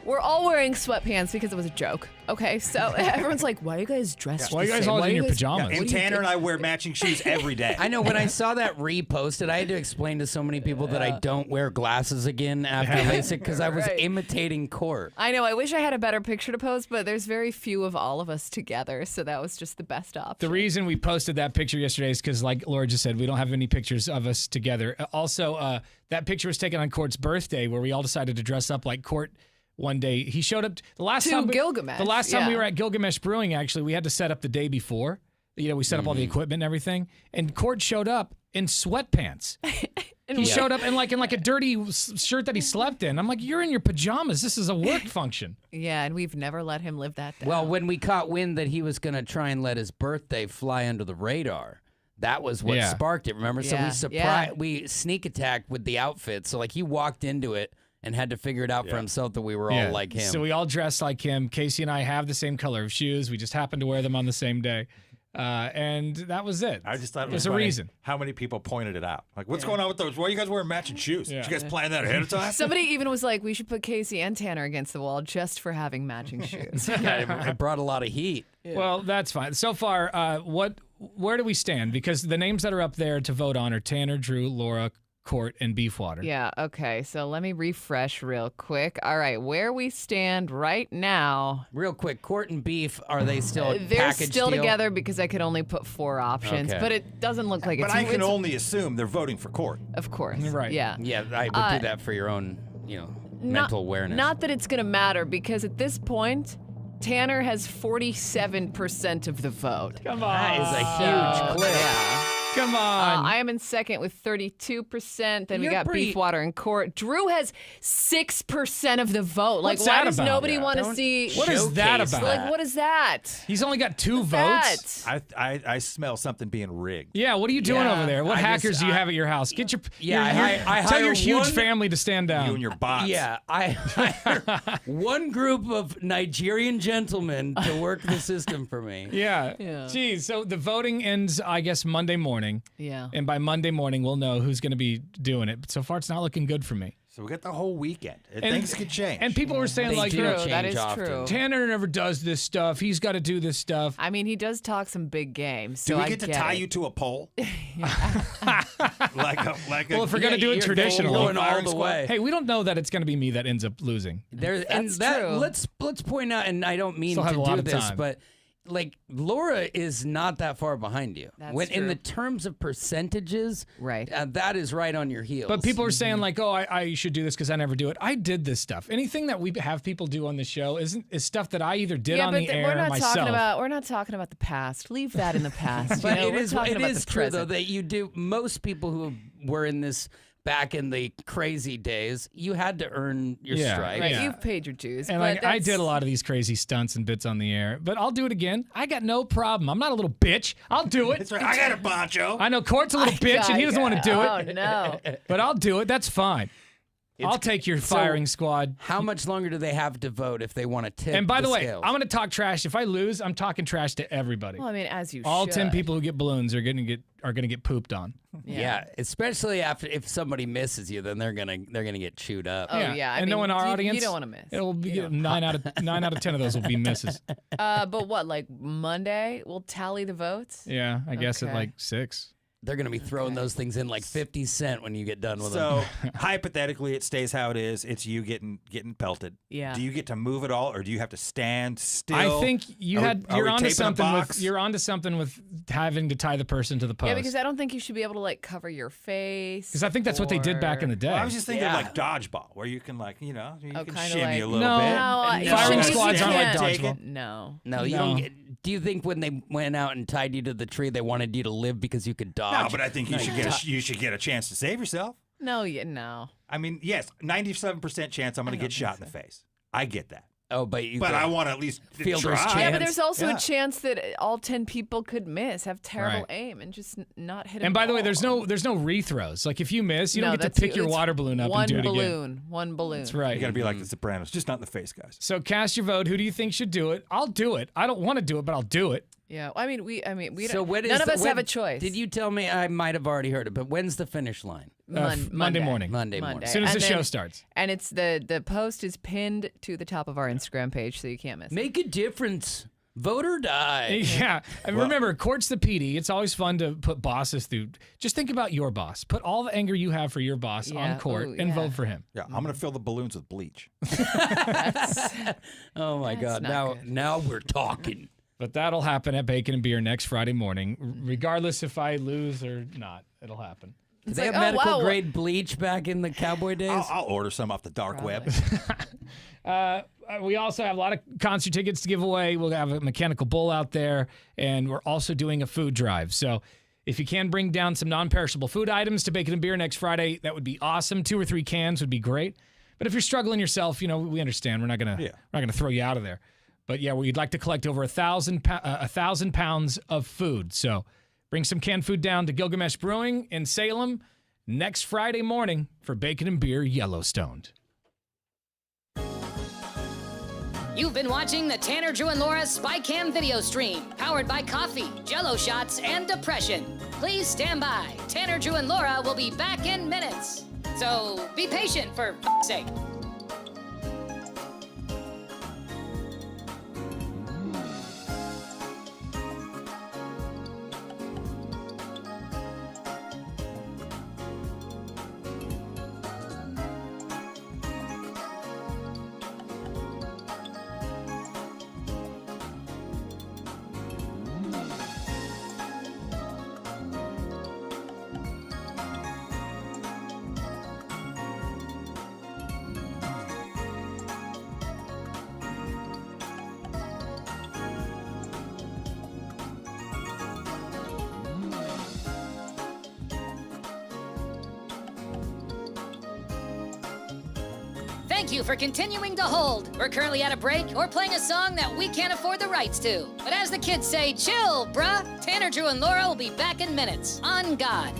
we're all wearing sweatpants because it was a joke. Okay, so everyone's like, why are you guys dressed Why are you guys all in your pajamas? Yeah, and Tanner and I wear matching shoes every day. I know. When I saw that reposted, I had to explain to so many people that I don't wear glasses again after LASIK because I was imitating Court. I know. I wish I had a better picture to post, but there's very few of all of us together, so that was just the best option. The reason we posted that picture yesterday is because, like Laura just said, we don't have any pictures of us together. Also, that picture was taken on Court's birthday, where we all decided to dress up like Court. One day he showed up the last time Gilgamesh. The last time we were at Gilgamesh Brewing, actually, we had to set up the day before. You know, we set up all the equipment and everything. And Court showed up in sweatpants. He showed up in like a dirty shirt that he slept in. I'm like, you're in your pajamas. This is a work function. Yeah, and we've never let him live that down. Well, when we caught wind that he was going to try and let his birthday fly under the radar, that was what sparked it. Remember? Yeah. So we sneak attacked with the outfit. So like he walked into it and had to figure it out for himself that we were all like him. So we all dressed like him. Casey and I have the same color of shoes. We just happened to wear them on the same day. And that was it. I just thought it was was a funny reason. How many people pointed it out? Like, what's going on with those? Why are you guys wearing matching shoes? Did you guys plan that ahead of time? Somebody even was like, we should put Casey and Tanner against the wall just for having matching shoes. It brought a lot of heat. Yeah. Well, that's fine. So far, where do we stand? Because the names that are up there to vote on are Tanner, Drew, Laura, Court, and Beefwater. Yeah, okay. So let me refresh real quick. All right, where we stand right now. Real quick, Court and Beef, are they still a They're package still deal? together because I could only put 4 options, but it doesn't look like But it's... I can only assume they're voting for Court. Of course. Right. Yeah. Yeah, I would do that for your own, mental awareness. Not that it's going to matter, because at this point, Tanner has 47% of the vote. Come on. That is a huge clip. Yeah. Come on. I am in second with 32%. Then we You're got pretty- Beefwater and Court. Drew has 6% of the vote. Like, What's why that does about? nobody want to see? What is that about? Like, what is that? He's only got 2 votes. That? I smell something being rigged. Yeah, what are you doing Yeah, over there? What I hackers just- do you have at your house? Get your I tell your hire huge one- family to stand down. You and your bots. Yeah, I hire one group of Nigerian gentlemen to work the system for me. Yeah. Yeah. Geez, so the voting ends, I guess, Monday morning. Yeah. And by Monday morning, we'll know who's going to be doing it. But so far, it's not looking good for me. So we got the whole weekend. Things could change. And people were saying, They like, do you know, change that is often. true. Tanner never does this stuff. He's got to do this stuff. I mean, he does talk some big games. So Do we I get to get tie it. you to a pole? like a Well, if we're going to do it traditionally. going all the way. Hey, we don't know that it's going to be me that ends up losing. That's true. Let's point out, and I don't mean Still have to a lot do of this, time. but like Laura is not that far behind you. That's when in true. the terms of percentages, Right. that is right on your heels. But people are saying, like, oh, I should do this because I never do it. I did this stuff. Anything that we have people do on the show is stuff that I either did on the air we're not myself. we're not talking about the past. Leave that in the past. But We're it is talking about the true though present. that you do. Most people who were in this back in the crazy days, you had to earn your stripes. Right, Yeah. you've paid your dues. And but like I that's- did a lot of these crazy stunts and bits on the air, but I'll do it again. I got no problem. I'm not a little bitch. I'll do it. That's right. I got a poncho. I know Court's a little bitch and he doesn't want to do it. Oh no! But I'll do it. That's fine. I'll take your firing squad. How much longer do they have to vote if they want to tip? And by the way, scales? I'm going to talk trash. If I lose, I'm talking trash to everybody. Well, I mean, as you All should. 10 people who get balloons are going to get pooped on. Yeah, especially if somebody misses you, then they're gonna get chewed up. Oh, yeah. I and mean, in our audience, you don't want to miss. It'll be 9 out of 10 of those will be misses. But what, like Monday, we'll tally the votes? Yeah, I guess at Okay. like 6. They're going to be throwing those things in like 50 cents when you get done with So them. hypothetically, it stays how it is. It's you getting pelted. Yeah. Do you get to move at all, or do you have to stand still? I think you're Are onto we taping a something box? you're onto something with having to tie the person to the post. Yeah, because I don't think you should be able to like cover your face. Because I think that's what they did back in the day. Well, I was just thinking like dodgeball, where you can you can kinda shimmy like- a little No. bit. No, And firing you squads aren't like can't take dodgeball. it. No. No, you don't get. Do you think when they went out and tied you to the tree, they wanted you to live because you could dodge? No, but I think you should get a chance to save yourself. No, no. I mean, yes, 97% chance I'm going to get shot in the face. I get that. Oh, but I want to at least fielder's try. chance. Yeah, but there's also Yeah. a chance that all 10 people could miss, have terrible Right. aim, and just not hit. And by the way, there's no rethrows. Like if you miss, you No, don't get to that's- pick your it's water balloon up and do it again. One balloon. That's right. You got to be like the Sopranos, just not in the face, guys. So cast your vote. Who do you think should do it? I'll do it. I don't want to do it, but I'll do it. Yeah, I mean, we So don't, when is none of the- us when- have a choice. Did you tell me? I might have already heard it, but when's the finish line? Monday morning. Monday morning. As soon as And the show then- starts. And it's the post is pinned to the top of our Instagram page, so you can't miss it. Make a difference. Vote or die. Yeah. And remember, court's the PD. It's always fun to put bosses through. Just think about your boss. Put all the anger you have for your boss on court and vote for him. Yeah, I'm going to fill the balloons with bleach. Oh my God! Now we're talking. But that'll happen at Bacon and Beer next Friday morning, regardless if I lose or not. It'll happen. Do they have medical grade bleach back in the cowboy days? I'll order some off the dark web. We also have a lot of concert tickets to give away. We'll have a mechanical bull out there, and we're also doing a food drive. So if you can bring down some non-perishable food items to Bacon and Beer next Friday, that would be awesome. 2 or 3 cans would be great. But if you're struggling yourself, we understand. We're not gonna throw you out of there. But yeah, we'd like to collect over 1,000 pounds of food. So bring some canned food down to Gilgamesh Brewing in Salem next Friday morning for Bacon and Beer Yellowstone. You've been watching the Tanner, Drew, and Laura SpyCam video stream, powered by coffee, Jell-O shots, and depression. Please stand by. Tanner, Drew, and Laura will be back in minutes. So be patient for f***'s sake. Thank you for continuing to hold. We're currently at a break or playing a song that we can't afford the rights to. But as the kids say, chill, bruh. Tanner, Drew, and Laura will be back in minutes. On God.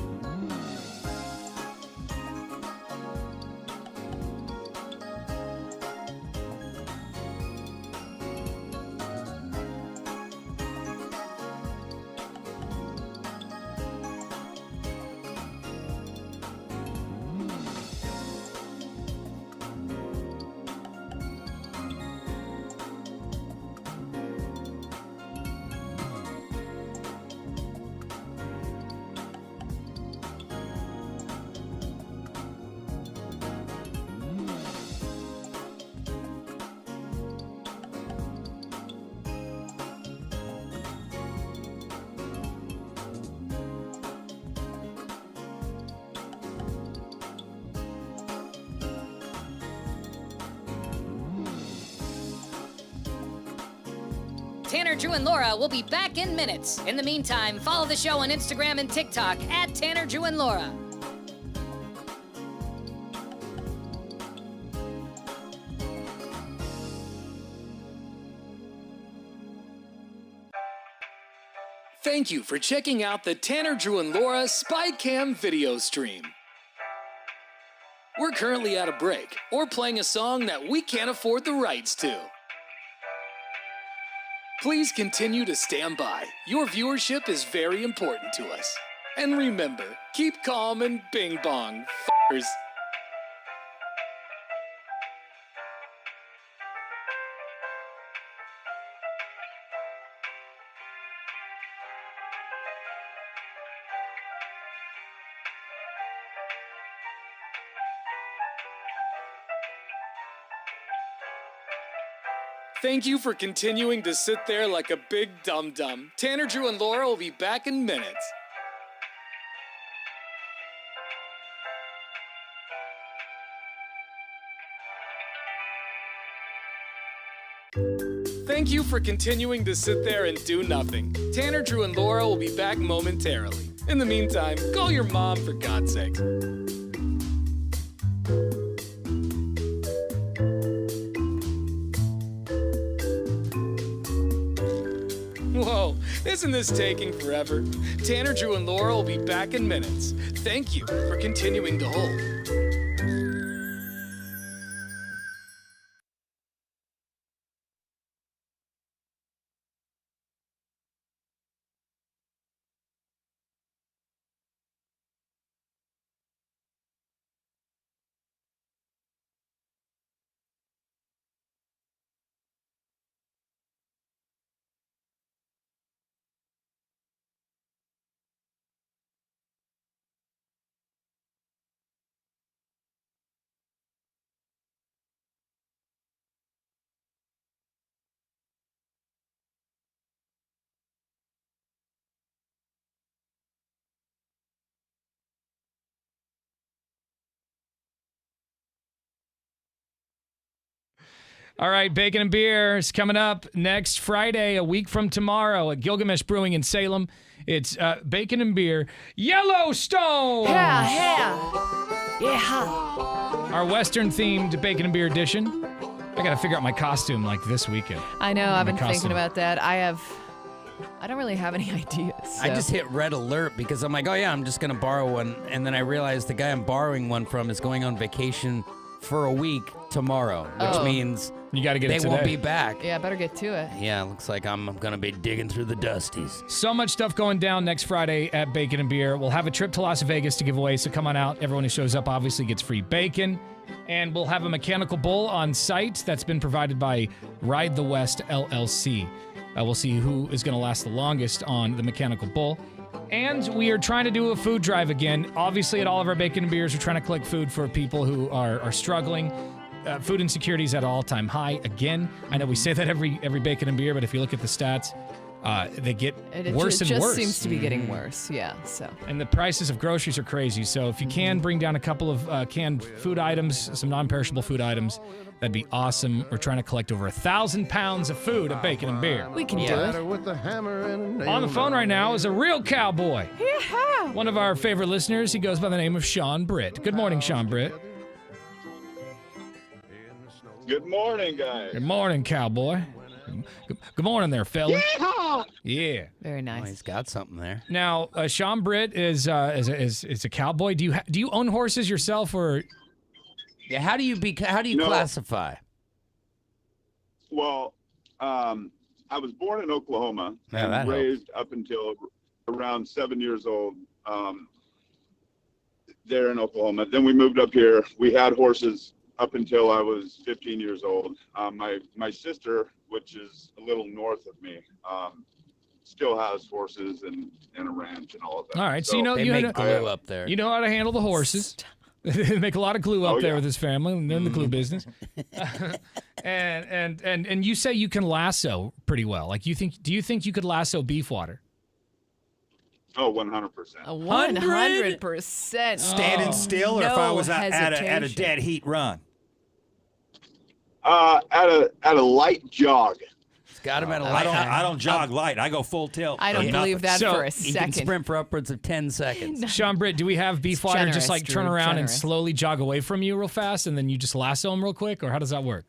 Tanner, Drew, and Laura will be back in minutes. In the meantime, follow the show on Instagram and TikTok at Tanner, Drew, and Laura. Thank you for checking out the Tanner, Drew, and Laura SpyCam video stream. We're currently at a break or playing a song that we can't afford the rights to. Please continue to stand by. Your viewership is very important to us. And remember, keep calm and bing bong, f***ers. Thank you for continuing to sit there like a big dum-dum. Tanner, Drew, and Laura will be back in minutes. Thank you for continuing to sit there and do nothing. Tanner, Drew, and Laura will be back momentarily. In the meantime, call your mom for God's sake. Whoa, isn't this taking forever? Tanner, Drew, and Laura will be back in minutes. Thank you for continuing to hold. All right, Bacon and Beer is coming up next Friday, a week from tomorrow at Gilgamesh Brewing in Salem. It's Bacon and Beer Yellowstone. Yeah. Our Western-themed Bacon and Beer edition. I got to figure out my costume like this weekend. I know. I've been costume. thinking about that. I don't really have any ideas. So. I just hit red alert because I'm like, oh yeah, I'm just going to borrow one. And then I realized the guy I'm borrowing one from is going on vacation for a week tomorrow, which means you got to get it they won't be back. Yeah, better get to it. Yeah, looks like I'm going to be digging through the dusties. So much stuff going down next Friday at Bacon and Beer. We'll have a trip to Las Vegas to give away, so come on out. Everyone who shows up obviously gets free bacon. And we'll have a mechanical bull on site that's been provided by Ride the West LLC. We'll see who is going to last the longest on the mechanical bull. And we are trying to do a food drive again. Obviously, at all of our Bacon and Beers, we're trying to collect food for people who are struggling. Food insecurity is at an all-time high again. I know we say that every Bacon and Beer, but if you look at the stats, they get worse and worse. It just seems to be getting worse, yeah. So. And the prices of groceries are crazy. So if you can bring down a couple of canned food items, some non-perishable food items, that'd be awesome. We're trying to collect over 1,000 pounds of food at Bacon and Beer. We can do it. On the phone right now is a real cowboy. Yeah. One of our favorite listeners. He goes by the name of Sean Britt. Good morning, Sean Britt. Good morning, guys. Good morning, cowboy. Good morning there, fella. Yeehaw! Yeah. Very nice. Oh, he's got something there. Now, Sean Britt is a cowboy. Do you own horses yourself, or? Yeah. How do you classify? Well, I was born in Oklahoma and raised up until around 7 years old there in Oklahoma. Then we moved up here. We had horses up until I was 15 years old. My sister, which is a little north of me, still has horses and a ranch and all of that. All right, so you know they make glue up there. You know how to handle the horses. They make a lot of glue up there with his family, and they're in the glue business. and you say you can lasso pretty well. Like do you think you could lasso beef water? Oh, 100%. 100%. Standing still, or if I was at a dead heat run? At a light jog. It's got him at a light. I don't jog light. I go full tilt. I don't believe that for a He second. can sprint for upwards of 10 seconds. Sean Britt, do we have beef water generous, just like turn Drew, around and generous. slowly jog away from you real fast, and then you just lasso him real quick, or how does that work?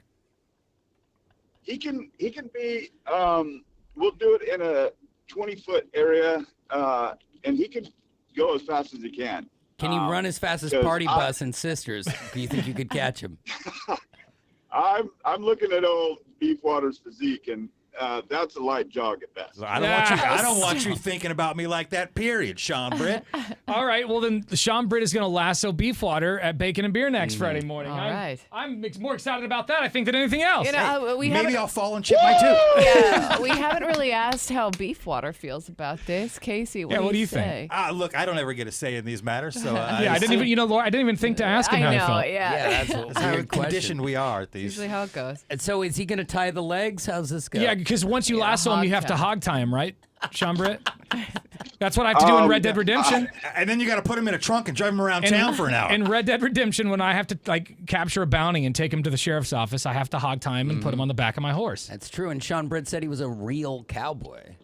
He can be. We'll do it in a 20-foot area, and he can go as fast as he can. Can you run as fast as Party Bus and Sisters? Do you think you could catch him? I'm looking at old Beefwater's physique, and that's a light jog at best. I don't want you thinking about me like that, period, Sean Britt. All right, well then Sean Britt is going to lasso Beefwater at Bacon and Beer next Friday morning. All right. I'm more excited about that, I think, than anything else. You know, Maybe I'll fall and chip my tooth. Yeah, we haven't really asked how Beefwater feels about this. Casey, what do you say? Look, I don't ever get a say in these matters, so I didn't even, Laura, I didn't even think to ask him how he felt. Yeah. That's how conditioned we are at these. Usually how it goes. And so is he going to tie the legs? How's this go? Yeah, because once you lasso him, you have to hog tie him, right, Sean Britt? That's what I have to do in Red Dead Redemption. And then you got to put him in a trunk and drive him around town for an hour. In Red Dead Redemption, when I have to capture a bounty and take him to the sheriff's office, I have to hog tie him and put him on the back of my horse. That's true. And Sean Britt said he was a real cowboy.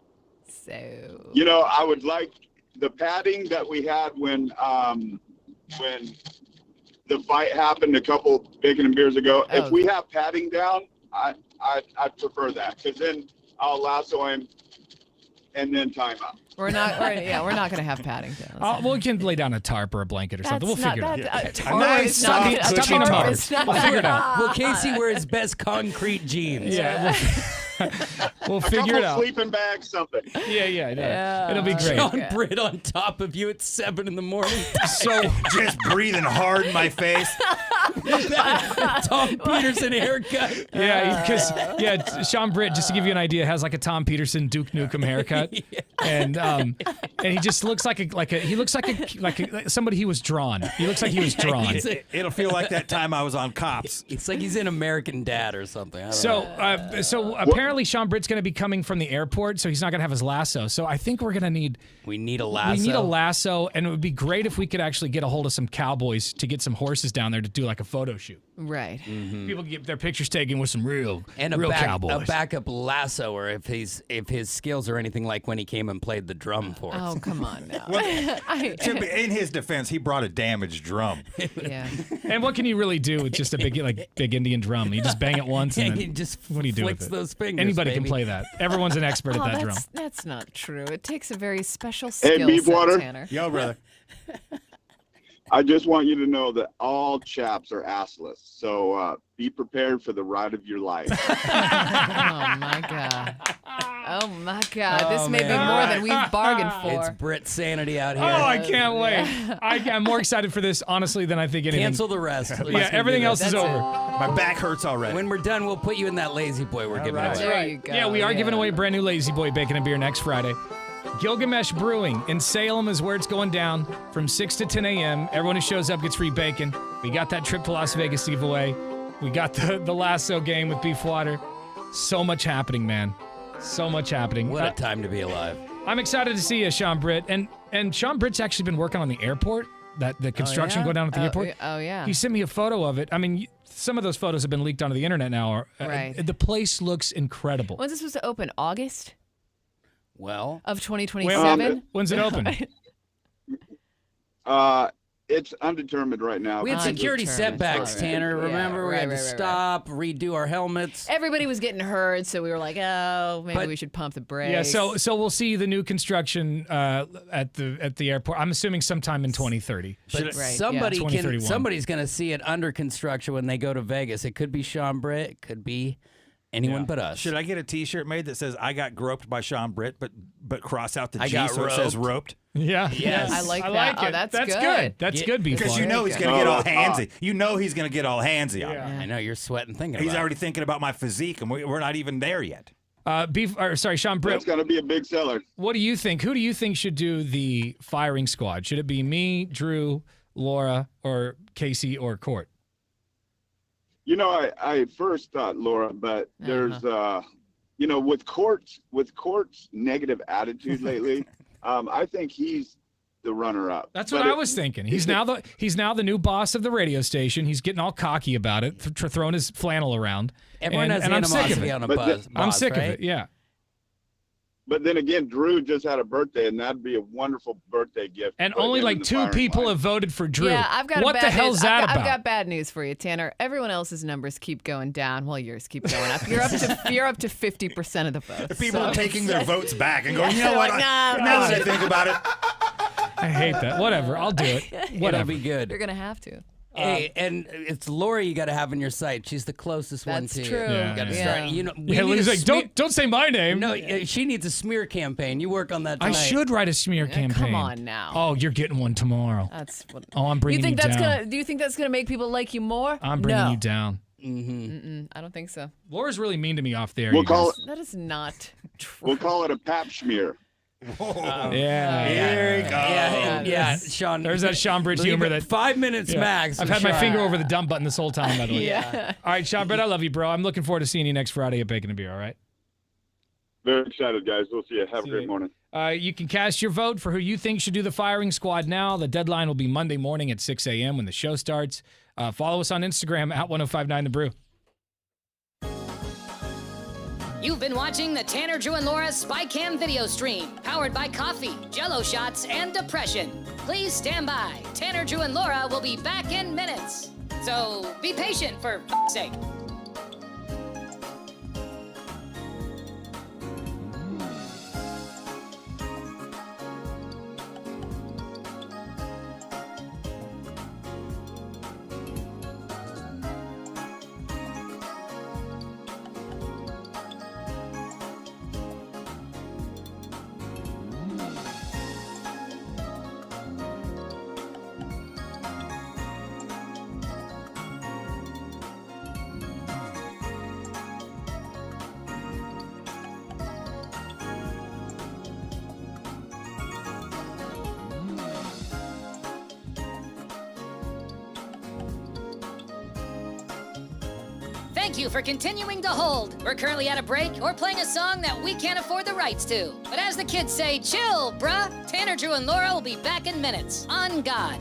So. You know, I would like the padding that we had when the fight happened a couple Bacon and Beers ago. Oh. If we have padding down, I prefer that, because then I'll lasso him and then tie him up. We're not going to have padding down. We can lay down a tarp or a blanket or something. We'll figure it out. A nice soft cushion tarp. We'll figure it out. Will Casey wear his best concrete jeans? Yeah. We'll figure it out. Sleeping bags, something. Yeah. It'll be great. Sean Britt on top of you at 7 in the morning. So just breathing hard in my face. Tom Peterson haircut. Yeah, because Sean Britt, just to give you an idea, has like a Tom Peterson Duke Nukem haircut, and he just looks like somebody he was drawn. He looks like he was drawn. It'll feel like that time I was on Cops. It's like he's in American Dad or something. So apparently Sean Britt's going to be coming from the airport, so he's not going to have his lasso. So I think we're going to need. We need a lasso. We need a lasso, and it would be great if we could actually get a hold of some cowboys to get some horses down there to do like a photo shoot. Right. Mm-hmm. People get their pictures taken with some real A cowboys. backup lassoer if his skills are anything like when he came and played the drum for us. Oh, come on now. In his defense, he brought a damaged drum. Yeah. And what can you really do with just a big Indian drum? You just bang it once and then just what do you do with flicks it? those fingers, Anybody can baby. play that. Everyone's an expert at that drum. That's not true. It takes a very special skill Hey, Beefwater. set, Tanner. Yo, brother. I just want you to know that all chaps are assless, so be prepared for the ride of your life. Oh my God. Oh my God. This may be more than we've bargained for. It's Brit sanity out here. Oh, I can't wait. I'm more excited for this, honestly, than I think anything. Cancel the rest. Yeah, everything else is over. My back hurts already. When we're done, we'll put you in that lazy boy we're giving away. There you go. Yeah, we are giving away a brand new Lazy Boy Bacon and Beer next Friday. Gilgamesh Brewing in Salem is where it's going down from 6 to 10 a.m. Everyone who shows up gets free bacon. We got that trip to Las Vegas to give away. We got the lasso game with Beefwater. So much happening, man. So much happening. What a time to be alive. I'm excited to see you, Sean Britt. And Sean Britt's actually been working on the airport, the construction going down at the airport. Oh, yeah. He sent me a photo of it. I mean, some of those photos have been leaked onto the internet now. Right. The place looks incredible. When's this supposed to open? August? Well, of 2027? When's it open? It's undetermined right now. We had security setbacks, Tanner. Yeah, Remember, we had to stop, redo our helmets. Everybody was getting hurt, so we were like, oh, maybe we should pump the brakes. Yeah, so we'll see the new construction at the airport. I'm assuming sometime in 2030. But somebody's going to see it under construction when they go to Vegas. It could be Sean Britt. It could be anyone but us. Should I get a T-shirt made that says "I got groped by Sean Britt," but cross out the I G got so it says roped? Yeah. Yes. I like that. like Oh, it. that's good. good. That's good, Beefwater. Because you know he's going to get all handsy. You know he's going to get all handsy on it. I know you're sweating thinking He's about already thinking about my physique, and we're not even there yet. Sean Britt. It's going to be a big seller. What do you think? Who do you think should do the firing squad? Should it be me, Drew, Laura, or Casey, or Court? You know, I first thought Laura, but there's, with Court's negative attitude lately, I think he's the runner-up. That's what I was thinking. He's now the new boss of the radio station. He's getting all cocky about it, throwing his flannel around. Everyone has animosity on a boss. I'm sick right? of it. Yeah. But then again, Drew just had a birthday, and that'd be a wonderful birthday gift. And only like 2 people have voted for Drew. Yeah, I've got what the hell's that about? I've got bad news for you, Tanner. Everyone else's numbers keep going down while yours keep going up. You're up to 50% of the votes. The people are taking their votes back and going, you know what? Like, nah, now that I think about it, I hate that. Whatever. I'll do it. It'll Whatever. be good. You're gonna have to. Hey, and it's Lori you got to have in your sight. She's the closest one That's to true. you. Yeah, You got to yeah. start. You know, we Yeah, need Lee's a like, smear- don't say my name. No, she needs a smear campaign. You work on that I tonight. should write a smear campaign. Come on now. Oh, you're getting one tomorrow. That's what. Oh, I'm bringing You think that's down. gonna? Do you think that's gonna make people like you more? I'm bringing no. you down. Mm-mm, I don't think so. Laura's really mean to me off there. We'll you call guys. That is not true. We'll call it a pap smear. Yeah. Here he goes. Yeah, Sean. There's that Sean Bridge leave humor it that 5 minutes Yeah. max. I've with had my Sean. finger over the dump button this whole time, by the way. Yeah. All right, Sean Britt, I love you, bro. I'm looking forward to seeing you next Friday at Bacon and Beer, all right? Very excited, guys. We'll see you. Have a great morning. You can cast your vote for who you think should do the firing squad now. The deadline will be Monday morning at 6 a.m. when the show starts. Follow us on Instagram at 1059 The Brew. You've been watching the Tanner, Drew, and Laura SpyCam video stream, powered by coffee, Jello shots, and depression. Please stand by. Tanner, Drew, and Laura will be back in minutes. So be patient, for f***'s sake. Thank you for continuing to hold. We're currently at a break or playing a song that we can't afford the rights to. But as the kids say, chill, bruh. Tanner, Drew, and Laura will be back in minutes. On God.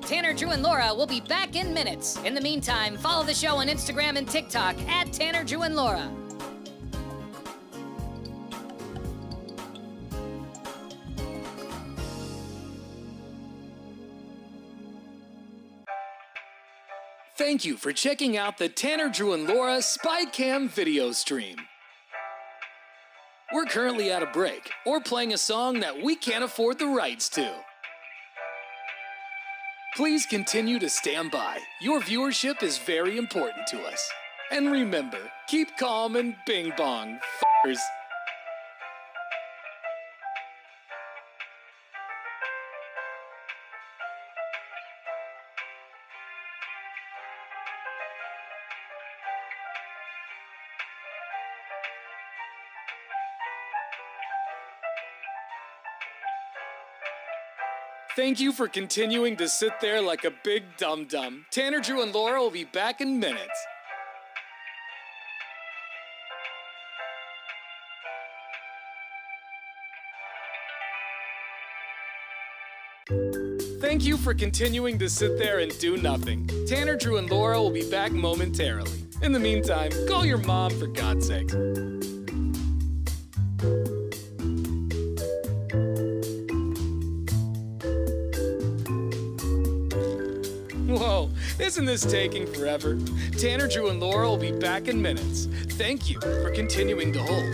Tanner, Drew, and Laura will be back in minutes. In the meantime, follow the show on Instagram and TikTok at Tanner, Drew, and Laura. Thank you for checking out the Tanner, Drew, and Laura SpyCam video stream. We're currently at a break or playing a song that we can't afford the rights to. Please continue to stand by. Your viewership is very important to us. And remember, keep calm and bing bong, f***ers. Thank you for continuing to sit there like a big dum-dum. Tanner, Drew, and Laura will be back in minutes. Thank you for continuing to sit there and do nothing. Tanner, Drew, and Laura will be back momentarily. In the meantime, call your mom for God's sake. Whoa, isn't this taking forever? Tanner, Drew, and Laura will be back in minutes. Thank you for continuing to hold.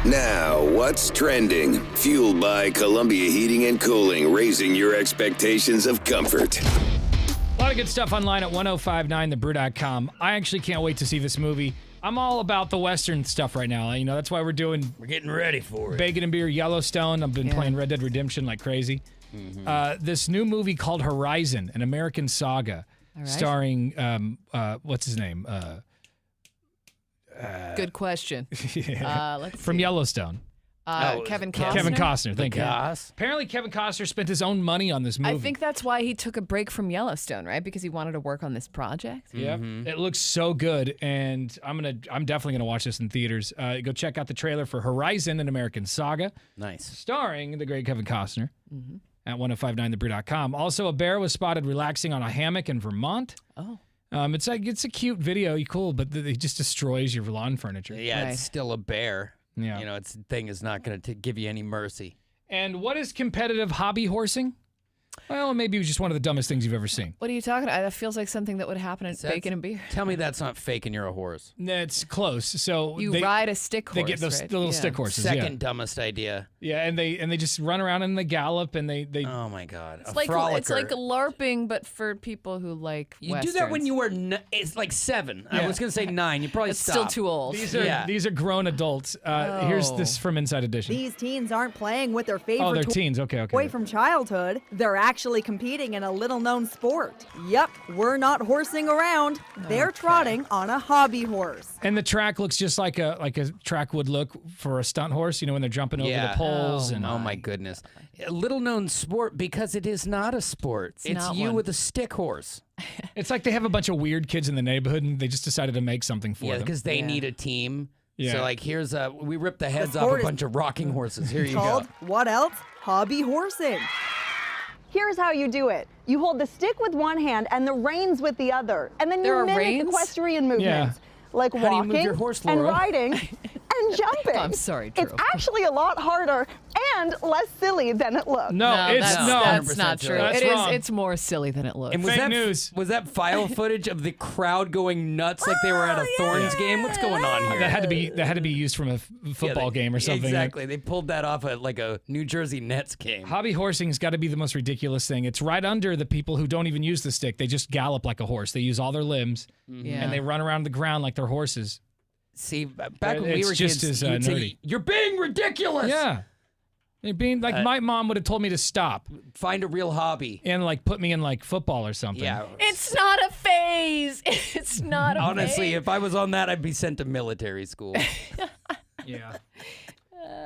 Now, what's trending? Fueled by Columbia Heating and Cooling, raising your expectations of comfort. A lot of good stuff online at 1059thebrew.com. I actually can't wait to see this movie. I'm all about the Western stuff right now. You know, that's why we're getting ready for it. Bacon and Beer, Yellowstone. I've been playing Red Dead Redemption like crazy. This new movie called Horizon, an American saga, starring, what's his name? Good question. Let's From see. Yellowstone. Kevin Costner. Kevin Costner, thank you. Goss. Apparently, Kevin Costner spent his own money on this movie. I think that's why he took a break from Yellowstone, right? Because he wanted to work on this project. Yeah, it looks so good, and I'm definitely gonna watch this in theaters. Go check out the trailer for Horizon, an American Saga. Nice. Starring the great Kevin Costner at 1059thebrew.com. Also, a bear was spotted relaxing on a hammock in Vermont. Oh. It's a cute video, cool, but it just destroys your lawn furniture. Yeah, it's still a bear. Yeah. You know, its thing is not going to give you any mercy. And what is competitive hobby horsing? Well, maybe it was just one of the dumbest things you've ever seen. What are you talking about? That feels like something that would happen at Bacon and Beer. Tell me that's not fake and you're a horse. It's close. So You ride a stick They horse, get those right? the little Yeah. stick horses. Second dumbest idea. Yeah, and they just run around and they gallop and they. Oh my God! It's like LARPing, but for people who like You do that when you were it's like 7. I Yeah. was going to say 9. You probably It's still stopped. too old. These are grown adults. Here's this from Inside Edition. These teens aren't playing with their favorite they're teens. Okay. toy from childhood. They're actually competing in a little-known sport. Yep, we're not horsing around. They're trotting on a hobby horse. And the track looks just like a track would look for a stunt horse. You know, when they're jumping over the poles. Oh my goodness! A little known sport because it is not a sport. It's not you one. with a stick horse. It's like they have a bunch of weird kids in the neighborhood and they just decided to make something for Yeah, them. because they need a team. Yeah. So like here's we ripped the heads off sport a is bunch of rocking horses. Here you Called, go. what else? Hobby horsing. Here's how you do it. You hold the stick with one hand and the reins with the other. And then There you are mimic reins? equestrian movements. Like How do you walking move your horse, and Laura? riding and jumping. I'm sorry, It's Drew. actually a lot harder and less silly than it looks. That's not true. That's It is. wrong. It's more silly than it looks. And was Fake that news. Was that file footage of the crowd going nuts like they were at a Thorns game? What's going on here? That had to be used from a football game or something. Exactly. They pulled that off at like a New Jersey Nets game. Hobby horsing's got to be the most ridiculous thing. It's right under the people who don't even use the stick. They just gallop like a horse. They use all their limbs and they run around the ground like they're horses. See, back when we It's were just kids, as you'd say, nerdy. you're being ridiculous. Yeah. They're being like my mom would have told me to stop. Find a real hobby. And like put me in like football or something. Yeah. It's not a phase. It's not a Honestly, phase. if I was on that, I'd be sent to military school. Yeah.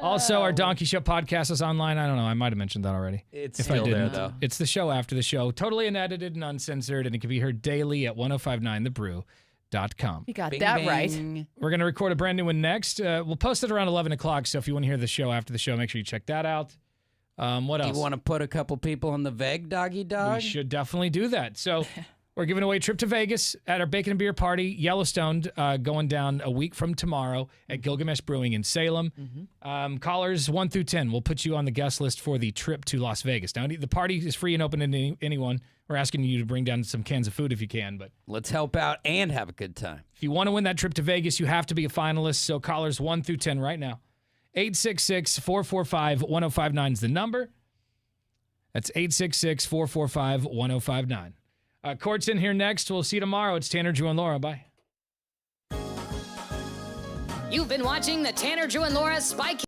Also, our Donkey Show podcast is online. I don't know. I might have mentioned that already. It's If still I didn't, there, though. It's the show after the show. Totally unedited and uncensored, and it can be heard daily at 1059thebrew.com. You got Bing, that bing. right. We're going to record a brand new one next. We'll post it around 11 o'clock, so if you want to hear the show after the show, make sure you check that out. What Do else? you want to put a couple people on the VEG, doggy dog? We should definitely do that. So we're giving away a trip to Vegas at our Bacon and Beer Party, Yellowstone, going down a week from tomorrow at Gilgamesh Brewing in Salem. Callers 1 through 10, we'll put you on the guest list for the trip to Las Vegas. Now, the party is free and open to anyone. We're asking you to bring down some cans of food if you can, but Let's help out and have a good time. if you want to win that trip to Vegas, you have to be a finalist. So callers 1 through 10 right now. 866-445-1059 is the number. That's 866-445-1059. Court's in here next. We'll see you tomorrow. It's Tanner, Drew, and Laura. Bye. You've been watching the Tanner, Drew, and Laura SpyCam